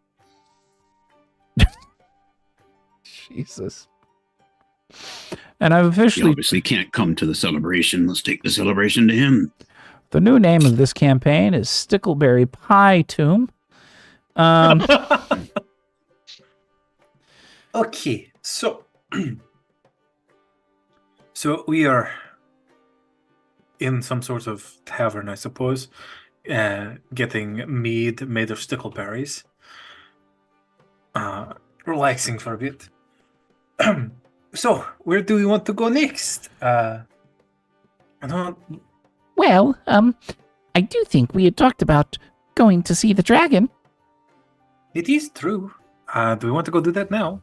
Speaker 5: Jesus. And I've
Speaker 1: He
Speaker 5: officially...
Speaker 1: obviously can't come to the celebration. Let's take the celebration to him.
Speaker 5: The new name of this campaign is Stickleberry Pie Tomb.
Speaker 2: Okay, so so we are in some sort of tavern, I suppose, getting mead made of stickleberries, relaxing for a bit. So, where do we want to go next? I don't.
Speaker 7: Well, I do think we had talked about going to see the dragon.
Speaker 2: It is true. Do we want to go do that now?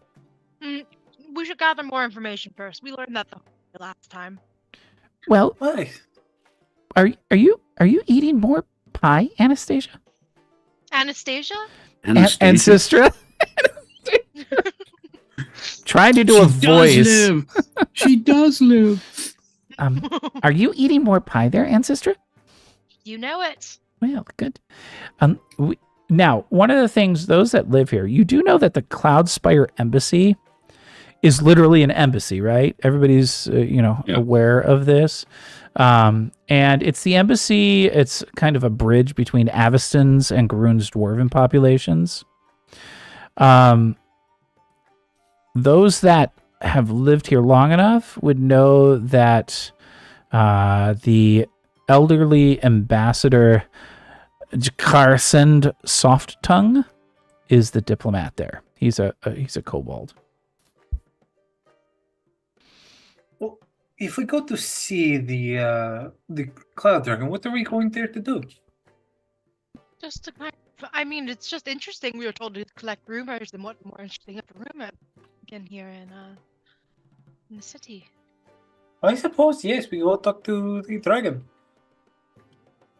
Speaker 3: We should gather more information first. We learned that the last time.
Speaker 7: Well,
Speaker 2: Why?
Speaker 7: are you eating more pie, Anastasia?
Speaker 3: Anastasia?
Speaker 5: Ancestra? Trying to do a voice.
Speaker 1: She does live.
Speaker 7: Are you eating more pie there, Ancestra?
Speaker 3: You know it.
Speaker 7: Well, good.
Speaker 5: Now, one of the things, those that live here, you do know that the Cloudspire Embassy is literally an embassy, right? Everybody's, aware of this. And it's the embassy. It's kind of a bridge between Aveston's and Garoon's dwarven populations. Those that have lived here long enough would know that the elderly ambassador Jakarsend Soft Tongue is the diplomat there. He's a kobold.
Speaker 2: Well, if we go to see the cloud dragon, what are we going there to do?
Speaker 3: Just to I mean, it's just interesting. We were told to collect rumors, and what more interesting of a rumor again here in the city.
Speaker 2: I suppose, yes, we go talk to the dragon.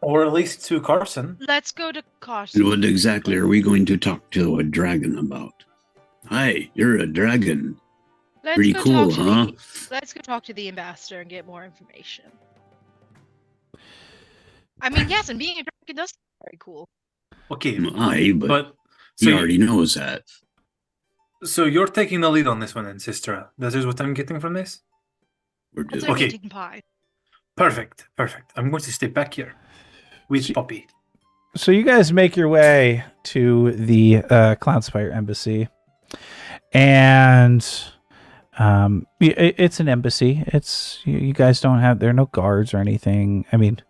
Speaker 2: Or at least to Carson.
Speaker 3: Let's go to Carson.
Speaker 1: What exactly are we going to talk to a dragon about? Hi, you're a dragon.
Speaker 3: Let's
Speaker 1: Pretty
Speaker 3: go
Speaker 1: cool,
Speaker 3: talk to
Speaker 1: huh?
Speaker 3: let's go talk to the ambassador and get more information. I mean, yes, and being a dragon does sound very cool.
Speaker 2: Okay,
Speaker 1: But
Speaker 2: so
Speaker 1: he already knows that.
Speaker 2: So you're taking the lead on this one, then, sister. That is what I'm getting from this?
Speaker 1: We're
Speaker 3: That's
Speaker 1: doing.
Speaker 3: like
Speaker 2: Okay.
Speaker 3: eating pie.
Speaker 2: Perfect. I'm going to stay back here with Poppy.
Speaker 5: So you guys make your way to the Cloudspire Embassy, and it's an embassy. It's you guys don't have there are no guards or anything. I mean,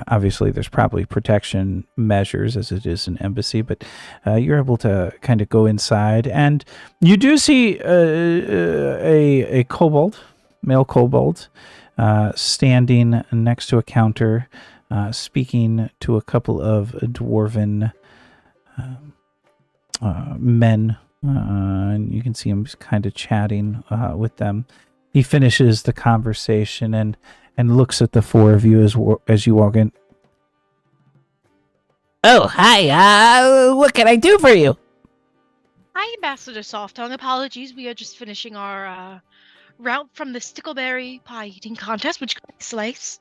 Speaker 5: obviously there's probably protection measures as it is an embassy, but you're able to kind of go inside, and you do see a kobold, male kobold, standing next to a counter. Speaking to a couple of dwarven men, and you can see him kind of chatting with them. He finishes the conversation and looks at the four of you as you walk in.
Speaker 7: Oh, hi. What can I do for you?
Speaker 3: Hi, Ambassador Softtongue. Apologies, we are just finishing our route from the Stickleberry pie eating contest. Would you like a slice?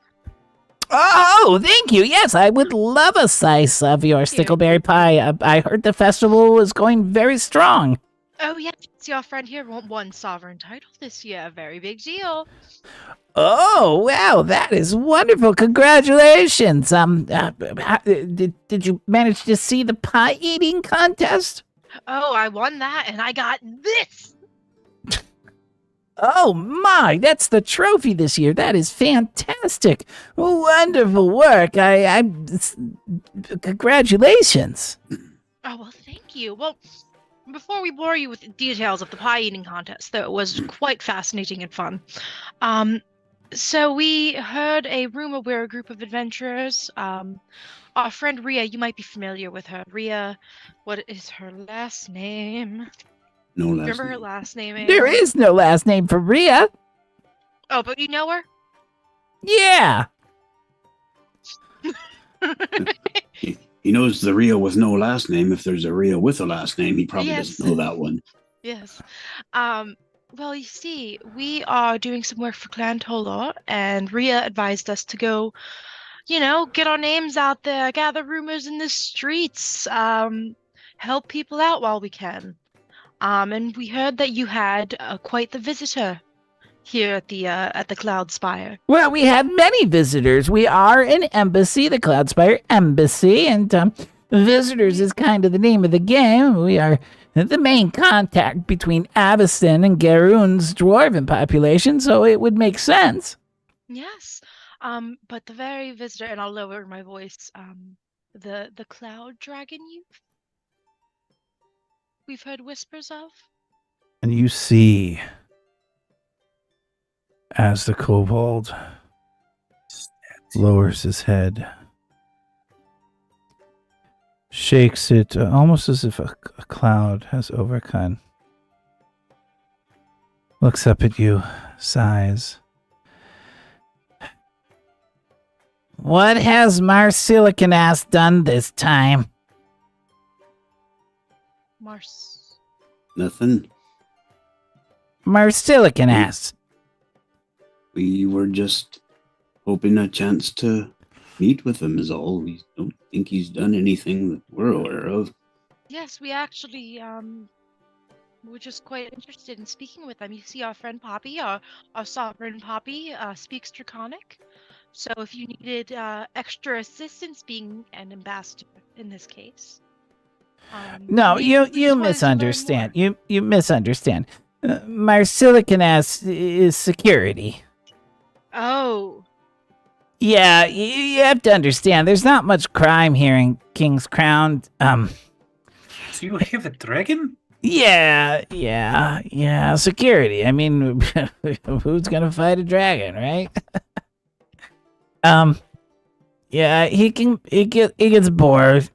Speaker 7: Oh, thank you. Yes, I would love a slice of your stickleberry pie. I heard the festival was going very strong.
Speaker 3: Oh, yes, your friend here won sovereign title this year. Very big deal.
Speaker 7: Oh, wow, that is wonderful. Congratulations. Did you manage to see the pie eating contest?
Speaker 3: Oh, I won that, and I got this.
Speaker 7: Oh my, that's the trophy this year. That is fantastic. Wonderful work. Congratulations.
Speaker 3: Oh, well, thank you. Well, before we bore you with the details of the pie eating contest, though it was quite fascinating and fun. So we heard a rumor we're a group of adventurers. Our friend Rhea, you might be familiar with her. Rhea, what is her last name?
Speaker 1: No last
Speaker 3: Remember her
Speaker 1: name.
Speaker 3: last name?
Speaker 7: There is no last name for Rhea.
Speaker 3: Oh, but you know her?
Speaker 7: Yeah.
Speaker 1: He knows the Rio with no last name. If there's a Rio with a last name, he probably
Speaker 3: Yes.
Speaker 1: doesn't know that one.
Speaker 3: Yes. Well, you see, we are doing some work for Clan Tolar, and Rhea advised us to go, get our names out there, gather rumors in the streets, help people out while we can. And we heard that you had quite the visitor here at the Cloud Spire.
Speaker 7: Well, we have many visitors. We are an embassy, the Cloudspire Embassy, and visitors is kind of the name of the game. We are the main contact between Aveston and Garoon's dwarven population, so it would make sense.
Speaker 3: Yes. But the very visitor, and I'll lower my voice, the Cloud Dragon youth we've heard whispers of.
Speaker 5: And you see, as the kobold lowers his head, shakes it almost as if a cloud has overcome, looks up at you, sighs.
Speaker 7: What has Marsilicanass done this time?
Speaker 3: Mars.
Speaker 1: Nothing.
Speaker 7: Marsilicanass.
Speaker 1: We were just hoping a chance to meet with him is all. We don't think he's done anything that we're aware of.
Speaker 3: Yes, we actually we're just quite interested in speaking with them. You see, our friend Poppy, our sovereign Poppy, speaks Draconic. So if you needed extra assistance being an ambassador in this case.
Speaker 7: No,
Speaker 3: we
Speaker 7: you
Speaker 3: just wanted to learn
Speaker 7: misunderstand.
Speaker 3: more.
Speaker 7: You misunderstand. Marsilicanass is security.
Speaker 3: Oh,
Speaker 7: Yeah, you have to understand. There's not much crime here in King's Crown.
Speaker 2: So you have a dragon?
Speaker 7: Yeah. Security. I mean, who's gonna fight a dragon, right? Yeah, he gets bored.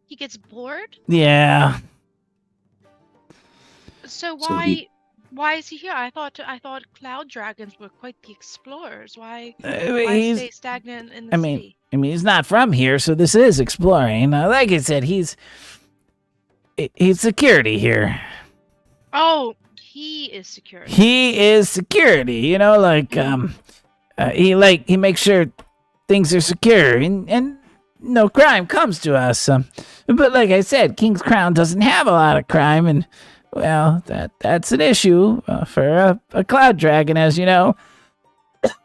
Speaker 3: he gets bored?
Speaker 7: Yeah.
Speaker 3: So
Speaker 1: So he-
Speaker 3: why is he here? I thought cloud dragons were quite the explorers. Why
Speaker 7: He's
Speaker 3: stay stagnant in the
Speaker 7: I
Speaker 3: city?
Speaker 7: mean, he's not from here, so this is exploring. Like I said, he's security here.
Speaker 3: Oh, he is security.
Speaker 7: He is security. You know, like he makes sure things are secure and no crime comes to us. But like I said, King's Crown doesn't have a lot of crime, and well, that's an issue for a cloud dragon, as you know.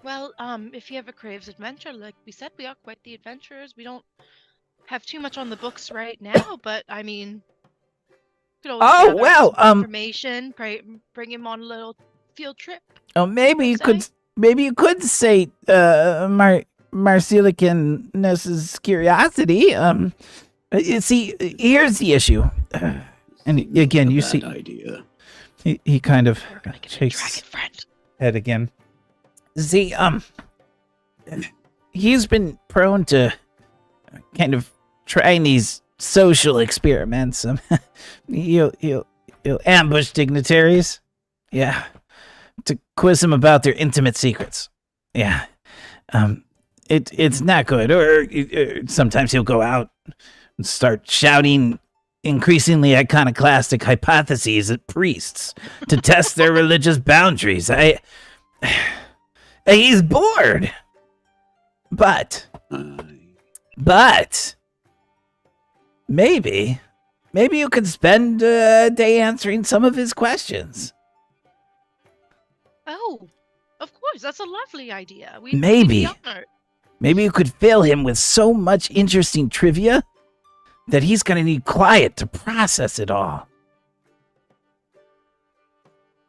Speaker 3: Well, if he ever craves adventure, like we said, we are quite the adventurers. We don't have too much on the books right now, but I mean, could always
Speaker 7: Oh,
Speaker 3: gather
Speaker 7: well,
Speaker 3: some information, bring him on a little field trip.
Speaker 7: Oh, maybe you
Speaker 3: Say?
Speaker 7: could say Marsilicanass's curiosity. You see, here's the issue. And again, you
Speaker 1: Bad
Speaker 7: see,
Speaker 1: idea.
Speaker 7: he kind of
Speaker 3: We're gonna get a
Speaker 7: shakes
Speaker 3: dragon friend.
Speaker 5: Head again.
Speaker 7: see, he's been prone to kind of trying these social experiments. He'll ambush dignitaries, yeah, to quiz them about their intimate secrets. Yeah, it's not good. Or sometimes he'll go out and start shouting increasingly iconoclastic hypotheses at priests to test their religious boundaries. He's bored. But maybe you could spend a day answering some of his questions.
Speaker 3: Oh, of course, that's a lovely idea.
Speaker 7: Maybe.
Speaker 3: We'd be honored.
Speaker 7: Maybe you could fill him with so much interesting trivia that he's going to need quiet to process it all.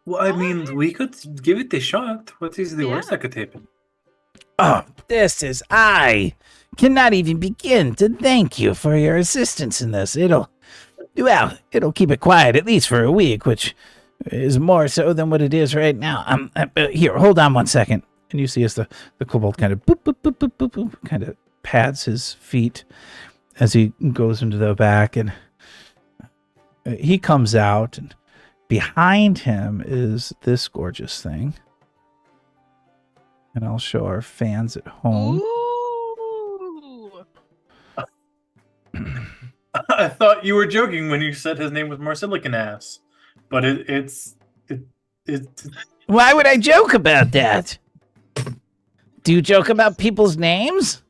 Speaker 2: Well, I mean, we could give it a shot. What is the worst
Speaker 3: Yeah.
Speaker 2: that could happen?
Speaker 7: Oh, I cannot even begin to thank you for your assistance in this. It'll keep it quiet at least for a week, which is more so than what it is right now. Here, hold on 1 second. And you see as the kobold kind of boop, boop, boop, boop, boop, boop, kind of pads his feet as he goes into the back, and he comes out, and behind him is this gorgeous thing. And I'll show our fans at home.
Speaker 3: Ooh.
Speaker 2: I thought you were joking when you said his name was Marsilicanass, but it's
Speaker 7: Why would I joke about that? Do you joke about people's names?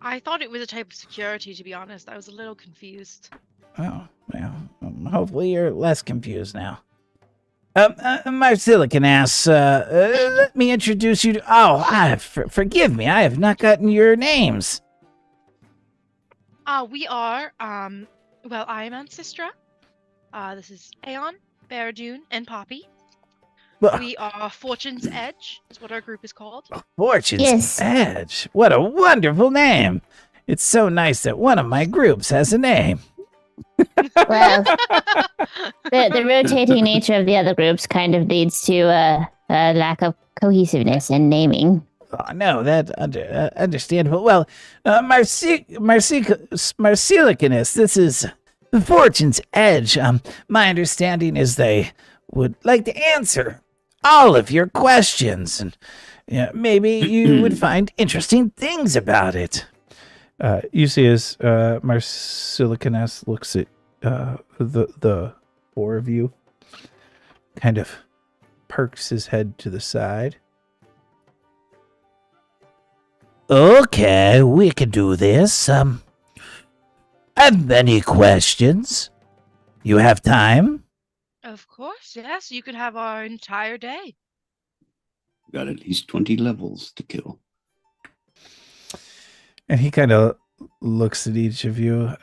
Speaker 3: I thought it was a type of security, to be honest. I was a little confused.
Speaker 7: Oh, well, hopefully you're less confused now. Marcelican asks, let me introduce you to... Oh, forgive me, I have not gotten your names.
Speaker 3: We are, well, I am Ancestra. This is Aeon, Baradune, and Poppy.
Speaker 7: Well,
Speaker 3: We are Fortune's Edge, is what our group is called.
Speaker 7: Fortune's
Speaker 6: Yes.
Speaker 7: Edge. What a wonderful name. It's so nice that one of my groups has a name.
Speaker 6: Well, the rotating nature of the other groups kind of leads to a lack of cohesiveness in naming.
Speaker 7: Oh, no, that understandable. Well, Marcelicanus, this is Fortune's Edge. My understanding is they would like to answer all of your questions, and maybe you would find interesting things about it.
Speaker 5: You see as Marcelicanus looks at the four of you, kind of perks his head to the side.
Speaker 7: Okay, we can do this. Have any questions? You have time?
Speaker 3: Of course, yes. You could have our entire day.
Speaker 1: Got at least 20 levels to kill.
Speaker 5: And he kind of looks at each of you.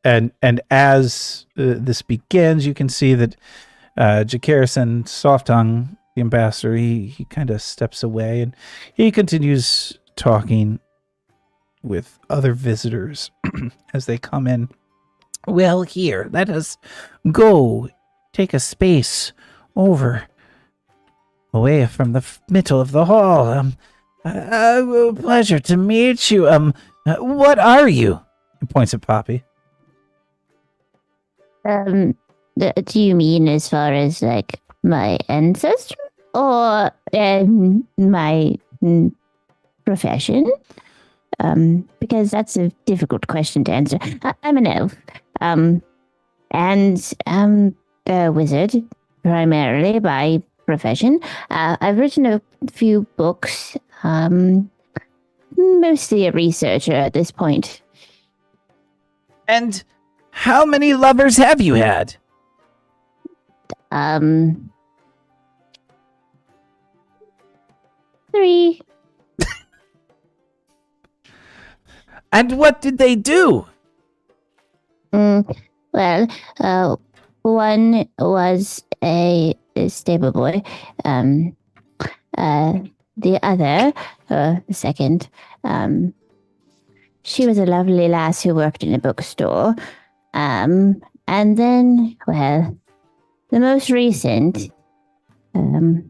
Speaker 5: And as this begins, you can see that Jacarison, Soft Tongue, the ambassador, he kind of steps away and he continues talking with other visitors as they come in.
Speaker 7: Well, here, let us go take a space over away from the middle of the hall. Pleasure to meet you. What are you?
Speaker 5: He points at Poppy.
Speaker 6: Do you mean as far as like my ancestry or my profession? Because that's a difficult question to answer. I'm an elf, and a wizard primarily by profession. I've written a few books, mostly a researcher at this point.
Speaker 7: And how many lovers have you had?
Speaker 6: 3.
Speaker 7: And what did they do?
Speaker 6: Well, one was a stable boy. The other, the second, she was a lovely lass who worked in a bookstore. And then, well, the most recent, well,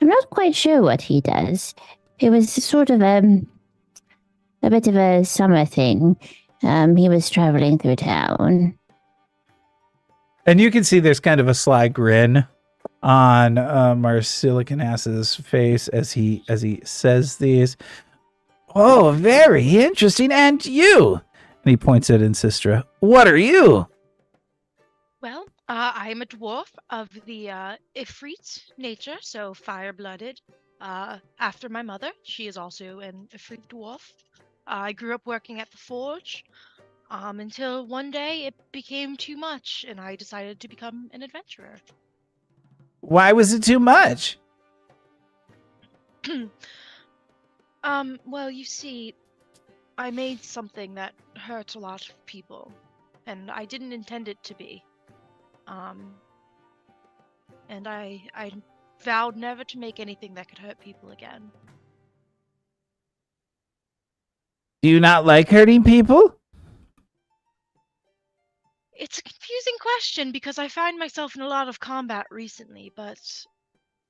Speaker 6: I'm not quite sure what he does. It was sort of a bit of a summer thing. He was traveling through town.
Speaker 5: And you can see there's kind of a sly grin on Marcelicanus's face as he says these. Oh, very interesting. And you? And he points at Ancestra. What are you?
Speaker 3: Well, I am a dwarf of the Ifrit nature, so fire-blooded. After my mother, she is also an Ifrit dwarf. I grew up working at the forge until one day it became too much, and I decided to become an adventurer.
Speaker 7: Why was it too much?
Speaker 3: Well, you see, I made something that hurts a lot of people, and I didn't intend it to be. And I vowed never to make anything that could hurt people again.
Speaker 7: Do you not like hurting people?
Speaker 3: It's a confusing question because I find myself in a lot of combat recently, but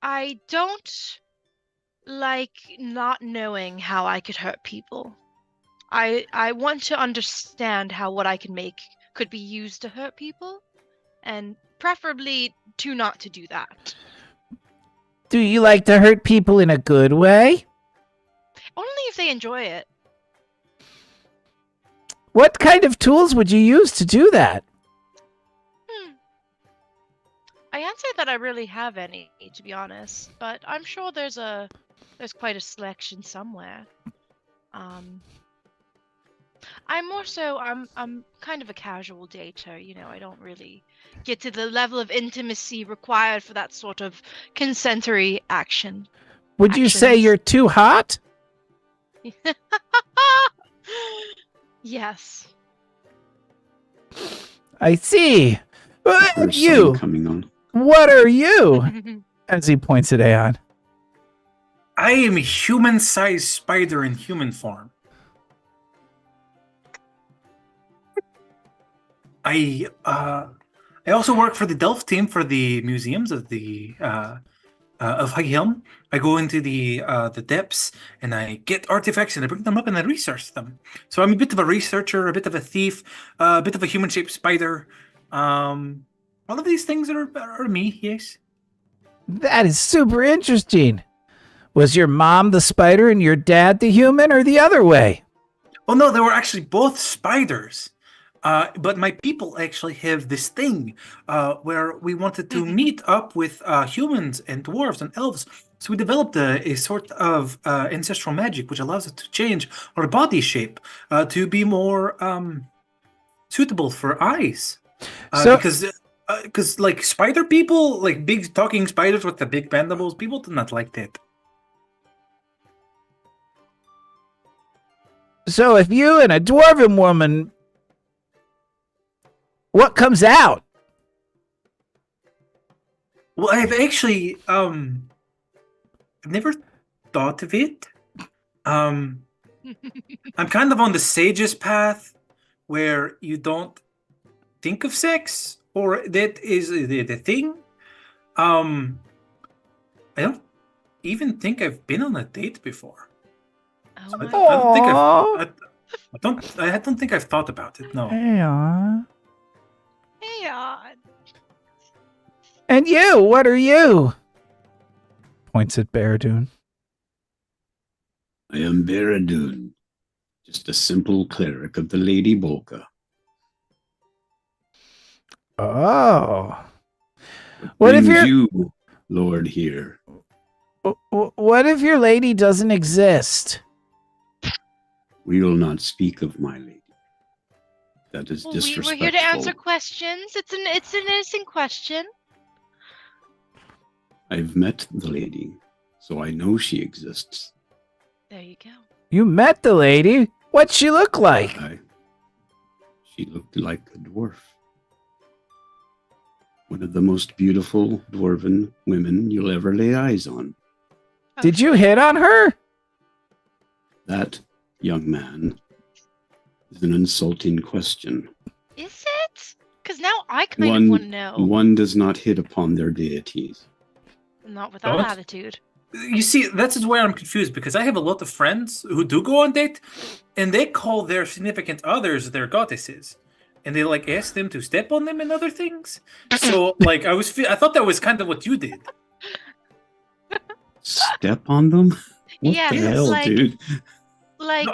Speaker 3: I don't like not knowing how I could hurt people. I want to understand how what I can make could be used to hurt people, and preferably not to do that.
Speaker 7: Do you like to hurt people in a good way?
Speaker 3: Only if they enjoy it.
Speaker 7: What kind of tools would you use to do that?
Speaker 3: I can't say that I really have any, to be honest, but I'm sure there's quite a selection somewhere. I'm more so I'm kind of a casual dater, you know, I don't really get to the level of intimacy required for that sort of consensory action.
Speaker 7: Would you say
Speaker 3: Actions.
Speaker 7: you're too hot?
Speaker 3: Yes.
Speaker 7: I see.
Speaker 1: There's
Speaker 7: You,
Speaker 1: sun coming on.
Speaker 7: what are you? As he points at Aeon.
Speaker 2: I am a human-sized spider in human form. I also work for the Delft team for the museums of the of Highhelm. I go into the depths and I get artifacts and I bring them up and I research them. So I'm a bit of a researcher, a bit of a thief, a bit of a human-shaped spider. All of these things are me. Yes.
Speaker 7: That is super interesting. Was your mom the spider and your dad the human, or the other way?
Speaker 2: Oh no, they were actually both spiders. But my people actually have this thing where we wanted to meet up with humans and dwarves and elves. So we developed a sort of ancestral magic which allows us to change our body shape to be more suitable for eyes. Because like spider people, like big talking spiders with the big mandibles, people do not like that.
Speaker 7: So if you and a dwarven woman, what comes out?
Speaker 2: Well, I've actually I've never thought of it. I'm kind of on the sage's path where you don't think of sex, or that is the thing. I don't even think I've been on a date before.
Speaker 3: Oh
Speaker 2: So
Speaker 3: my
Speaker 2: I don't think I've thought about it. No.
Speaker 7: Yeah.
Speaker 3: Hey,
Speaker 7: And you, what are you? Points at Baradun.
Speaker 1: I am Baradun, just a simple cleric of the Lady Bolka.
Speaker 7: Oh. What if
Speaker 1: Brings
Speaker 7: your
Speaker 1: you, Lord, here?
Speaker 7: what if your lady doesn't exist?
Speaker 1: We will not speak of my lady. That is
Speaker 3: well,
Speaker 1: disrespectful.
Speaker 3: we're here to answer questions. It's an innocent question.
Speaker 1: I've met the lady, so I know she exists.
Speaker 3: There you go.
Speaker 7: You met the lady? What'd she look like?
Speaker 1: She looked like a dwarf. One of the most beautiful dwarven women you'll ever lay eyes on.
Speaker 7: Did you hit on her?
Speaker 1: That, young man, is an insulting question.
Speaker 3: Is it? Because now I kind of want to know.
Speaker 1: One does not hit upon their deities.
Speaker 3: Not with that
Speaker 2: What?
Speaker 3: attitude.
Speaker 2: You see, that's where I'm confused, because I have a lot of friends who do go on date, and they call their significant others their goddesses, and they like ask them to step on them and other things. So, like, I thought that was kind of what you did.
Speaker 1: Step on them? What
Speaker 3: Yeah,
Speaker 1: the
Speaker 3: it's
Speaker 1: hell,
Speaker 3: like-
Speaker 1: dude?
Speaker 3: Like,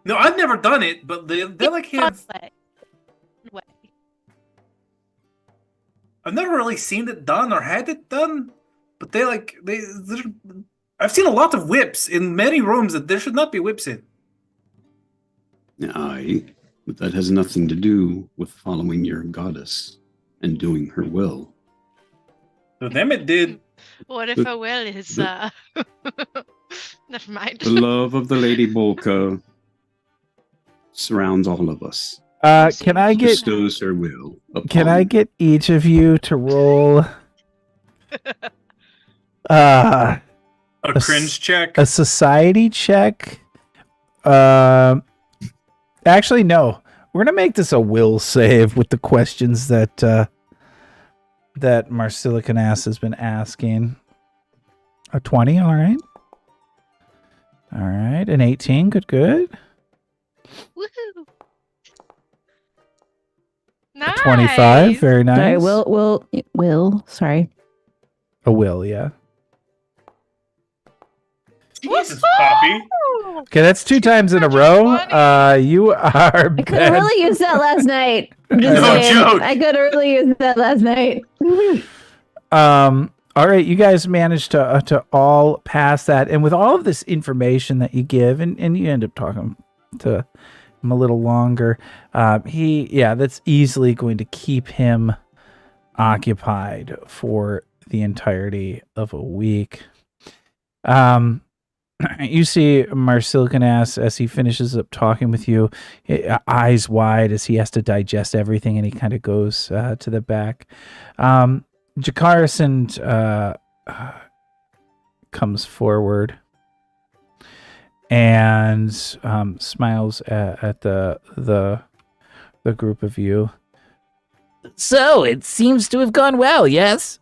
Speaker 2: No, I've never done it, but they like have.
Speaker 3: way.
Speaker 2: I've never really seen it done or had it done, but I've seen a lot of whips in many rooms that there should not be whips in.
Speaker 1: Aye, but that has nothing to do with following your goddess and doing her will.
Speaker 2: So them it did.
Speaker 3: What if
Speaker 1: The-
Speaker 3: a will is never mind.
Speaker 1: The love of the Lady Bolka surrounds all of us.
Speaker 7: Can I get
Speaker 1: Bestows her will.
Speaker 7: Can I
Speaker 1: upon-
Speaker 7: get each of you to roll a
Speaker 2: A cringe check.
Speaker 7: society check? Actually, no. We're gonna make this a will save with the questions that that Marsilican Ass has been asking. A 20, all right. All right, an 18, good.
Speaker 3: Woohoo!
Speaker 7: A
Speaker 3: Nice.
Speaker 7: 25, very nice.
Speaker 4: Sorry, Will. Sorry.
Speaker 7: A will, yeah.
Speaker 2: Jesus, Poppy.
Speaker 7: Okay, that's 2 times in a row. You are
Speaker 4: I could have really used that last night. I'm just
Speaker 2: No
Speaker 4: saying.
Speaker 2: joke.
Speaker 4: I could have really used that last night.
Speaker 7: All right, you guys managed to all pass that, and with all of this information that you give, and you end up talking to
Speaker 5: him a little longer. That's easily going to keep him occupied for the entirety of a week. You see Marsilkanas as he finishes up talking with you, eyes wide as he has to digest everything, and he kind of goes to the back. Jakarasand comes forward and smiles at the group of you.
Speaker 7: So, it seems to have gone well, yes?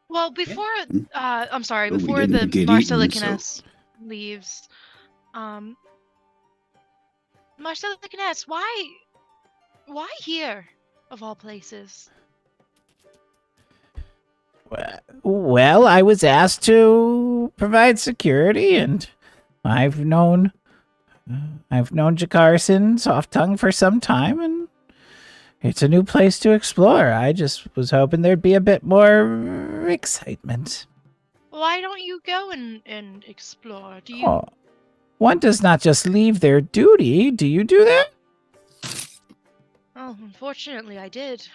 Speaker 3: Well, before I'm sorry,
Speaker 1: But we
Speaker 3: before the
Speaker 1: didn't get eaten,
Speaker 3: Marcelicanus leaves, Marcelicanus, why here of all places?
Speaker 7: Well, I was asked to provide security, and I've known Jakarson Soft Tongue for some time, and it's a new place to explore. I just was hoping there'd be a bit more excitement.
Speaker 3: Why don't you go and explore? Do you?
Speaker 7: Oh, one does not just leave their duty. Do you do that?
Speaker 3: Oh, unfortunately, I did.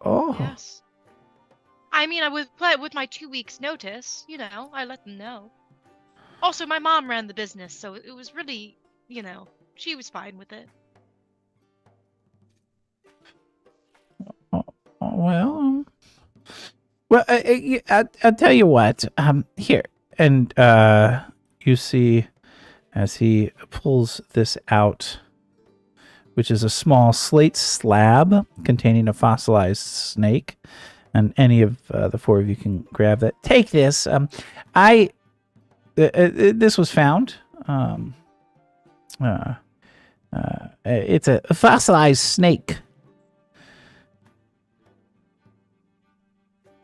Speaker 7: Oh.
Speaker 3: Yes. I mean, I was with my 2 weeks' notice. I let them know. Also, my mom ran the business, so it was really, she was fine with it.
Speaker 7: Well, I'll tell you what. Here,
Speaker 5: And you see as he pulls this out, which is a small slate slab containing a fossilized snake. And any of the four of you can grab that. Take this. This was found. It's a fossilized snake.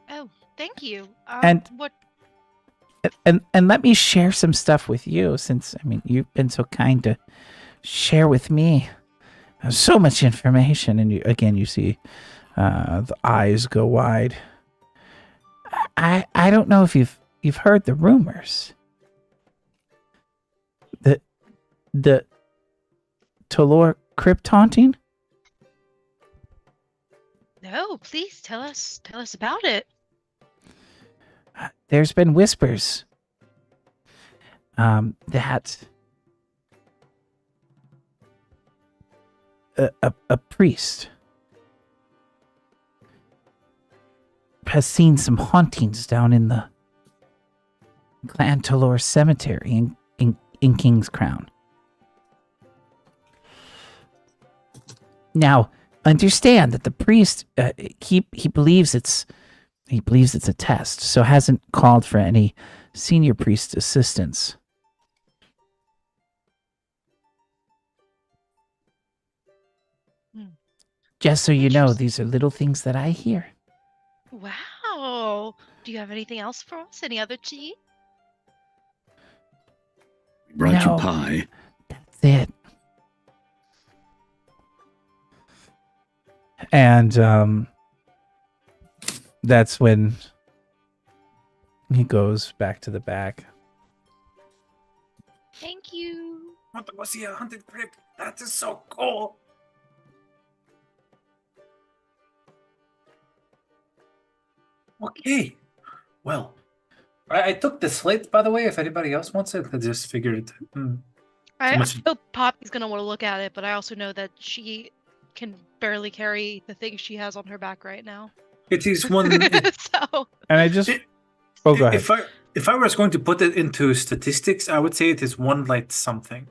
Speaker 3: Oh, thank you.
Speaker 5: And-
Speaker 3: what?
Speaker 5: And let me share some stuff with you, since you've been so kind to share with me so much information. And you see the eyes go wide. I don't know if you've heard the rumors. The Tolor crypt haunting.
Speaker 3: No, please tell us about it.
Speaker 7: there's been whispers that a priest has seen some hauntings down in the Clan Talor Cemetery in King's Crown. Now, understand that the priest he believes it's a test, so hasn't called for any senior priest assistance. Just so you know, these are little things that I hear.
Speaker 3: Wow. Do you have anything else for us? Any other tea?
Speaker 1: Brought
Speaker 7: No.
Speaker 1: you pie.
Speaker 7: That's it.
Speaker 5: And that's when he goes back to the back.
Speaker 3: Thank you.
Speaker 2: I want to go see a haunted crypt. That is so cool. Okay. Well, I took the slate, by the way. If anybody else wants it, I just figured.
Speaker 3: I
Speaker 2: much-
Speaker 3: know Poppy's gonna want to look at it, but I also know that she can barely carry the things she has on her back right now.
Speaker 2: It is one.
Speaker 3: So
Speaker 5: And I just
Speaker 2: It-
Speaker 5: go ahead.
Speaker 2: If I was going to put it into statistics, I would say it is one light something.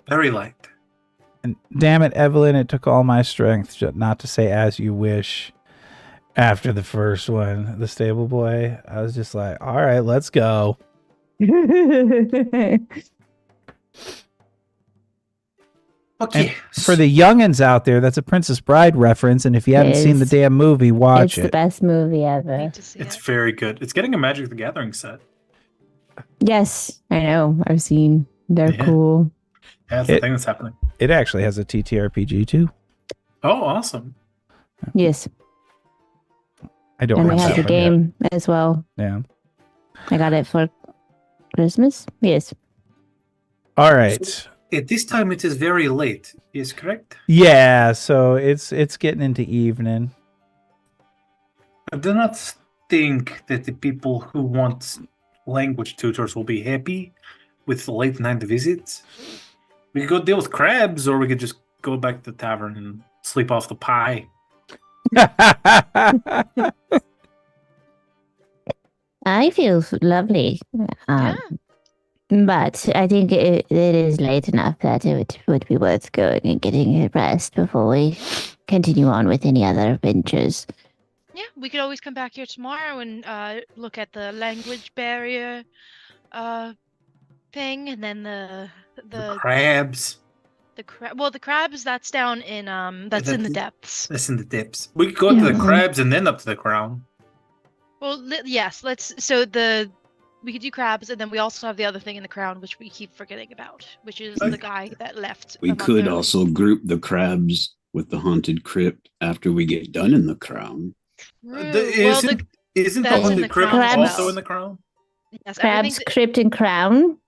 Speaker 2: Very light.
Speaker 5: And damn it, Evelyn, it took all my strength not to say as you wish after the first one, the stable boy. I was just like, all right, let's go.
Speaker 2: Okay.
Speaker 5: For the youngins out there, that's a Princess Bride reference. And if you haven't seen the
Speaker 6: is.
Speaker 5: damn movie, watch
Speaker 6: It's the
Speaker 5: it.
Speaker 6: best movie
Speaker 3: I
Speaker 6: ever.
Speaker 3: need to see
Speaker 2: It's
Speaker 3: it.
Speaker 2: very good. It's getting a Magic the Gathering set.
Speaker 6: Yes, I know. I've seen. They're
Speaker 2: Yeah.
Speaker 6: cool.
Speaker 2: That's the
Speaker 5: It-
Speaker 2: thing that's happening.
Speaker 5: It actually has a TTRPG too.
Speaker 2: Oh, awesome.
Speaker 6: Yes,
Speaker 5: I don't
Speaker 6: and
Speaker 5: have
Speaker 6: we have
Speaker 5: that
Speaker 6: the
Speaker 5: one yet.
Speaker 6: game as well.
Speaker 5: Yeah.
Speaker 6: I got it for Christmas. Yes.
Speaker 5: All right.
Speaker 2: So, at this time, it is very late. Is correct?
Speaker 5: Yeah, so it's getting into evening.
Speaker 2: I do not think that the people who want language tutors will be happy with late night visits. We could go deal with crabs, or we could just go back to the tavern and sleep off the pie.
Speaker 6: I feel lovely.
Speaker 3: Yeah.
Speaker 6: But I think it is late enough that it would be worth going and getting a rest before we continue on with any other adventures.
Speaker 3: Yeah, we could always come back here tomorrow and look at the language barrier thing, and then the
Speaker 2: crabs.
Speaker 3: the crabs, that's down in that's in the depths.
Speaker 2: That's in the depths. We could go to the crabs and then up to the crown.
Speaker 3: Well, yes, we could do crabs, and then we also have the other thing in the crown, which we keep forgetting about, which is the guy that left.
Speaker 1: We could also group the crabs with the haunted crypt after we get done in the crown.
Speaker 2: Isn't the haunted crypt also in the crown?
Speaker 3: Yes,
Speaker 6: Crabs, crypt, and crown.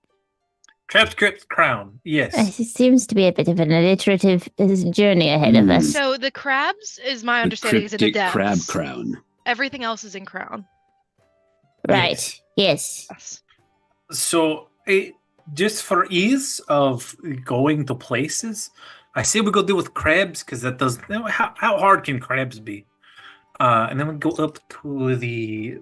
Speaker 2: Crabs, crypt, crown. Yes.
Speaker 6: It seems to be a bit of an alliterative journey ahead of us.
Speaker 3: So the crabs, is my understanding, is in the depths.
Speaker 1: Crab crown.
Speaker 3: Everything else is in crown.
Speaker 6: Right. Yes.
Speaker 2: So, just for ease of going to places, I say we go deal with crabs because that does. How hard can crabs be? And then we go up to the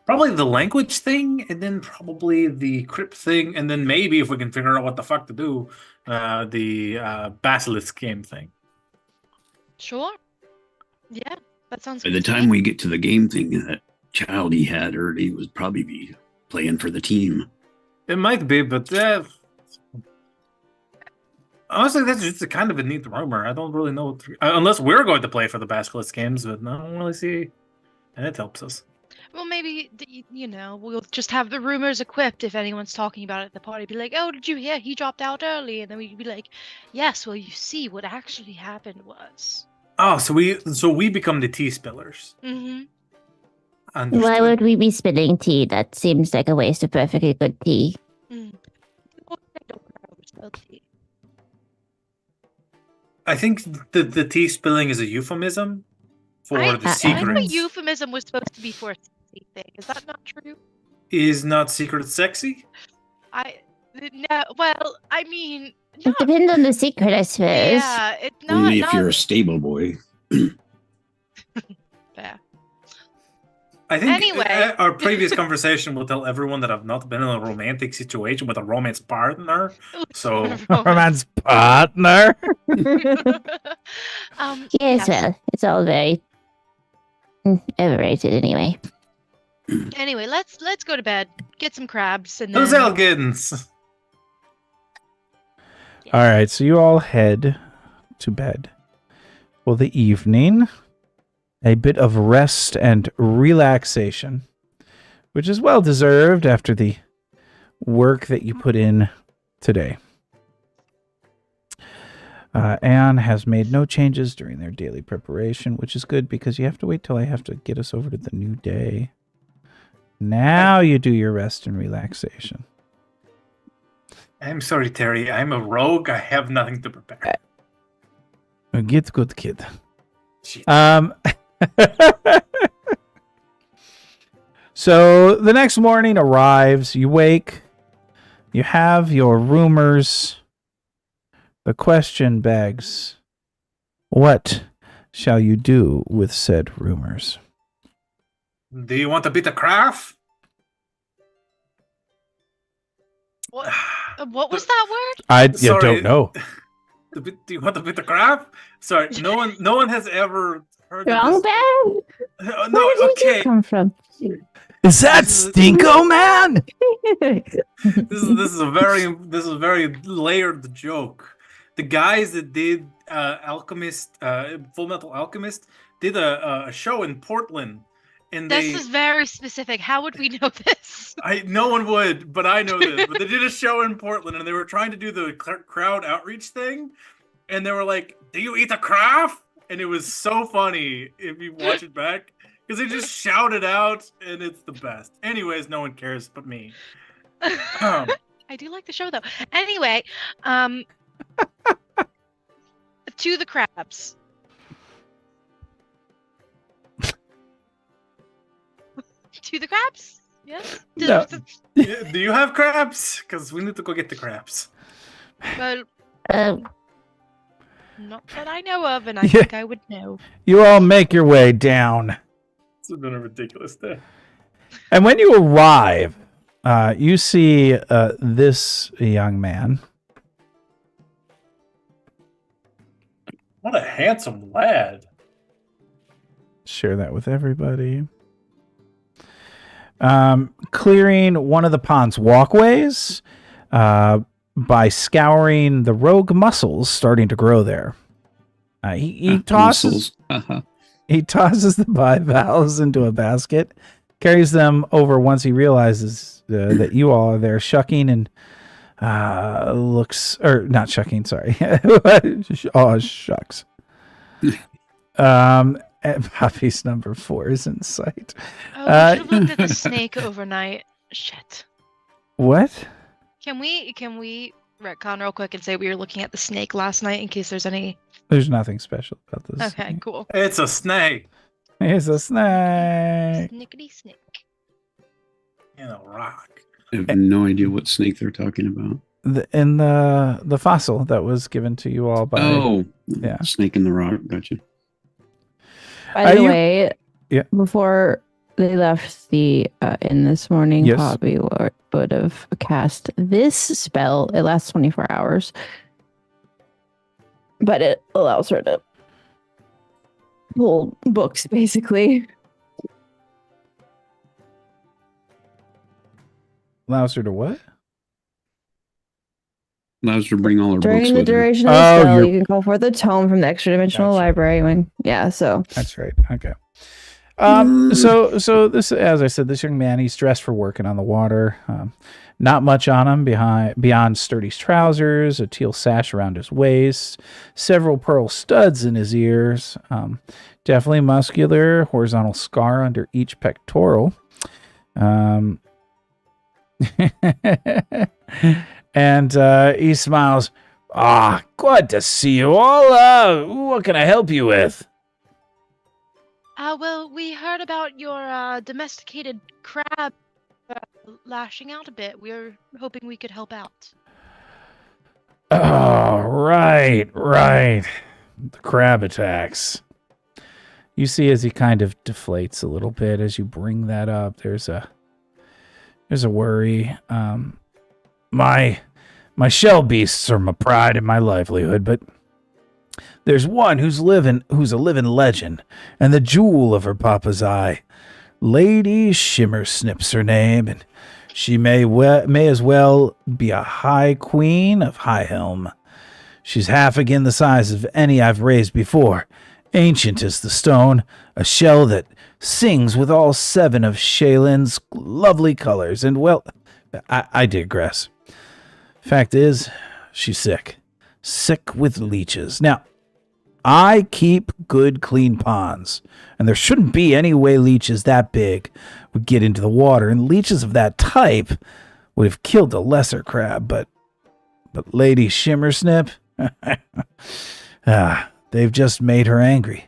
Speaker 2: probably the language thing, and then probably the crypt thing, and then maybe if we can figure out what the fuck to do, the basilisk game thing.
Speaker 3: Sure. Yeah, that sounds
Speaker 1: By
Speaker 3: good.
Speaker 1: the time we get to the game thing, that child he had early would probably be playing for the team.
Speaker 2: It might be, but honestly, that's just a kind of a neat rumor. I don't really know unless we're going to play for the basilisk games, but I don't really see, and it helps us.
Speaker 3: Well, maybe, we'll just have the rumors equipped if anyone's talking about it at the party. Be like, oh, did you hear? He dropped out early. And then we'd be like, yes, well, you see, what actually happened was.
Speaker 2: Oh, so we become the tea spillers.
Speaker 3: Mm-hmm.
Speaker 2: Understood.
Speaker 6: Why would we be spilling tea? That seems like a waste of perfectly good tea.
Speaker 2: I think the tea spilling is a euphemism for the secret.
Speaker 3: I think the euphemism was supposed to be for a sexy thing. Is that not true?
Speaker 2: Is not secret sexy?
Speaker 3: No. Well, I mean,
Speaker 6: it depends on the secret, I suppose.
Speaker 3: Yeah, it's not.
Speaker 1: Only if you're a stable boy.
Speaker 3: Yeah.
Speaker 2: I think
Speaker 3: anyway,
Speaker 2: our previous conversation will tell everyone that I've not been in a romantic situation with a romance partner. So
Speaker 5: romance partner.
Speaker 6: Yes, well, it's all very overrated anyway.
Speaker 3: Anyway, let's go to bed, get some crabs, and
Speaker 2: those
Speaker 3: then...
Speaker 2: Elgins.
Speaker 5: All right, so you all head to bed for the evening. A bit of rest and relaxation, which is well deserved after the work that you put in today. Anne has made no changes during their daily preparation, which is good because you have to wait till I have to get us over to the new day. Now you do your rest and relaxation.
Speaker 2: I'm sorry, Terry. I'm a rogue. I have nothing to prepare.
Speaker 5: Get good, kid.
Speaker 2: Shit.
Speaker 5: So the next morning arrives. You wake. You have your rumors. The question begs, what shall you do with said rumors?
Speaker 2: Do you want a bit of craft?
Speaker 3: What was that word?
Speaker 5: I don't know.
Speaker 2: Do you want a bit of craft? Sorry, no one has ever heard
Speaker 6: Wrong
Speaker 2: of this.
Speaker 6: bad?
Speaker 2: No,
Speaker 6: Where did
Speaker 2: okay.
Speaker 6: you come from?
Speaker 5: Is that Stinko Man?
Speaker 2: This is a very layered joke. The guys that did Full Metal Alchemist did a show in Portland, and
Speaker 3: this is very specific. How would we know this?
Speaker 2: No one would, but I know this. But they did a show in Portland, and they were trying to do the crowd outreach thing, and they were like, "Do you eat a craft?" And it was so funny if you watch it back because they just shout it out, and it's the best. Anyways, no one cares but me.
Speaker 3: I do like the show though. Anyway, to the crabs. To the crabs? Yes.
Speaker 5: No.
Speaker 2: Do you have crabs? Because we need to go get the crabs.
Speaker 3: Well,
Speaker 6: Uh,
Speaker 3: not that I know of, and I
Speaker 5: Yeah.
Speaker 3: think I would know.
Speaker 5: You all make your way down.
Speaker 2: It's been a ridiculous day.
Speaker 5: And when you arrive, you see this young man.
Speaker 2: What a handsome lad.
Speaker 5: Share that with everybody. Clearing one of the pond's walkways by scouring the rogue mussels starting to grow there. He tosses
Speaker 1: Mussels.
Speaker 5: he tosses the bivalves into a basket, carries them over once he realizes that you all are there shucking and looks, or not shucking, sorry. Oh, shucks. And Poppy's number 4 is in sight.
Speaker 3: Oh, we should have looked at the snake overnight. Shit.
Speaker 5: What?
Speaker 3: Can we retcon real quick and say we were looking at the snake last night in case there's any?
Speaker 5: There's nothing special about this.
Speaker 3: Okay, cool.
Speaker 2: It's a snake
Speaker 5: It's a snake.
Speaker 3: Snickety snake.
Speaker 2: in a rock.
Speaker 1: I have no idea what snake they're talking about.
Speaker 5: In the fossil that was given to you all by.
Speaker 1: Oh,
Speaker 5: yeah.
Speaker 1: Snake in the rock. Gotcha.
Speaker 4: By the
Speaker 5: you-
Speaker 4: way,
Speaker 5: Yeah.
Speaker 4: before they left the inn this morning,
Speaker 5: Yes.
Speaker 4: Poppy would have cast this spell. It lasts 24 hours, but it allows her to pull books, basically.
Speaker 5: Allows her to what?
Speaker 1: Allows her to bring all her
Speaker 4: During
Speaker 1: books
Speaker 4: the
Speaker 1: with her.
Speaker 4: duration of
Speaker 5: Oh,
Speaker 4: the spell,
Speaker 5: you're-
Speaker 4: you can call forth a tome from the extra dimensional
Speaker 5: Gotcha.
Speaker 4: library. So
Speaker 5: That's right. Okay. So this, as I said, this young man, he's dressed for working on the water. Not much on him beyond sturdy trousers, a teal sash around his waist, several pearl studs in his ears. Definitely muscular, horizontal scar under each pectoral. And he smiles. Ah, good to see you all. What can I help you with?
Speaker 3: Well, we heard about your domesticated crab lashing out a bit. We were hoping we could help out.
Speaker 5: Oh, right. The crab attacks. You see as he kind of deflates a little bit as you bring that up. There's a worry. My shell beasts are my pride and my livelihood, but there's one who's a living legend, and the jewel of her papa's eye. Lady Shimmersnip's her name, and she may as well be a high queen of Highhelm. She's half again the size of any I've raised before. Ancient as the stone, a shell that sings with all 7 of Shaylin's lovely colors, and well, I digress. Fact is, she's sick. Sick with leeches. Now, I keep good, clean ponds, and there shouldn't be any way leeches that big would get into the water, and leeches of that type would have killed a lesser crab, but Lady Shimmersnip, they've just made her angry.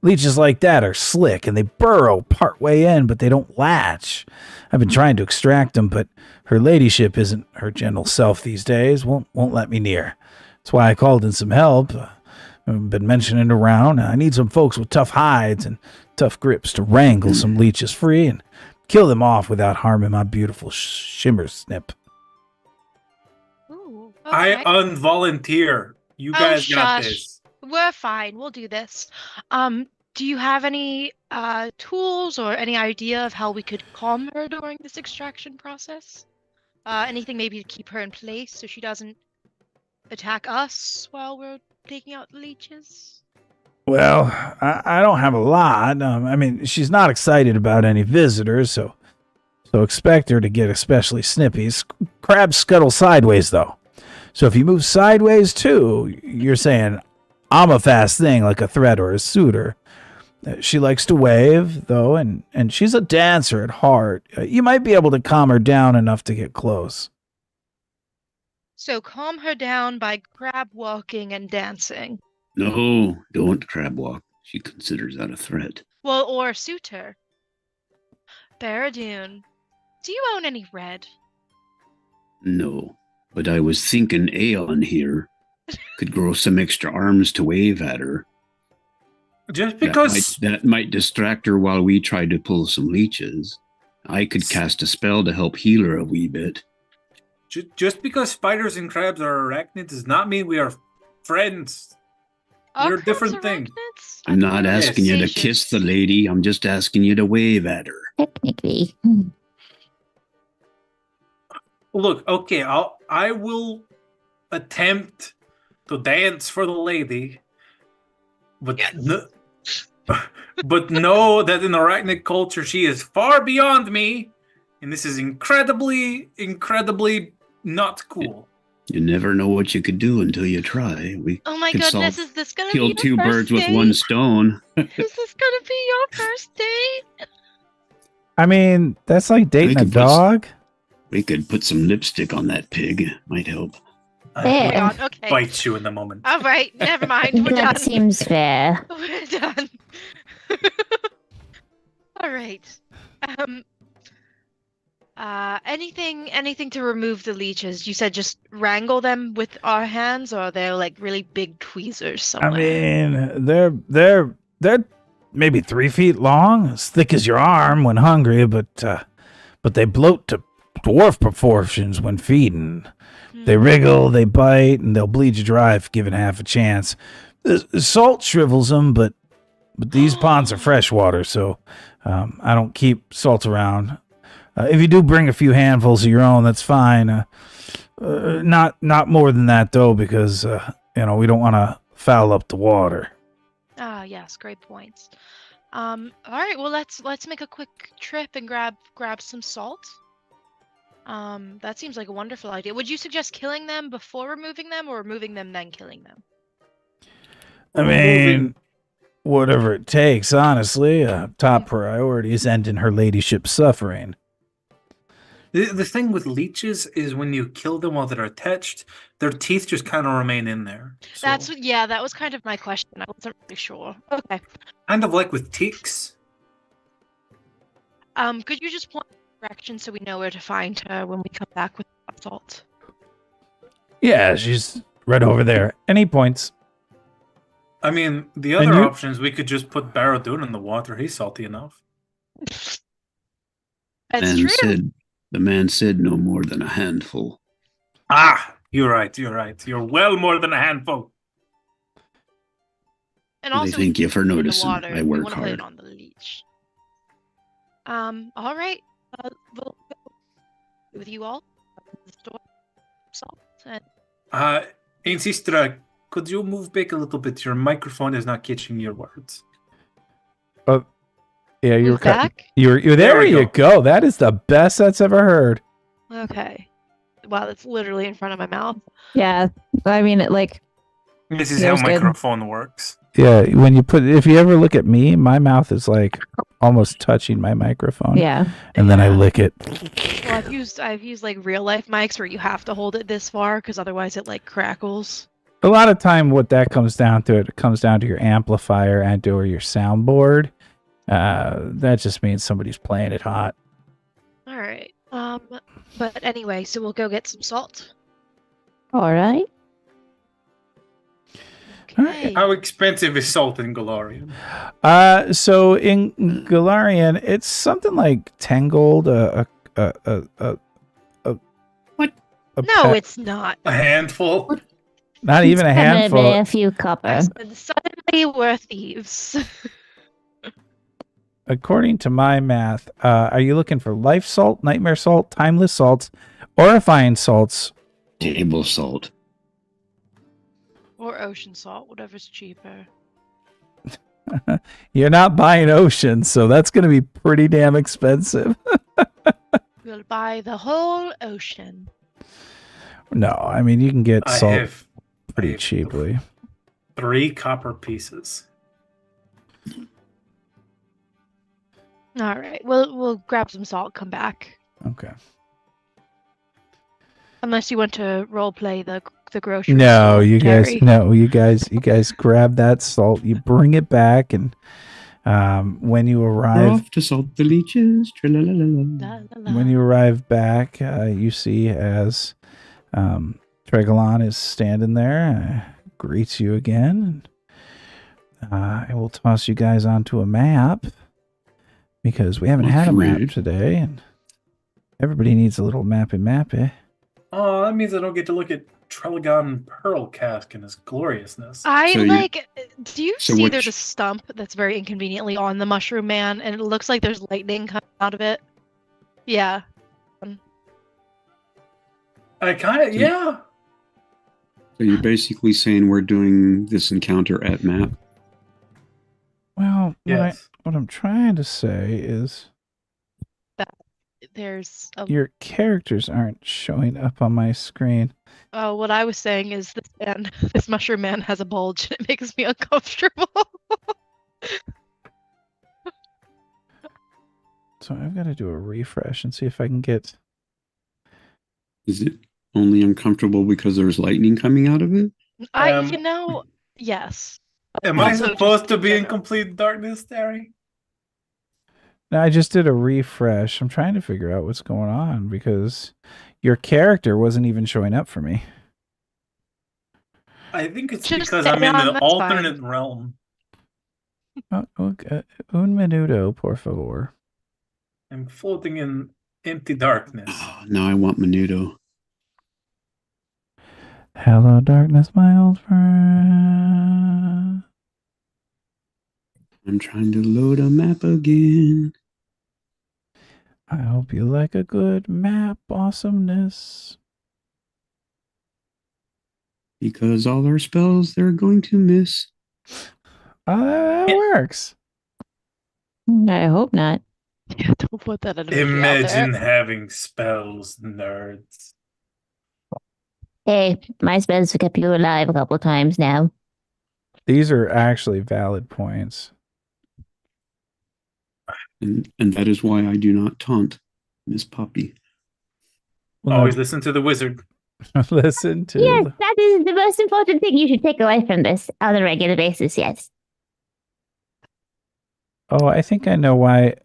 Speaker 5: Leeches like that are slick, and they burrow partway in, but they don't latch. I've been trying to extract them, but her ladyship isn't her gentle self these days, won't let me near. That's why I called in some help. I've been mentioning around. I need some folks with tough hides and tough grips to wrangle some leeches free and kill them off without harming my beautiful Shimmersnip.
Speaker 3: Ooh,
Speaker 2: I
Speaker 3: okay.
Speaker 2: unvolunteer. You
Speaker 3: Oh,
Speaker 2: guys got
Speaker 3: shush.
Speaker 2: this.
Speaker 3: We're fine. We'll do this. Do you have any tools or any idea of how we could calm her during this extraction process? Anything maybe to keep her in place so she doesn't attack us while we're taking out the leeches?
Speaker 5: Well, I don't have a lot. I mean, she's not excited about any visitors, so expect her to get especially snippy. Crabs scuttle sideways, though. So if you move sideways, too, you're saying, I'm a fast thing like a threat or a suitor. She likes to wave, though, and she's a dancer at heart. You might be able to calm her down enough to get close.
Speaker 3: So calm her down by crab walking and dancing.
Speaker 1: No, don't crab walk. She considers that a threat.
Speaker 3: Well, or suit her. Baradune, do you own any red?
Speaker 1: No, but I was thinking Aeon here could grow some extra arms to wave at her.
Speaker 2: Just because
Speaker 1: That might distract her while we try to pull some leeches. I could cast a spell to help heal her a wee bit.
Speaker 2: just because spiders and crabs are arachnids does not mean we are friends.
Speaker 3: Are
Speaker 2: They're a different
Speaker 3: crabs
Speaker 2: thing.
Speaker 3: arachnids?
Speaker 1: I'm not asking you to
Speaker 3: Yes.
Speaker 1: kiss the lady. I'm just asking you to wave at her.
Speaker 6: Technically.
Speaker 2: Look, okay, I will attempt to dance for the lady, but but know that in arachnid culture she is far beyond me, and this is incredibly, incredibly not cool.
Speaker 1: You never know what you could do until you try. We
Speaker 3: Oh my
Speaker 1: could
Speaker 3: goodness, is this gonna be
Speaker 1: kill
Speaker 3: your
Speaker 1: two
Speaker 3: first
Speaker 1: birds with
Speaker 3: date?
Speaker 1: one stone.
Speaker 3: Is this gonna be your first date?
Speaker 5: I mean, that's like dating a
Speaker 1: could put s-
Speaker 5: dog.
Speaker 1: We could put some lipstick on that pig. Might help.
Speaker 3: Oh my
Speaker 6: Fair.
Speaker 3: god, okay.
Speaker 2: Bite you in the moment.
Speaker 3: All right, never mind. We're done.
Speaker 6: That seems fair.
Speaker 3: We're done. All right. Anything to remove the leeches? You said just wrangle them with our hands, or they're like really big tweezers somewhere.
Speaker 7: I mean, they're maybe 3 feet long, as thick as your arm when hungry, but they bloat to dwarf proportions when feeding. They wriggle, they bite, and they'll bleed you dry if given half a chance. The salt shrivels them, but these ponds are freshwater, so I don't keep salt around. If you do bring a few handfuls of your own, that's fine. Not more than that, though, because we don't want to foul up the water.
Speaker 3: Ah, yes, great points. All right, well let's make a quick trip and grab some salt. That seems like a wonderful idea. Would you suggest killing them before removing them, or removing them then killing them?
Speaker 7: I mean, whatever it takes, honestly. Top priority is ending her ladyship's suffering.
Speaker 2: The thing with leeches is when you kill them while they're attached, their teeth just kind of remain in there. So,
Speaker 3: That was kind of my question. I wasn't really sure. Okay.
Speaker 2: kind of like with ticks.
Speaker 3: Could you just point the direction so we know where to find her when we come back with the salt?
Speaker 7: Yeah, she's right over there. Any points?
Speaker 2: I mean, the
Speaker 7: And
Speaker 2: other
Speaker 7: you-
Speaker 2: options, we could just put Baradun in the water. He's salty enough.
Speaker 3: That's true.
Speaker 1: The man said no more than a handful.
Speaker 2: Ah, you're right. You're well more than a handful.
Speaker 3: And
Speaker 1: I
Speaker 3: also,
Speaker 1: thank you for
Speaker 3: in the
Speaker 1: noticing.
Speaker 3: water,
Speaker 1: I
Speaker 3: we
Speaker 1: work
Speaker 3: want to put it
Speaker 1: hard.
Speaker 3: on the leech. All right. We'll go with you all. The store, salt, and
Speaker 2: Hey, sister, could you move back a little bit? Your microphone is not catching your words.
Speaker 5: Yeah, you were
Speaker 3: move back.
Speaker 5: You're there.
Speaker 2: There we
Speaker 5: You
Speaker 2: go.
Speaker 5: go. That is the best that's ever heard.
Speaker 3: Okay. Wow, that's literally in front of my mouth.
Speaker 4: Yeah. I mean,
Speaker 2: This is
Speaker 4: Yeah,
Speaker 2: how
Speaker 4: it's good.
Speaker 2: microphone works.
Speaker 5: Yeah, if you ever look at me, my mouth is like almost touching my microphone.
Speaker 4: yeah.
Speaker 5: And then I
Speaker 3: Yeah.
Speaker 5: lick it.
Speaker 3: Well, I've used like real life mics where you have to hold it this far because otherwise it like crackles.
Speaker 5: A lot of time what that comes down to, it comes down to your amplifier and or your soundboard. That just means somebody's playing it hot.
Speaker 3: All right. But anyway, so we'll go get some salt.
Speaker 6: All right.
Speaker 3: Okay.
Speaker 2: How expensive is salt in Galarian?
Speaker 5: So in Galarian, it's something like 10 gold.
Speaker 1: What?
Speaker 3: No, it's not.
Speaker 2: A handful?
Speaker 5: not even a
Speaker 6: It's gonna
Speaker 5: handful.
Speaker 6: be a few copper.
Speaker 3: And suddenly we're thieves.
Speaker 5: According to my math, are you looking for life salt, nightmare salt, timeless salts, horrifying salts?
Speaker 1: Table salt.
Speaker 3: Or ocean salt, whatever's cheaper.
Speaker 5: You're not buying ocean, so that's going to be pretty damn expensive.
Speaker 3: We'll buy the whole ocean.
Speaker 5: No, I mean you can get
Speaker 2: I
Speaker 5: salt
Speaker 2: have
Speaker 5: pretty
Speaker 2: I have
Speaker 5: cheaply.
Speaker 2: 3 copper pieces.
Speaker 3: All right. We'll grab some salt, come back.
Speaker 5: Okay.
Speaker 3: Unless you want to role play the grocery
Speaker 5: No,
Speaker 3: store,
Speaker 5: you guys.
Speaker 3: Terry.
Speaker 5: No, you guys grab that salt. You bring it back, and when you
Speaker 1: We're
Speaker 5: arrive,
Speaker 1: off to salt the leeches.
Speaker 3: La,
Speaker 1: Tra-la-la-la-la.
Speaker 3: la,
Speaker 5: when
Speaker 3: la.
Speaker 5: you arrive back, you see as Tregalon is standing there, greets you again. I will toss you guys onto a map because we haven't had a map
Speaker 1: Rude.
Speaker 5: today, and everybody needs a little mappy.
Speaker 2: Oh, that means I don't get to look at Trelagon Pearl Cask in his gloriousness.
Speaker 3: I
Speaker 1: So
Speaker 3: do you
Speaker 1: so
Speaker 3: see there's a
Speaker 1: which-
Speaker 3: stump that's very inconveniently on the Mushroom Man, and it looks like there's lightning coming out of it? Yeah.
Speaker 2: I kind of, yeah.
Speaker 1: So you're basically saying we're doing this encounter at map?
Speaker 5: Well,
Speaker 2: Yes.
Speaker 5: what I'm trying to say is
Speaker 3: There's a
Speaker 5: your characters aren't showing up on my screen.
Speaker 3: Oh, what I was saying is this Mushroom Man has a bulge and it makes me uncomfortable.
Speaker 5: So I've got to do a refresh and see if I can get.
Speaker 1: Is it only uncomfortable because there's lightning coming out of it?
Speaker 3: Yes.
Speaker 2: Am I
Speaker 3: Also, just
Speaker 2: supposed to
Speaker 3: in
Speaker 2: be in
Speaker 3: general.
Speaker 2: complete darkness, Terry?
Speaker 5: No, I just did a refresh. I'm trying to figure out what's going on because your character wasn't even showing up for me.
Speaker 2: I think it's
Speaker 3: Just
Speaker 2: because
Speaker 3: stay
Speaker 2: I'm in
Speaker 3: on,
Speaker 2: the
Speaker 3: that's
Speaker 2: alternate realm.
Speaker 5: Oh, okay. Un minuto, por favor.
Speaker 2: I'm floating in empty darkness.
Speaker 1: Oh, now I want Menudo.
Speaker 5: Hello, darkness, my old friend.
Speaker 1: I'm trying to load a map again.
Speaker 5: I hope you like a good map awesomeness.
Speaker 1: Because all our spells they're going to miss.
Speaker 5: Oh, that works.
Speaker 4: I hope not.
Speaker 3: Yeah, don't put that in
Speaker 2: Imagine having spells, nerds.
Speaker 6: Hey, my spells have kept you alive a couple times now.
Speaker 5: These are actually valid points.
Speaker 1: And that is why I do not taunt Miss Poppy.
Speaker 5: Well,
Speaker 2: Always listen to the wizard.
Speaker 5: listen to.
Speaker 6: Yes, that is the most important thing you should take away from this on a regular basis, yes.
Speaker 5: Oh, I think I know why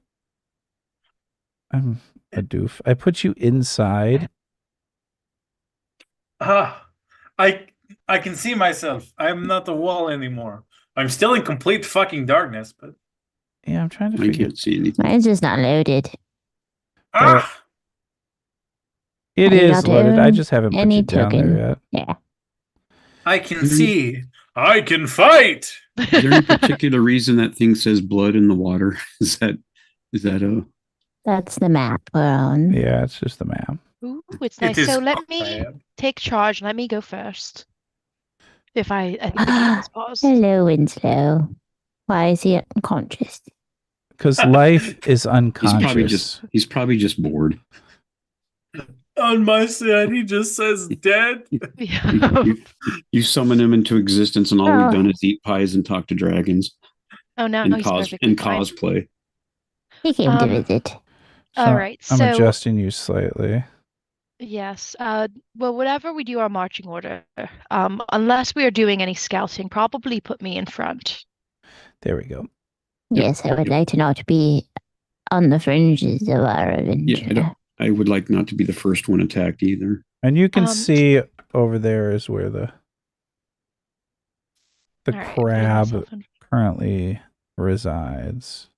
Speaker 5: I'm a doof. I put you inside.
Speaker 2: Ah, I can see myself. I'm not a wall anymore. I'm still in complete fucking darkness, but
Speaker 5: Yeah, I'm trying to
Speaker 1: I
Speaker 5: figure.
Speaker 1: can't see anything.
Speaker 6: Mine's just not loaded.
Speaker 2: ah,
Speaker 5: It
Speaker 6: I
Speaker 5: is
Speaker 6: got
Speaker 5: loaded. I
Speaker 6: in
Speaker 5: just haven't put
Speaker 6: any
Speaker 5: you down
Speaker 6: token.
Speaker 5: there yet.
Speaker 6: Yeah.
Speaker 2: I can see. I can fight.
Speaker 1: Is there any particular reason that thing says blood in the water? Is that a
Speaker 6: That's the map we're on.
Speaker 5: Yeah, it's just the map.
Speaker 3: Ooh, it's
Speaker 2: It
Speaker 3: nice.
Speaker 2: is
Speaker 3: So let me
Speaker 2: crab.
Speaker 3: take charge. Let me go first. If I think the game is paused.
Speaker 6: Hello, Winslow. Why is he unconscious?
Speaker 5: Because life is
Speaker 1: he's
Speaker 5: unconscious.
Speaker 1: probably just bored.
Speaker 2: On my side, he just says dead.
Speaker 3: Yeah.
Speaker 1: You summon him into existence, and all
Speaker 6: Oh.
Speaker 1: we've done is eat pies and talk to dragons
Speaker 3: Oh no,
Speaker 1: and
Speaker 3: he's perfectly
Speaker 1: and
Speaker 3: fine.
Speaker 1: cosplay.
Speaker 6: He came to
Speaker 3: Um,
Speaker 6: visit.
Speaker 5: So
Speaker 3: All right,
Speaker 5: I'm
Speaker 3: so
Speaker 5: adjusting you slightly.
Speaker 3: yes. Well, whatever we do our marching order, unless we are doing any scouting, probably put me in front.
Speaker 5: There we go.
Speaker 6: Yes, I would like to not be on the fringes of our adventure.
Speaker 1: Yeah, I would like not to be the first one attacked either.
Speaker 5: And you can
Speaker 3: Um,
Speaker 5: see over there is where the
Speaker 3: All right, putting
Speaker 5: crab
Speaker 3: myself in-
Speaker 5: currently resides.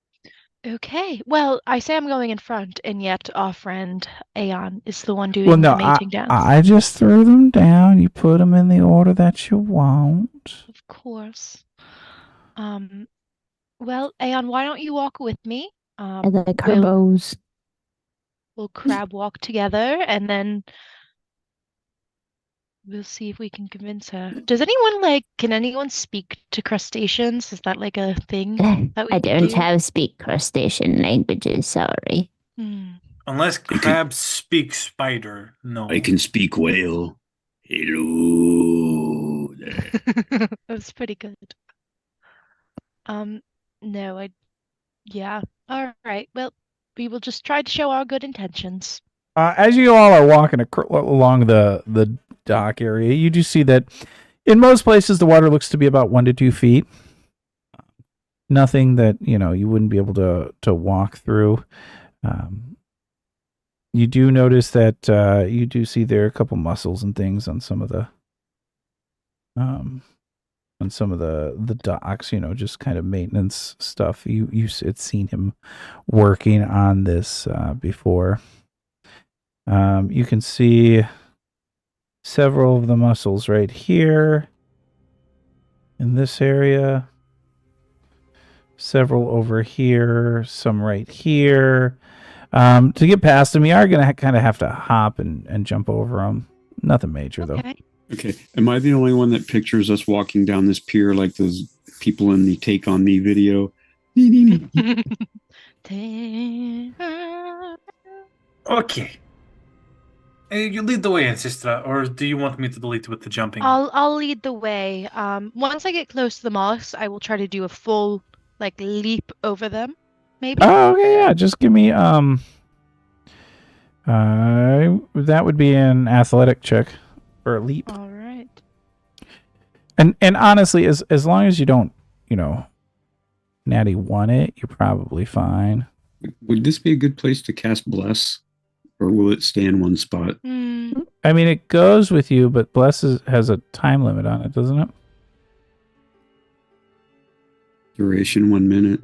Speaker 3: Okay. Well, I say I'm going in front, and yet our friend Aeon is the one doing
Speaker 5: Well, no,
Speaker 3: the mating dance.
Speaker 5: I just threw them down. You put them in the order that you want.
Speaker 3: Of course. Well, Aeon, why don't you walk with me?
Speaker 6: I like
Speaker 3: We'll
Speaker 6: carbos.
Speaker 3: we'll crab walk together, and then we'll see if we can convince her. Can anyone speak to crustaceans? Is that like a thing that we
Speaker 6: I
Speaker 3: can
Speaker 6: don't
Speaker 3: do?
Speaker 6: have speak crustacean languages, sorry.
Speaker 3: Hmm.
Speaker 2: Unless crabs speak spider. No.
Speaker 1: I can speak whale. Hello there.
Speaker 3: That's pretty good. No, yeah. All right. Well, we will just try to show our good intentions.
Speaker 5: As you all are walking along the dock area, you do see that in most places the water looks to be about 1 to 2 feet. Nothing that you wouldn't be able to walk through. You do notice that you do see there are a couple mussels and things on some of the docks. Just kind of maintenance stuff. You had seen him working on this before. You can see several of the mussels right here in this area. Several over here, some right here. To get past them, you are going to kind of have to hop and jump over them. Nothing major, though.
Speaker 1: Okay. Am I the only one that pictures us walking down this pier like those people in the Take On Me video?
Speaker 2: Okay. Hey, you lead the way, Ancestra, or do you want me to lead with the jumping?
Speaker 3: I'll lead the way. Once I get close to the mollusks, I will try to do a full leap over them. Maybe.
Speaker 5: Oh, okay, yeah. Just give me that would be an athletic check for a leap.
Speaker 3: All right.
Speaker 5: And honestly, as long as you don't, natty 1 it, you're probably fine.
Speaker 1: Would this be a good place to cast Bless? Or will it stay in one spot?
Speaker 5: I mean, it goes with you, but Bless has a time limit on it, doesn't it?
Speaker 1: Duration 1 minute.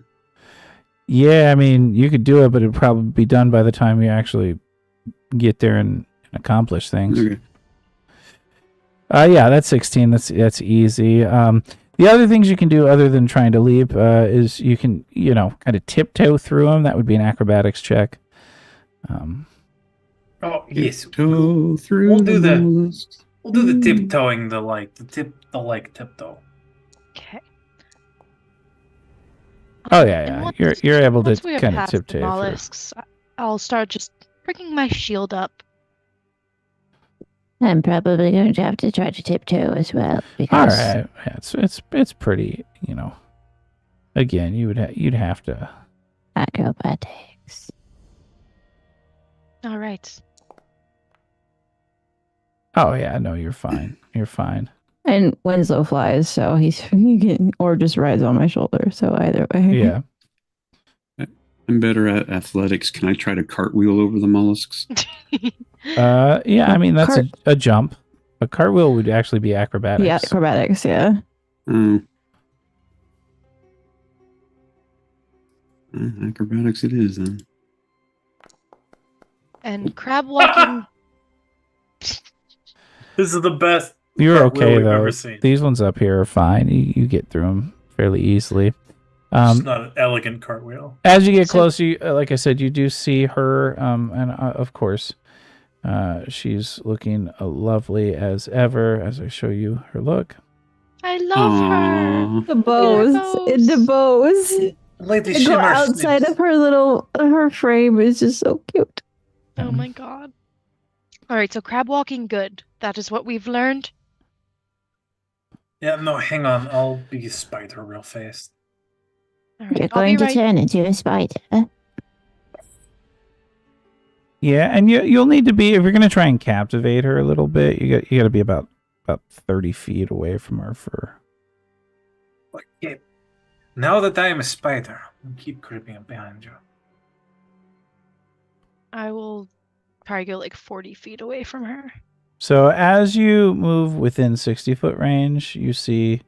Speaker 5: Yeah, I mean, you could do it, but it'd probably be done by the time you actually get there and accomplish things.
Speaker 1: Okay.
Speaker 5: Yeah, that's 16. That's easy. The other things you can do other than trying to leap is you can, kind of tiptoe through them. That would be an acrobatics check.
Speaker 2: Oh yes,
Speaker 1: Tiptoe through
Speaker 2: we'll do
Speaker 1: the
Speaker 2: the
Speaker 1: mollusks.
Speaker 2: we'll do the tiptoeing, the tiptoe.
Speaker 3: Okay.
Speaker 5: Oh yeah. You're able to
Speaker 3: Once we are
Speaker 5: kind of
Speaker 3: past the
Speaker 5: tiptoe through.
Speaker 3: mollusks, I'll start just bringing my shield up.
Speaker 6: I'm probably going to have to try to tiptoe as well
Speaker 5: All
Speaker 6: because
Speaker 5: right, yeah, it's pretty. Again, you'd have to.
Speaker 6: acrobatics.
Speaker 3: All right.
Speaker 5: Oh yeah, no, you're fine. You're fine.
Speaker 4: And Winslow flies, so he can, or just rides on my shoulder. So either way.
Speaker 5: Yeah.
Speaker 1: I'm better at athletics. Can I try to cartwheel over the mollusks?
Speaker 5: Yeah. I mean, that's a jump. A cartwheel would actually be acrobatics.
Speaker 4: Yeah, acrobatics. Yeah.
Speaker 1: Oh. Acrobatics it is then.
Speaker 3: And crab walking.
Speaker 2: This is the best.
Speaker 5: You're
Speaker 2: cartwheel
Speaker 5: okay
Speaker 2: we've
Speaker 5: though.
Speaker 2: ever seen.
Speaker 5: These ones up here are fine. You get through them fairly easily.
Speaker 2: It's not an elegant cartwheel.
Speaker 5: As you get close, you like I said, you do see her, and of course, she's looking lovely as ever. As I show you her look.
Speaker 3: I love her.
Speaker 4: The bows. The bows.
Speaker 2: Lady
Speaker 4: They go
Speaker 2: Shimmer
Speaker 4: outside
Speaker 2: snips.
Speaker 4: of her frame is just so cute.
Speaker 3: Oh my god. All right, so crab walking good. That is what we've learned.
Speaker 2: Yeah, no, hang on. I'll be a spider real fast.
Speaker 3: All right,
Speaker 6: You're
Speaker 3: I'll
Speaker 6: going
Speaker 3: be
Speaker 6: to
Speaker 3: right.
Speaker 6: turn into a spider.
Speaker 5: Yeah, and you'll need to be if you're going to try and captivate her a little bit. You got to be about 30 feet away from her for.
Speaker 2: Okay. Now that I am a spider, I'll keep creeping up behind you.
Speaker 3: I will probably go 40 feet away from her.
Speaker 5: So as you move within 60-foot range, you see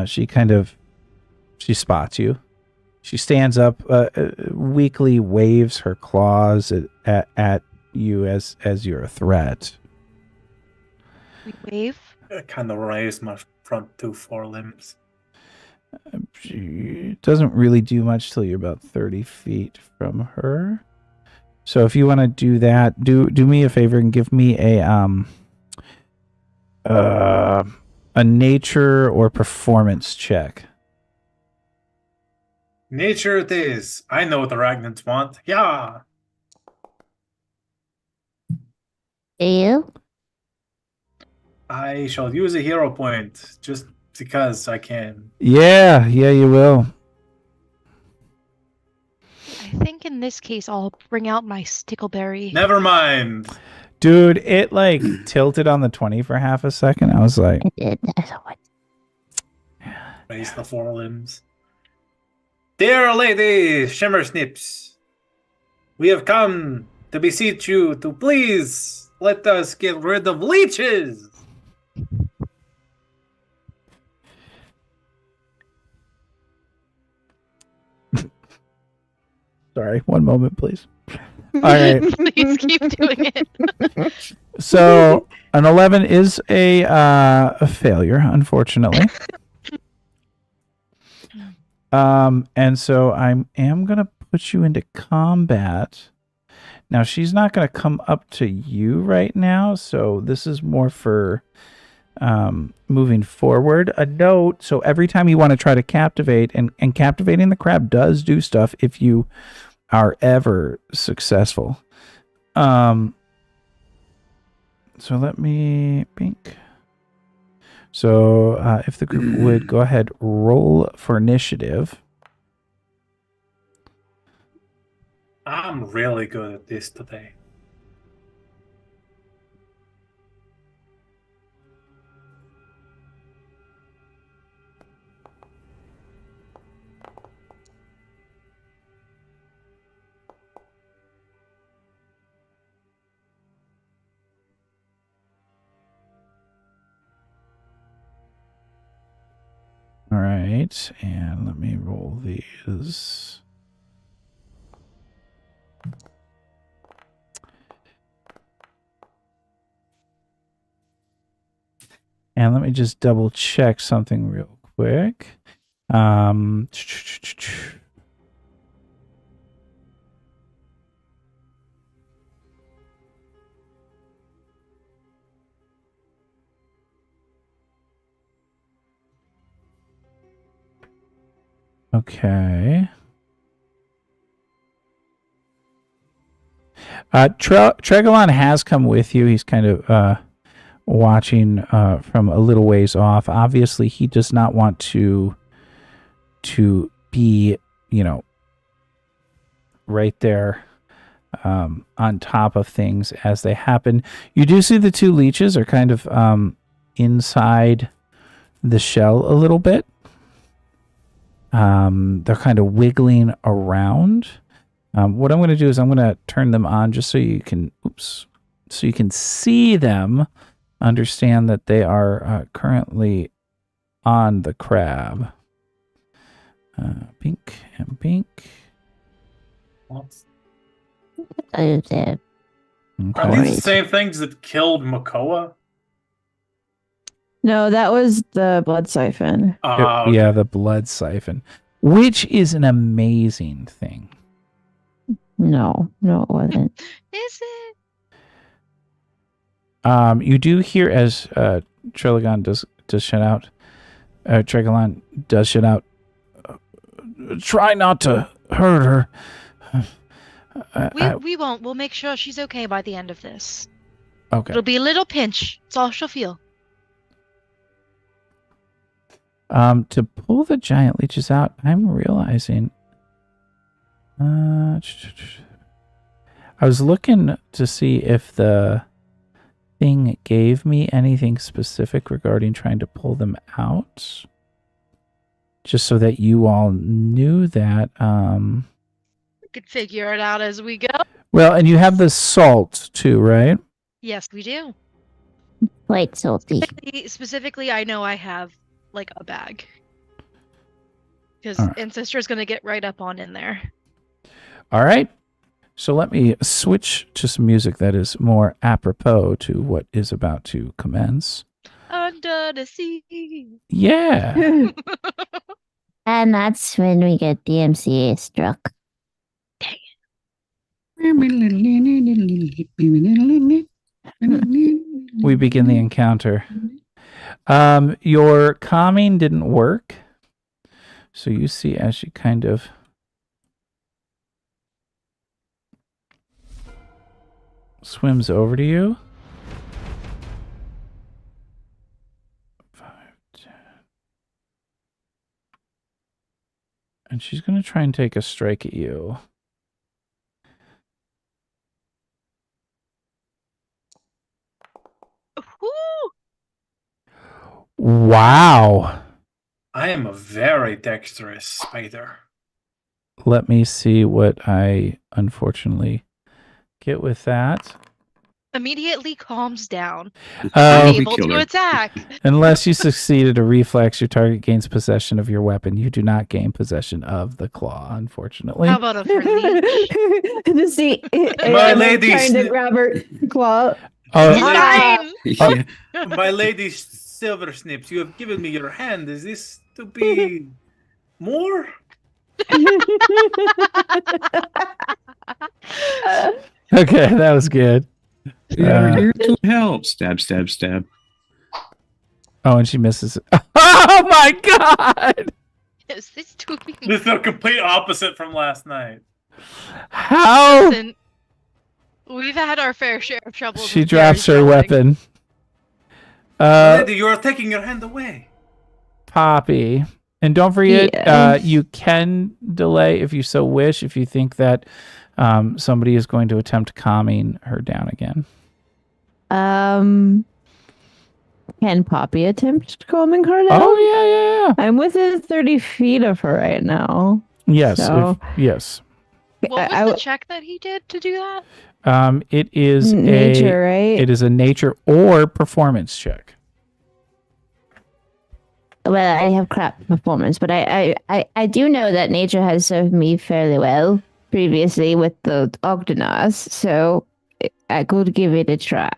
Speaker 5: she spots you. She stands up, weakly waves her claws at you as you're a threat.
Speaker 3: We wave.
Speaker 2: I kind of raise my front 2 forelimbs.
Speaker 5: She doesn't really do much till you're about 30 feet from her. So if you want to do that, do me a favor and give me a nature or performance check.
Speaker 2: Nature it is. I know what the Ragnans want. Yeah.
Speaker 6: Do you?
Speaker 2: I shall use a hero point just because I can.
Speaker 5: Yeah, you will.
Speaker 3: I think in this case I'll bring out my stickleberry.
Speaker 2: Never mind.
Speaker 5: Dude, it like tilted on the 20 for half a second. I was like,
Speaker 6: I did. I saw it.
Speaker 2: Raise the four limbs. Dear Lady Shimmer Snips, we have come to beseech you to please let us get rid of leeches.
Speaker 5: sorry, one moment, please. All right.
Speaker 3: Please keep doing it.
Speaker 5: So an 11 is a failure, unfortunately. And so I am gonna put you into combat. Now she's not gonna come up to you right now, so this is more for moving forward. A note: so every time you want to try to captivate, and captivating the crab does do stuff if you are ever successful. So let me think. So if the group would go ahead, roll for initiative.
Speaker 2: I'm really good at this today.
Speaker 5: All right, and let me roll these. And let me just double check something real quick. Okay. Tregolon has come with you. He's kind of watching from a little ways off. Obviously, he does not want to be, right there on top of things as they happen. You do see the two leeches are kind of inside the shell a little bit. They're kind of wiggling around. What I'm going to do is I'm going to turn them on just so you can, so you can see them, understand that they are currently on the crab. Pink and pink.
Speaker 2: Are
Speaker 6: Okay.
Speaker 2: these the same things that killed Makoa?
Speaker 4: No, that was the blood siphon.
Speaker 2: Okay.
Speaker 5: Yeah, the blood siphon, which is an amazing thing.
Speaker 6: No, it wasn't.
Speaker 3: Is it?
Speaker 5: You do hear as Trelagon does shout out. Tregolon does shout out. Try not to hurt her.
Speaker 3: We won't. We'll make sure she's okay by the end of this.
Speaker 5: Okay.
Speaker 3: It'll be a little pinch. It's all she'll feel.
Speaker 5: To pull the giant leeches out, I'm realizing. I was looking to see if the thing gave me anything specific regarding trying to pull them out. Just so that you all knew that.
Speaker 3: We could figure it out as we go.
Speaker 5: Well, and you have the salt too, right?
Speaker 3: Yes, we do.
Speaker 6: Quite salty.
Speaker 3: Specifically, I know I have like a bag. Because
Speaker 5: All right.
Speaker 3: Ancestor's going to get right up on in there.
Speaker 5: All right. So let me switch to some music that is more apropos to what is about to commence.
Speaker 3: Under the sea.
Speaker 5: Yeah.
Speaker 6: And that's when we get DMCA struck.
Speaker 5: We begin the encounter. Your calming didn't work. So you see as she kind of swims over to you. 5, 10. And she's going to try and take a strike at you. Wow.
Speaker 2: I am a very dexterous spider.
Speaker 5: Let me see what I unfortunately get with that.
Speaker 3: Immediately calms down.
Speaker 5: Uh,
Speaker 1: We
Speaker 3: Able
Speaker 1: killed
Speaker 3: to
Speaker 1: her.
Speaker 3: attack.
Speaker 5: unless you succeeded a reflex, your target gains possession of your weapon. You do not gain possession of the claw, unfortunately.
Speaker 3: How about a for leech?
Speaker 4: To see
Speaker 2: My lady
Speaker 4: trying to
Speaker 2: sni-
Speaker 4: grab her claw.
Speaker 5: Oh,
Speaker 3: It's mine.
Speaker 1: Yeah.
Speaker 2: My lady Silver Snips, you have given me your hand. Is this to be more?
Speaker 5: okay, that was good.
Speaker 1: We are here to help. Stab, stab, stab.
Speaker 5: Oh, and she misses it. Oh my god!
Speaker 3: Is this to be
Speaker 2: This is the complete opposite from last night.
Speaker 5: How?
Speaker 3: Listen, we've had our fair share of troubles.
Speaker 5: She
Speaker 3: with
Speaker 5: drops
Speaker 3: Gary's
Speaker 5: her
Speaker 3: going.
Speaker 5: weapon.
Speaker 2: My lady, you are taking your hand away.
Speaker 5: Poppy. And don't forget,
Speaker 4: Yes.
Speaker 5: you can delay if you so wish, if you think that somebody is going to attempt calming her down again.
Speaker 4: Can Poppy attempt calming her down?
Speaker 5: Oh, yeah.
Speaker 4: I'm within 30 feet of her right now.
Speaker 5: Yes.
Speaker 4: So-
Speaker 5: Yes.
Speaker 3: What was
Speaker 4: I-
Speaker 3: the check that he did to do that?
Speaker 5: It is
Speaker 4: Nature, right?
Speaker 5: It is a nature or performance check.
Speaker 6: Well, I have crap performance, but I do know that nature has served me fairly well previously with the Ogdenas, so I could give it a try.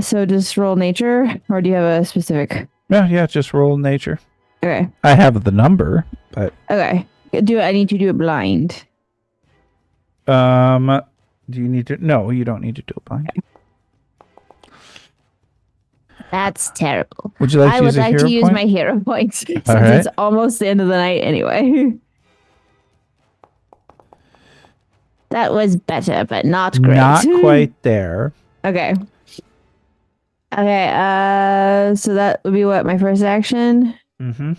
Speaker 4: So just roll nature, or do you have a specific?
Speaker 5: Yeah, just roll nature.
Speaker 4: Okay.
Speaker 5: I have the number, but
Speaker 4: Okay. I need to do it blind.
Speaker 5: do you need to? No, you don't need to do it blind.
Speaker 6: That's terrible.
Speaker 5: Would you like
Speaker 6: I
Speaker 5: to
Speaker 6: would
Speaker 5: use a
Speaker 6: like
Speaker 5: hero
Speaker 6: to use
Speaker 5: point?
Speaker 6: my hero points since
Speaker 5: All right.
Speaker 6: it's almost the end of the night anyway. That was better, but not great.
Speaker 5: Not quite there.
Speaker 4: Okay. Okay. So that would be what my first action.
Speaker 5: Mm-hmm.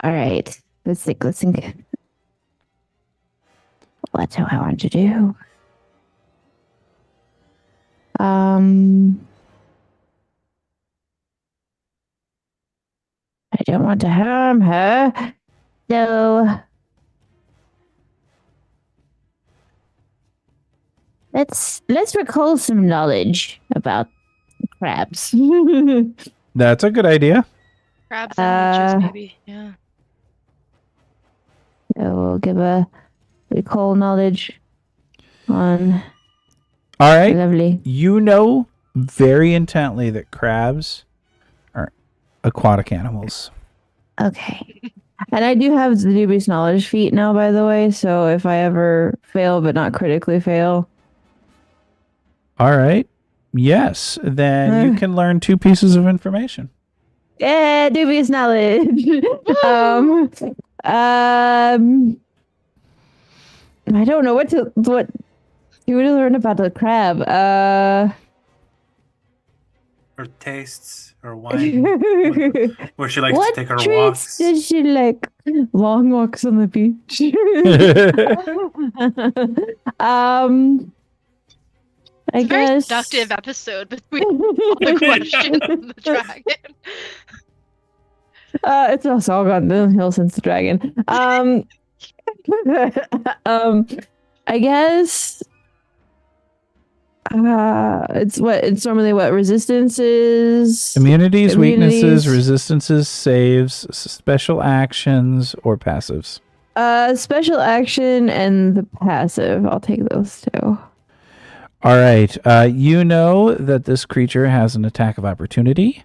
Speaker 4: All
Speaker 6: right. Let's think. What do I want to do? I don't want to harm her. So let's recall some knowledge about crabs.
Speaker 5: That's a good idea.
Speaker 3: Crab sandwiches, maybe. Yeah.
Speaker 6: So we'll give a recall knowledge on
Speaker 5: All right.
Speaker 6: lovely.
Speaker 5: You know very intently that crabs are aquatic animals.
Speaker 6: Okay.
Speaker 4: And I do have the dubious knowledge feat now, by the way. So if I ever fail, but not critically fail,
Speaker 5: All right. Yes. Then you can learn 2 pieces of information.
Speaker 4: yeah, dubious knowledge. I don't know what to learn about the crab.
Speaker 2: Her tastes, her wine, where she likes
Speaker 4: what
Speaker 2: to take her
Speaker 4: treats
Speaker 2: walks.
Speaker 4: does she like? Long walks on the beach. I
Speaker 3: It's a very
Speaker 4: guess.
Speaker 3: productive episode between all the questions and the dragon.
Speaker 4: It's also all gone downhill since the dragon. I guess. It's normally what resistance is.
Speaker 5: Immunities, weaknesses,
Speaker 4: Immunities.
Speaker 5: resistances, saves, special actions, or passives.
Speaker 4: Special action and the passive. I'll take those two.
Speaker 5: All right. You know that this creature has an attack of opportunity.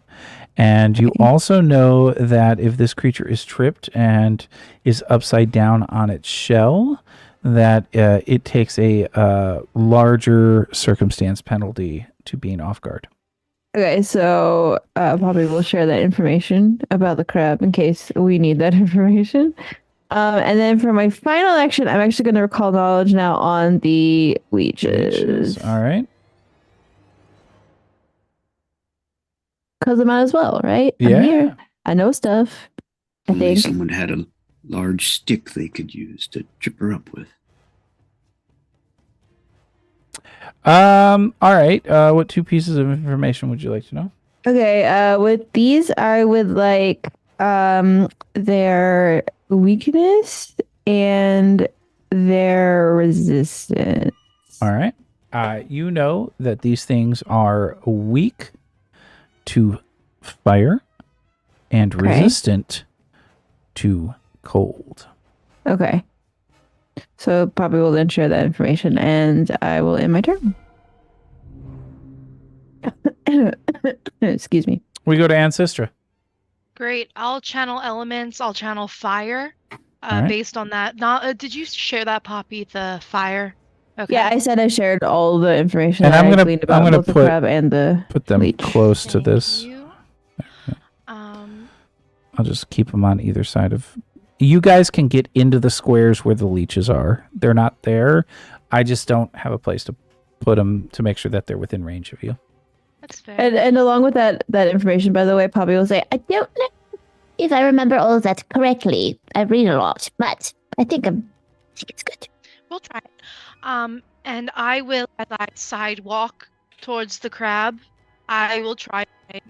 Speaker 5: And you also know that if this creature is tripped and is upside down on its shell, that it takes a larger circumstance penalty to being off guard.
Speaker 4: Okay, so Poppy will share that information about the crab in case we need that information. And then for my final action, I'm actually going to recall knowledge now on the leeches.
Speaker 5: All right.
Speaker 4: Because I might as well, right?
Speaker 5: Yeah.
Speaker 4: I'm here. I know stuff. I
Speaker 1: Only
Speaker 4: think.
Speaker 1: someone had a large stick they could use to trip her up with.
Speaker 5: All right. What 2 pieces of information would you like to know?
Speaker 4: Okay, with these, I would like their weakness and their resistance.
Speaker 5: All right. You know that these things are weak to fire and
Speaker 4: Okay.
Speaker 5: resistant to cold.
Speaker 4: Okay. So Poppy will then share that information, and I will end my turn. Excuse me.
Speaker 5: We go to Ancestra.
Speaker 3: Great. I'll channel elements. I'll channel fire.
Speaker 5: All right.
Speaker 3: Based on that. Not. Did you share that, Poppy? The fire. Okay.
Speaker 4: Yeah, I said I shared all the information
Speaker 5: And
Speaker 4: that
Speaker 5: I'm
Speaker 4: I
Speaker 5: gonna-
Speaker 4: gleaned
Speaker 5: I'm
Speaker 4: about
Speaker 5: gonna
Speaker 4: both the
Speaker 5: put-
Speaker 4: crab and the
Speaker 5: Put them
Speaker 4: leech.
Speaker 5: close to
Speaker 3: Thank
Speaker 5: this.
Speaker 3: you.
Speaker 5: I'll just keep them on either side of. You guys can get into the squares where the leeches are. They're not there. I just don't have a place to put them to make sure that they're within range of you.
Speaker 3: That's fair.
Speaker 4: And along with that information, by the way, Poppy will say,
Speaker 6: I don't know if I remember all of that correctly. I read a lot, but I think it's good.
Speaker 3: We'll try it. And I will, as I sidewalk towards the crab, I will try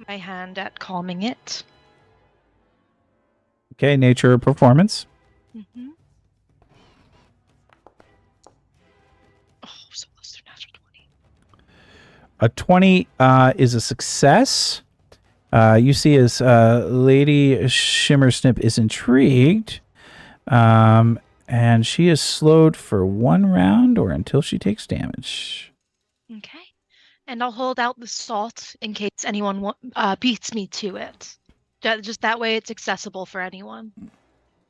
Speaker 3: my hand at calming it.
Speaker 5: Okay, nature or performance.
Speaker 3: Mm-hmm. Oh, so close to natural 20.
Speaker 5: A 20 is a success. You see as Lady Shimmersnip is intrigued. And she is slowed for 1 round or until she takes damage.
Speaker 3: Okay. And I'll hold out the salt in case anyone beats me to it. Just that way it's accessible for anyone.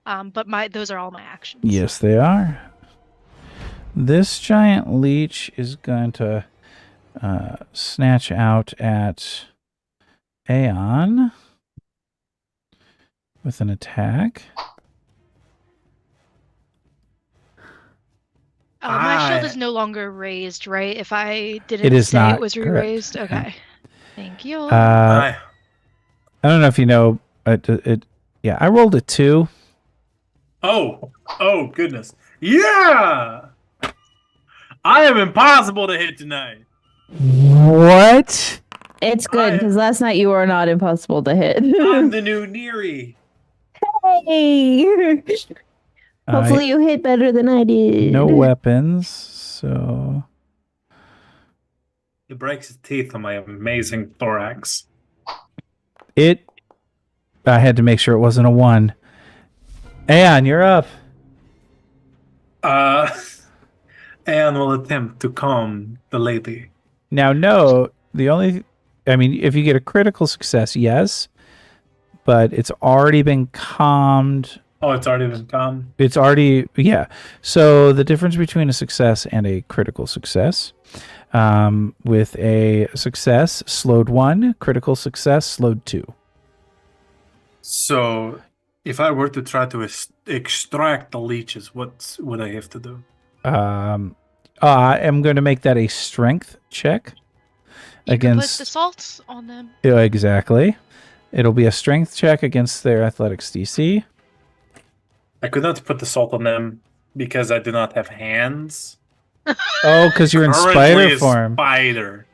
Speaker 3: But those are all my actions.
Speaker 5: Yes, they are. This giant leech is going to snatch out at Aeon with an attack.
Speaker 3: My shield is no longer raised, right? If I didn't
Speaker 5: It is
Speaker 3: say
Speaker 5: not,
Speaker 3: it was
Speaker 5: correct.
Speaker 3: re-raised. Okay. Thank you.
Speaker 5: I don't know if you know. Yeah, I rolled a 2.
Speaker 2: Oh goodness. Yeah! I am impossible to hit tonight.
Speaker 5: What?
Speaker 4: it's good because last night you were not impossible to hit.
Speaker 2: I'm the new Neary.
Speaker 4: Hey! Hopefully you hit better than I did.
Speaker 5: No weapons, so
Speaker 2: It breaks his teeth on my amazing thorax.
Speaker 5: I had to make sure it wasn't a 1. Aeon, you're up.
Speaker 2: And will attempt to calm the lady.
Speaker 5: Now, no, if you get a critical success, yes, but it's already been calmed.
Speaker 2: Oh, it's already been calmed?
Speaker 5: Yeah. So the difference between a success and a critical success, with a success, slowed 1, critical success, slowed 2.
Speaker 2: So, if I were to try to extract the leeches, what would I have to do?
Speaker 5: I am going to make that a strength check
Speaker 3: You can
Speaker 5: against.
Speaker 3: put the salt on them.
Speaker 5: Yeah, exactly. It'll be a strength check against their athletics DC.
Speaker 2: I could not put the salt on them because I do not have hands.
Speaker 5: Oh, because you're in spider
Speaker 2: Currently a
Speaker 5: form.
Speaker 2: Spider.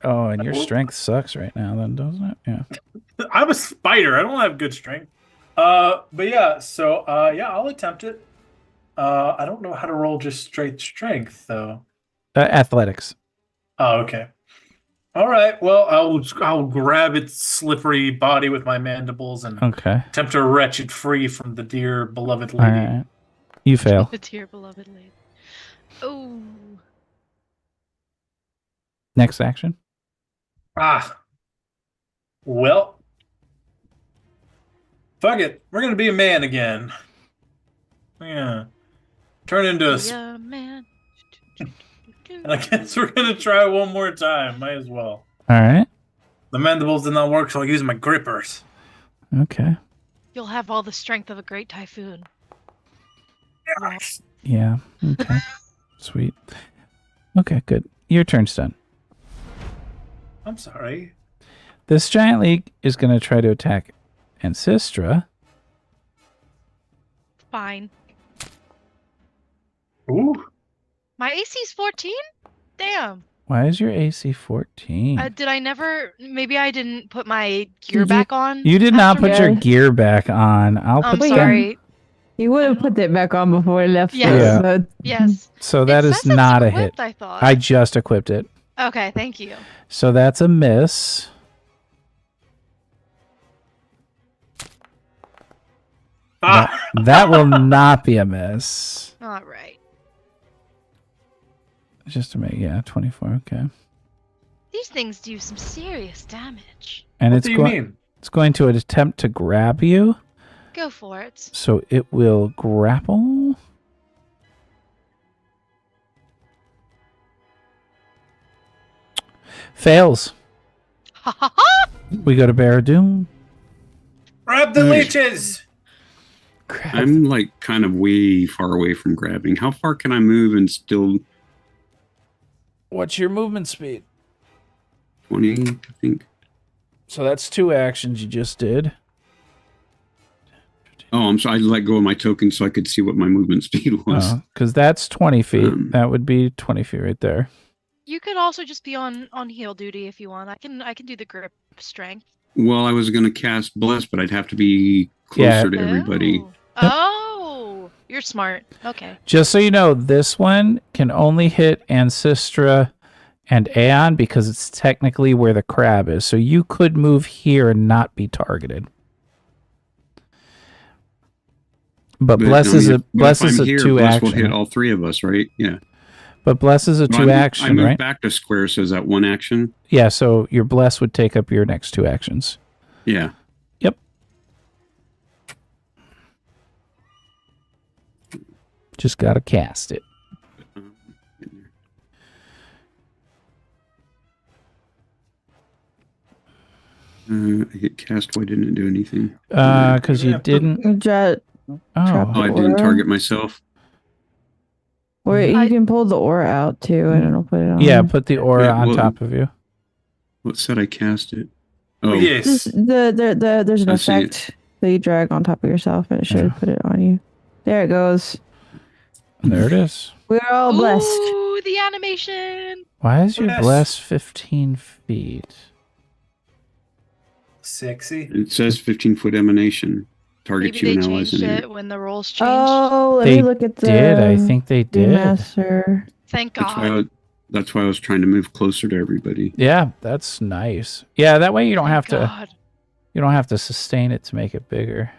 Speaker 5: Oh, and your strength sucks right now, then, doesn't it? Yeah.
Speaker 2: I'm a spider. I don't have good strength. But yeah, so I'll attempt it. I don't know how to roll just straight strength though.
Speaker 5: Athletics.
Speaker 2: Oh, okay. All right. Well, I'll grab its slippery body with my mandibles and
Speaker 5: Okay.
Speaker 2: attempt to wrench it free from the dear beloved
Speaker 5: All
Speaker 2: lady.
Speaker 5: right. You fail.
Speaker 3: The dear beloved lady. Oh.
Speaker 5: Next action.
Speaker 2: Well, fuck it. We're gonna be a man again. Yeah. Turn into a.
Speaker 3: Yeah, man.
Speaker 2: And I guess we're gonna try one more time. Might as well.
Speaker 5: All right.
Speaker 2: The mandibles did not work, so I'll use my grippers.
Speaker 5: Okay.
Speaker 3: You'll have all the strength of a great typhoon.
Speaker 2: Yes.
Speaker 5: Yeah. Okay. Sweet. Okay, good. Your turn's done.
Speaker 2: I'm sorry.
Speaker 5: This giant league is going to try to attack Ancestra.
Speaker 3: Fine.
Speaker 2: Ooh.
Speaker 3: My AC's 14? Damn.
Speaker 5: Why is your AC 14?
Speaker 3: Did I never? Maybe I didn't put my gear
Speaker 4: Did you-
Speaker 3: back on.
Speaker 5: You did not
Speaker 3: after
Speaker 5: put
Speaker 3: my-
Speaker 5: your
Speaker 4: Yeah.
Speaker 5: gear back on. I'll
Speaker 3: I'm
Speaker 5: put
Speaker 3: sorry.
Speaker 4: You would have put it back on before I left.
Speaker 3: Yes.
Speaker 4: though, so-
Speaker 3: Yes.
Speaker 5: So that
Speaker 3: It
Speaker 5: is
Speaker 3: says it's
Speaker 5: not a
Speaker 3: equipped,
Speaker 5: hit.
Speaker 3: I thought.
Speaker 5: I just equipped it.
Speaker 3: Okay, thank you.
Speaker 5: So that's a miss.
Speaker 2: Ah!
Speaker 5: That will not be a miss.
Speaker 3: All right.
Speaker 5: Just to make, yeah, 24. Okay.
Speaker 3: These things do some serious damage.
Speaker 5: And
Speaker 2: What
Speaker 5: it's
Speaker 2: do you
Speaker 5: going.
Speaker 2: mean?
Speaker 5: It's going to attempt to grab you.
Speaker 3: Go for it.
Speaker 5: So it will grapple. Fails.
Speaker 3: Ha ha ha!
Speaker 5: We go to Barradoon.
Speaker 2: Grab the leeches!
Speaker 1: I'm like kind of way far away from grabbing. How far can I move and still
Speaker 5: What's your movement speed?
Speaker 1: 20, I think?
Speaker 5: So that's 2 actions you just did.
Speaker 1: Oh, I'm sorry. I let go of my token so I could see what my movement speed was.
Speaker 5: Because that's 20 feet.
Speaker 1: Um,
Speaker 5: That would be 20 feet right there.
Speaker 3: You could also just be on heal duty if you want. I can do the grip strength.
Speaker 1: Well, I was going to cast Bless, but I'd have to be closer to everybody.
Speaker 3: Oh, you're smart. Okay.
Speaker 5: Just so you know, this one can only hit Ancestra and Aeon because it's technically where the crab is. So you could move here and not be targeted. But Bless is a
Speaker 1: Bless is a
Speaker 5: two
Speaker 1: Bless will
Speaker 5: action.
Speaker 1: hit all 3 of us, right? Yeah.
Speaker 5: But Bless is a
Speaker 1: So I
Speaker 5: 2
Speaker 1: moved-
Speaker 5: action,
Speaker 1: I moved
Speaker 5: right?
Speaker 1: back to square, so is that 1 action?
Speaker 5: Yeah, so your Bless would take up your next 2 actions.
Speaker 1: Yeah.
Speaker 5: Yep. Just gotta cast it.
Speaker 1: I hit cast. Why didn't it do anything?
Speaker 5: Because you didn't.
Speaker 4: Jet,
Speaker 5: Oh,
Speaker 1: Oh, I didn't
Speaker 4: Aura.
Speaker 1: target myself.
Speaker 4: or you
Speaker 3: I-
Speaker 4: can pull the aura out too, and it'll put it on.
Speaker 5: yeah. Put the aura
Speaker 1: Yeah,
Speaker 5: on
Speaker 1: well-
Speaker 5: top of you.
Speaker 1: What said I cast it?
Speaker 2: Oh,
Speaker 1: Oh,
Speaker 2: yes.
Speaker 4: Just there's an
Speaker 1: I see it.
Speaker 4: effect that you drag on top of yourself, and it should
Speaker 5: Yeah.
Speaker 4: put it on you. There it goes.
Speaker 5: There it is.
Speaker 4: We're all blessed.
Speaker 3: Ooh, the animation.
Speaker 5: Why is your
Speaker 2: Bless.
Speaker 5: Bless 15 feet?
Speaker 2: Sexy.
Speaker 1: it says 15-foot emanation. Targets
Speaker 3: Maybe
Speaker 1: you
Speaker 3: they
Speaker 1: and allies
Speaker 3: changed
Speaker 1: in
Speaker 3: it
Speaker 1: it.
Speaker 3: when the rules changed.
Speaker 4: Oh, let
Speaker 5: They
Speaker 4: me look at the.
Speaker 5: Did I think they did?
Speaker 4: Master.
Speaker 3: Thank
Speaker 1: That's why,
Speaker 3: God.
Speaker 1: that's why I was trying to move closer to everybody.
Speaker 5: Yeah, that's nice. Yeah, that way you don't have to.
Speaker 3: God.
Speaker 5: You don't have to sustain it to make it bigger.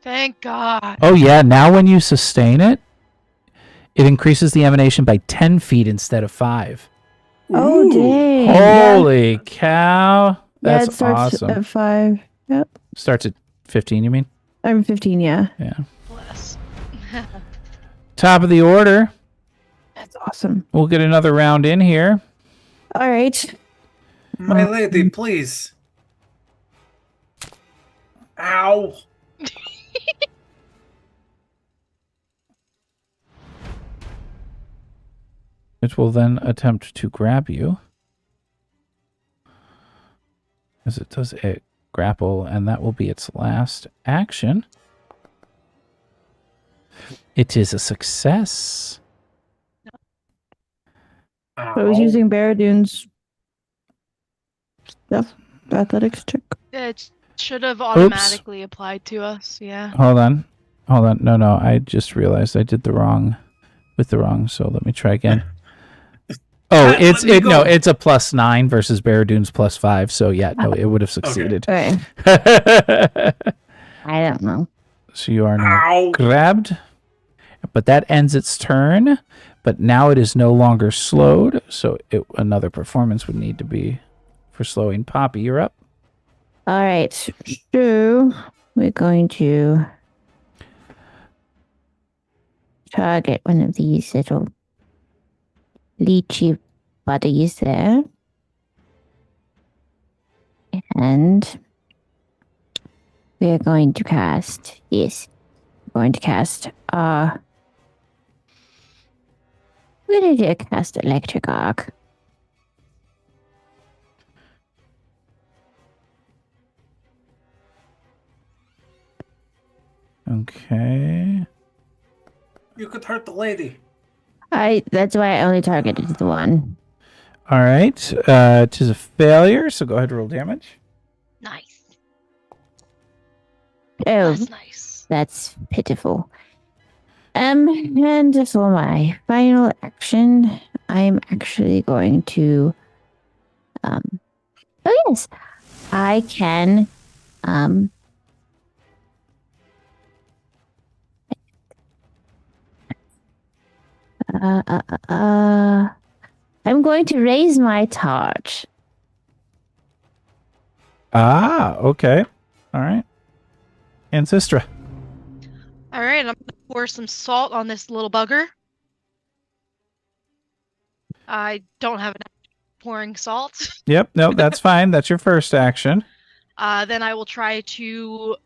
Speaker 3: Thank God.
Speaker 5: Oh yeah, now when you sustain it, it increases the emanation by 10 feet instead of 5.
Speaker 4: Oh
Speaker 2: Ooh.
Speaker 4: dang! Yeah.
Speaker 5: Holy cow! That's
Speaker 4: it starts
Speaker 5: awesome.
Speaker 4: at 5. Yep.
Speaker 5: Starts at 15, you mean?
Speaker 4: I'm 15. Yeah,
Speaker 5: Yeah.
Speaker 3: Bless.
Speaker 5: Top of the order.
Speaker 4: that's awesome.
Speaker 5: We'll get another round in here.
Speaker 4: All right.
Speaker 2: My lady, please. Ow.
Speaker 5: It will then attempt to grab you. As it does a grapple, and that will be its last action. It is a success.
Speaker 4: I was
Speaker 2: Ow.
Speaker 4: using Barradoon's stuff. Athletics check.
Speaker 3: It should have automatically applied to us. Yeah.
Speaker 5: Hold on. Hold on. No, I just realized I did the wrong so let me try again. Oh,
Speaker 2: Let
Speaker 5: it's
Speaker 2: me go.
Speaker 5: it's a +9 versus Barradoon's +5, so yeah, no, it would have succeeded.
Speaker 4: Okay.
Speaker 6: I don't know.
Speaker 5: So you are now
Speaker 2: Ow.
Speaker 5: grabbed. But that ends its turn. But now it is no longer slowed, so another performance would need to be for slowing. Poppy, you're up.
Speaker 6: All right. So we're going to target one of these little lychee buddies there. And we're going to cast this. We're going to cast we're going to cast electric arc.
Speaker 5: Okay.
Speaker 2: You could hurt the lady.
Speaker 6: That's why I only targeted the one.
Speaker 5: All right. It is a failure, so go ahead and roll damage.
Speaker 3: Nice.
Speaker 6: Oh,
Speaker 3: That's nice.
Speaker 6: that's pitiful. And for my final action, I'm actually going to oh yes, I can I'm going to raise my torch.
Speaker 5: Ah, okay. All right. And Sistra.
Speaker 3: All right, I'm gonna pour some salt on this little bugger. I don't have enough pouring salt.
Speaker 5: Yep, no, that's fine. That's your first action.
Speaker 3: Then I will try to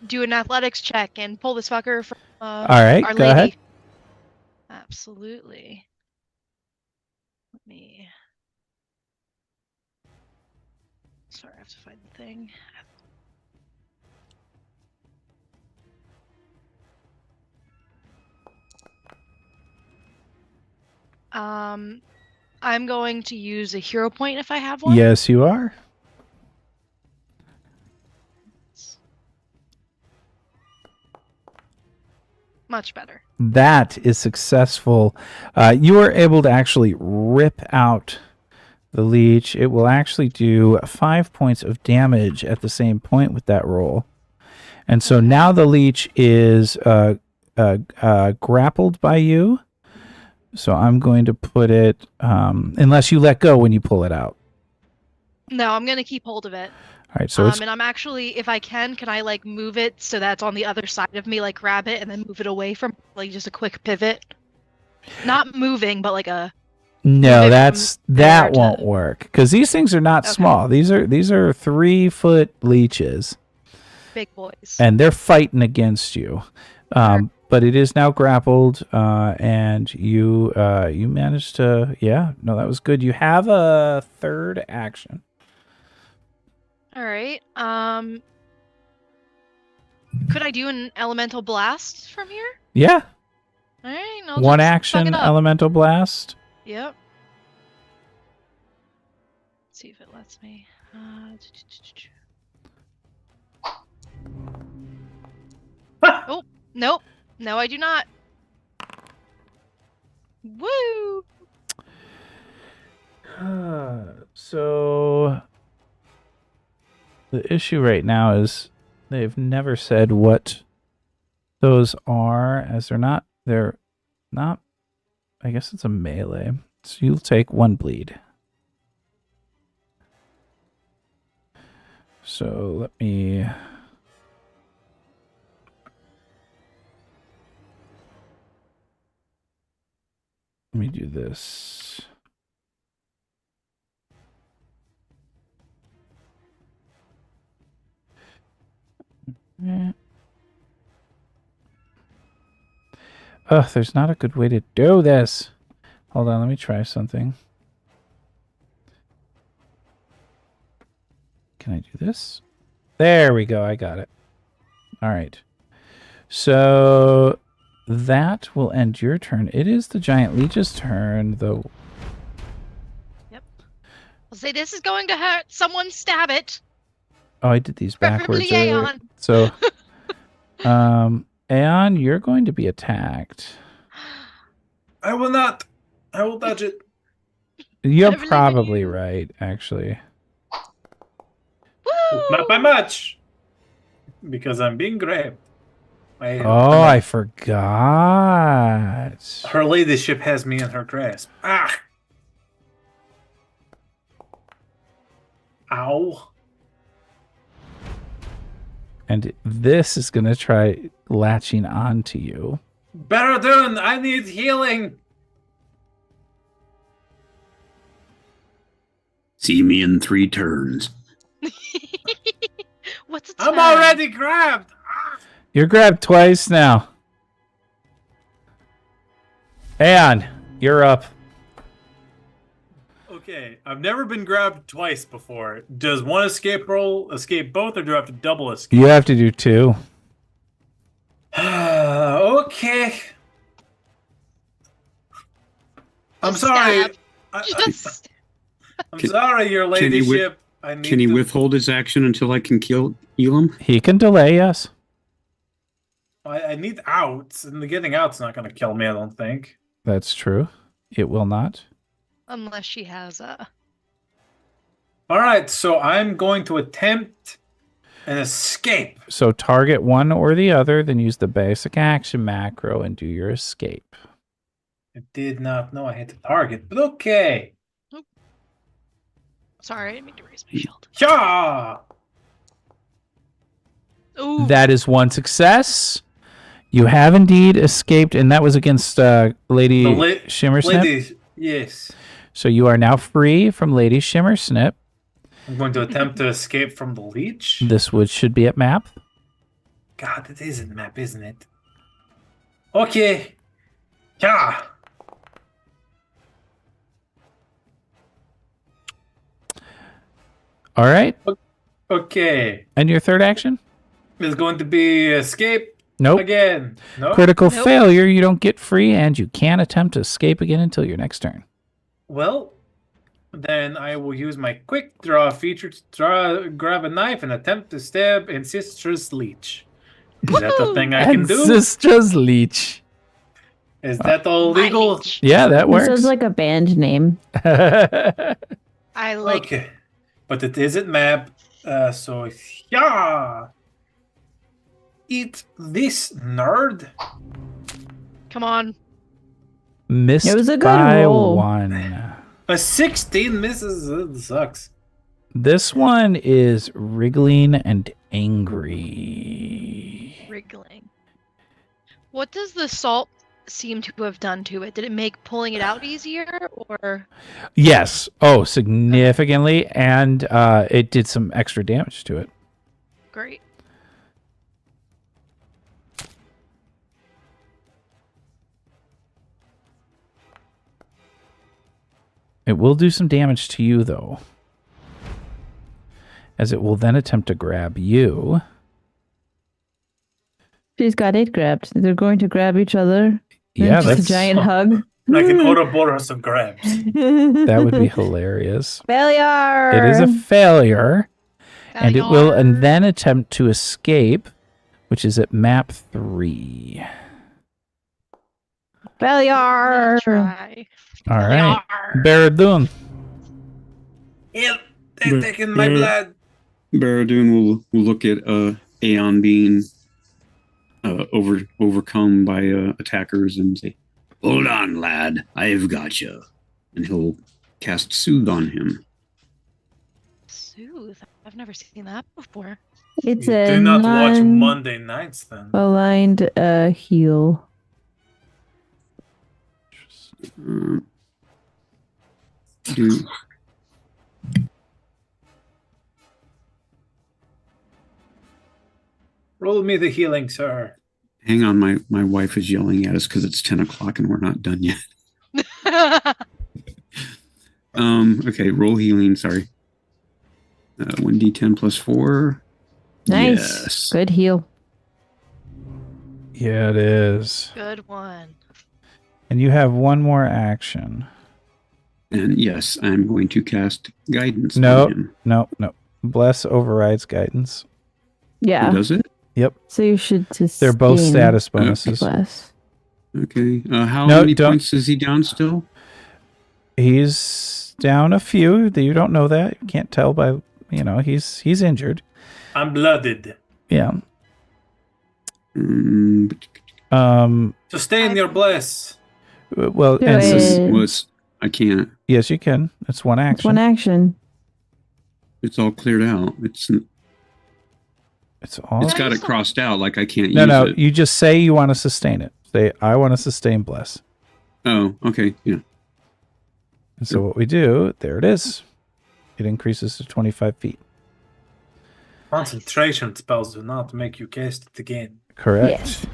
Speaker 3: do an athletics check and pull this fucker from
Speaker 5: All right,
Speaker 3: Our
Speaker 5: go
Speaker 3: Lady.
Speaker 5: ahead.
Speaker 3: Absolutely. Let me. Sorry, I have to find the thing. I'm going to use a hero point if I have one.
Speaker 5: Yes, you are.
Speaker 3: Much better.
Speaker 5: That is successful. You are able to actually rip out the leech. It will actually do 5 points of damage at the same point with that roll. And so now the leech is grappled by you. So I'm going to put it, unless you let go when you pull it out.
Speaker 3: No, I'm gonna keep hold of it.
Speaker 5: All right, so it's
Speaker 3: And I'm actually, if I can I like move it so that's on the other side of me, like grab it and then move it away from, like just a quick pivot. Not moving, but like a.
Speaker 5: no,
Speaker 3: move it
Speaker 5: that
Speaker 3: from there to-
Speaker 5: won't work because these things are not
Speaker 3: Okay.
Speaker 5: small. These are 3-foot leeches,
Speaker 3: Big boys.
Speaker 5: and they're fighting against you. But it is now grappled, and you managed to. Yeah, no, that was good. You have a third action.
Speaker 3: All right. Could I do an elemental blast from here?
Speaker 5: Yeah,
Speaker 3: All right. I'll
Speaker 5: one
Speaker 3: just fuck
Speaker 5: action
Speaker 3: it up.
Speaker 5: elemental blast.
Speaker 3: Yep. Let's see if it lets me. Oh, nope. No, I do not. Woo!
Speaker 5: So the issue right now is they've never said what those are, as they're not I guess it's a melee. So you'll take 1 bleed. So let me do this. Ugh, there's not a good way to do this. Hold on, let me try something. Can I do this? There we go, I got it. All right. So that will end your turn. It is the giant leech's turn, though.
Speaker 3: I'll say this is going to hurt. Someone stab it.
Speaker 5: Oh, I did these backwards
Speaker 3: Preferably
Speaker 5: earlier.
Speaker 3: Aeon.
Speaker 5: So, Aeon, you're going to be attacked.
Speaker 2: I will not. I will dodge it.
Speaker 5: You're
Speaker 3: believe in
Speaker 5: probably
Speaker 3: you.
Speaker 5: right, actually.
Speaker 3: Woo!
Speaker 2: Not by much. Because I'm being grabbed.
Speaker 5: Oh, I forgot.
Speaker 2: Her ladyship has me in her grasp. Ah! Ow.
Speaker 5: And this is going to try latching onto you.
Speaker 2: Baradun, I need healing.
Speaker 1: See me in 3 turns.
Speaker 3: What's a
Speaker 2: I'm
Speaker 3: turn?
Speaker 2: already grabbed. Ah!
Speaker 5: You're grabbed twice now. Aeon, you're up.
Speaker 2: Okay, I've never been grabbed twice before. Does one escape roll escape both, or do I have to double escape?
Speaker 5: You have to do 2.
Speaker 2: Okay. I'm
Speaker 3: Just
Speaker 2: sorry.
Speaker 3: stab. Just
Speaker 2: I'm
Speaker 1: Can-
Speaker 2: sorry, your
Speaker 1: can he wi-
Speaker 2: ladyship. I need
Speaker 1: Can he
Speaker 2: to...
Speaker 1: withhold his action until I can heal him?
Speaker 5: He can delay, yes.
Speaker 2: I need outs, and the getting out's not going to kill me, I don't think.
Speaker 5: That's true. It will not.
Speaker 3: unless she has a.
Speaker 2: All right, so I'm going to attempt an escape.
Speaker 5: So target one or the other, then use the basic action macro and do your escape.
Speaker 2: I did not know I had to target, but okay.
Speaker 3: Sorry, I didn't mean to raise my shield.
Speaker 2: Yeah.
Speaker 3: Ooh.
Speaker 5: That is one success. You have indeed escaped, and that was against Lady Shimmersnip.
Speaker 2: Lady, yes.
Speaker 5: So you are now free from Lady Shimmersnip.
Speaker 2: I'm going to attempt to escape from the leech.
Speaker 5: This wood should be at map.
Speaker 2: God, it isn't map, isn't it? Okay. Yeah.
Speaker 5: All right.
Speaker 2: Okay.
Speaker 5: And your third action?
Speaker 2: It's going to be escape
Speaker 5: Nope.
Speaker 2: again. No.
Speaker 5: Critical
Speaker 3: Nope.
Speaker 5: failure. You don't get free, and you can't attempt to escape again until your next turn.
Speaker 2: Well, then I will use my quick draw feature to grab a knife and attempt to stab Ancestral Leech. Is that the thing I can do?
Speaker 5: Ancestra's Leech.
Speaker 2: Is that all
Speaker 3: My
Speaker 2: legal?
Speaker 3: leech.
Speaker 5: Yeah, that
Speaker 4: This
Speaker 5: works.
Speaker 4: sounds like a band name.
Speaker 3: I like.
Speaker 2: Okay. But it isn't map. So, yeah. Eat this, nerd.
Speaker 3: Come on.
Speaker 5: Missed
Speaker 4: It was a good
Speaker 5: by
Speaker 4: roll.
Speaker 5: one.
Speaker 2: A 16 misses. It sucks.
Speaker 5: This one is wriggling and angry.
Speaker 3: Wriggling. What does the salt seem to have done to it? Did it make pulling it out easier, or?
Speaker 5: Yes. Oh, significantly. And it did some extra damage to it.
Speaker 3: Great.
Speaker 5: It will do some damage to you, though. As it will then attempt to grab you.
Speaker 4: She's got it grabbed. They're going to grab each other.
Speaker 5: Yeah,
Speaker 4: Just a
Speaker 5: that's
Speaker 4: giant hug.
Speaker 2: Like an Ouroboros of grabs.
Speaker 5: that would be hilarious.
Speaker 4: Failure.
Speaker 5: It is a failure. And it will and
Speaker 3: Failure.
Speaker 5: then attempt to escape, which is at map 3.
Speaker 4: failure.
Speaker 3: Try.
Speaker 5: All right.
Speaker 3: Failure.
Speaker 5: Baradun.
Speaker 2: Help! They're taking my blood.
Speaker 1: Baradun will look at Aeon being overcome by attackers and say, "Hold on, lad, I've got you." And he'll cast Soothe on him.
Speaker 3: Soothe. I've never seen that before.
Speaker 4: It's
Speaker 2: You
Speaker 4: a
Speaker 2: do not watch
Speaker 4: non-
Speaker 2: Monday nights then.
Speaker 4: aligned heal.
Speaker 1: Do
Speaker 2: Roll me the healing, sir.
Speaker 1: hang on, my wife is yelling at us because it's 10 o'clock and we're not done yet. Okay, roll healing. Sorry. 1d10 plus 4.
Speaker 4: Nice.
Speaker 1: Yes.
Speaker 4: Good heal.
Speaker 5: Yeah, it is.
Speaker 3: Good one.
Speaker 5: And you have one more action.
Speaker 1: And yes, I'm going to cast guidance
Speaker 5: No,
Speaker 1: on him.
Speaker 5: no. Bless overrides guidance.
Speaker 4: Yeah.
Speaker 1: Does it?
Speaker 5: Yep.
Speaker 4: So you should just.
Speaker 5: They're both status bonuses.
Speaker 4: Plus.
Speaker 1: Okay. How
Speaker 5: No,
Speaker 1: many
Speaker 5: don't-
Speaker 1: points is he down still?
Speaker 5: He's down a few. You don't know that. You can't tell by, he's injured.
Speaker 2: I'm blooded.
Speaker 5: Yeah.
Speaker 1: Mm,
Speaker 2: Sustain your bless.
Speaker 5: Well,
Speaker 4: Do
Speaker 5: and
Speaker 4: it.
Speaker 1: was I can't.
Speaker 5: yes, you can. It's one action.
Speaker 4: It's one action.
Speaker 1: It's all cleared out. It's
Speaker 5: all.
Speaker 1: got it crossed out. Like I can't
Speaker 5: No.
Speaker 1: use it.
Speaker 5: You just say you want to sustain it. Say, I want to sustain bless.
Speaker 1: Oh, okay. Yeah.
Speaker 5: And so what we do, there it is. It increases to 25 feet.
Speaker 2: Concentration spells do not make you cast it again.
Speaker 5: Correct.
Speaker 4: Yes.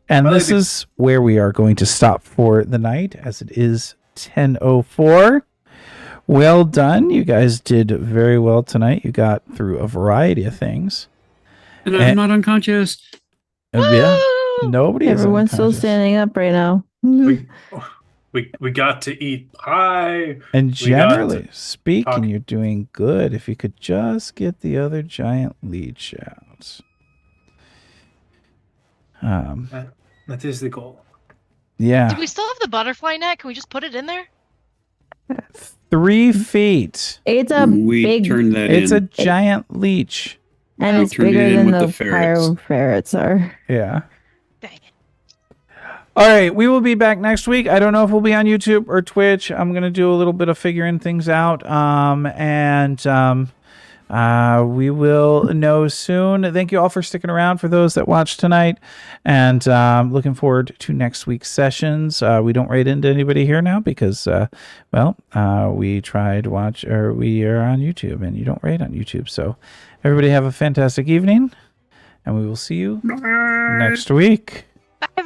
Speaker 5: And
Speaker 2: Well,
Speaker 5: this
Speaker 2: I think-
Speaker 5: is where we are going to stop for the night, as it is 10:04. Well done. You guys did very well tonight. You got through a variety of things.
Speaker 1: And I'm not unconscious.
Speaker 5: And yeah,
Speaker 3: Woo!
Speaker 5: nobody is
Speaker 4: Everyone's still
Speaker 5: unconscious.
Speaker 4: standing up right now.
Speaker 2: We got to eat pie.
Speaker 5: And
Speaker 2: We got
Speaker 5: generally
Speaker 2: to
Speaker 5: speaking,
Speaker 2: talk-
Speaker 5: you're doing good if you could just get the other giant leech out.
Speaker 2: That is the goal.
Speaker 5: Yeah.
Speaker 3: Do we still have the butterfly net? Can we just put it in there?
Speaker 5: 3 feet.
Speaker 4: It's a
Speaker 1: We
Speaker 4: big,
Speaker 1: turned that
Speaker 5: It's
Speaker 1: in.
Speaker 5: a giant leech.
Speaker 4: and
Speaker 3: We
Speaker 4: it's
Speaker 1: turned it
Speaker 4: bigger
Speaker 1: in
Speaker 4: than
Speaker 1: with
Speaker 4: the
Speaker 1: the ferrets.
Speaker 4: pyro ferrets are.
Speaker 5: Yeah.
Speaker 3: Dang it.
Speaker 5: All right, we will be back next week. I don't know if we'll be on YouTube or Twitch. I'm going to do a little bit of figuring things out. We will know soon. Thank you all for sticking around for those that watched tonight. And looking forward to next week's sessions. We don't raid into anybody here now because, we try to watch, or we are on YouTube and you don't raid on YouTube. So everybody have a fantastic evening and we will see you next week.
Speaker 3: Bye,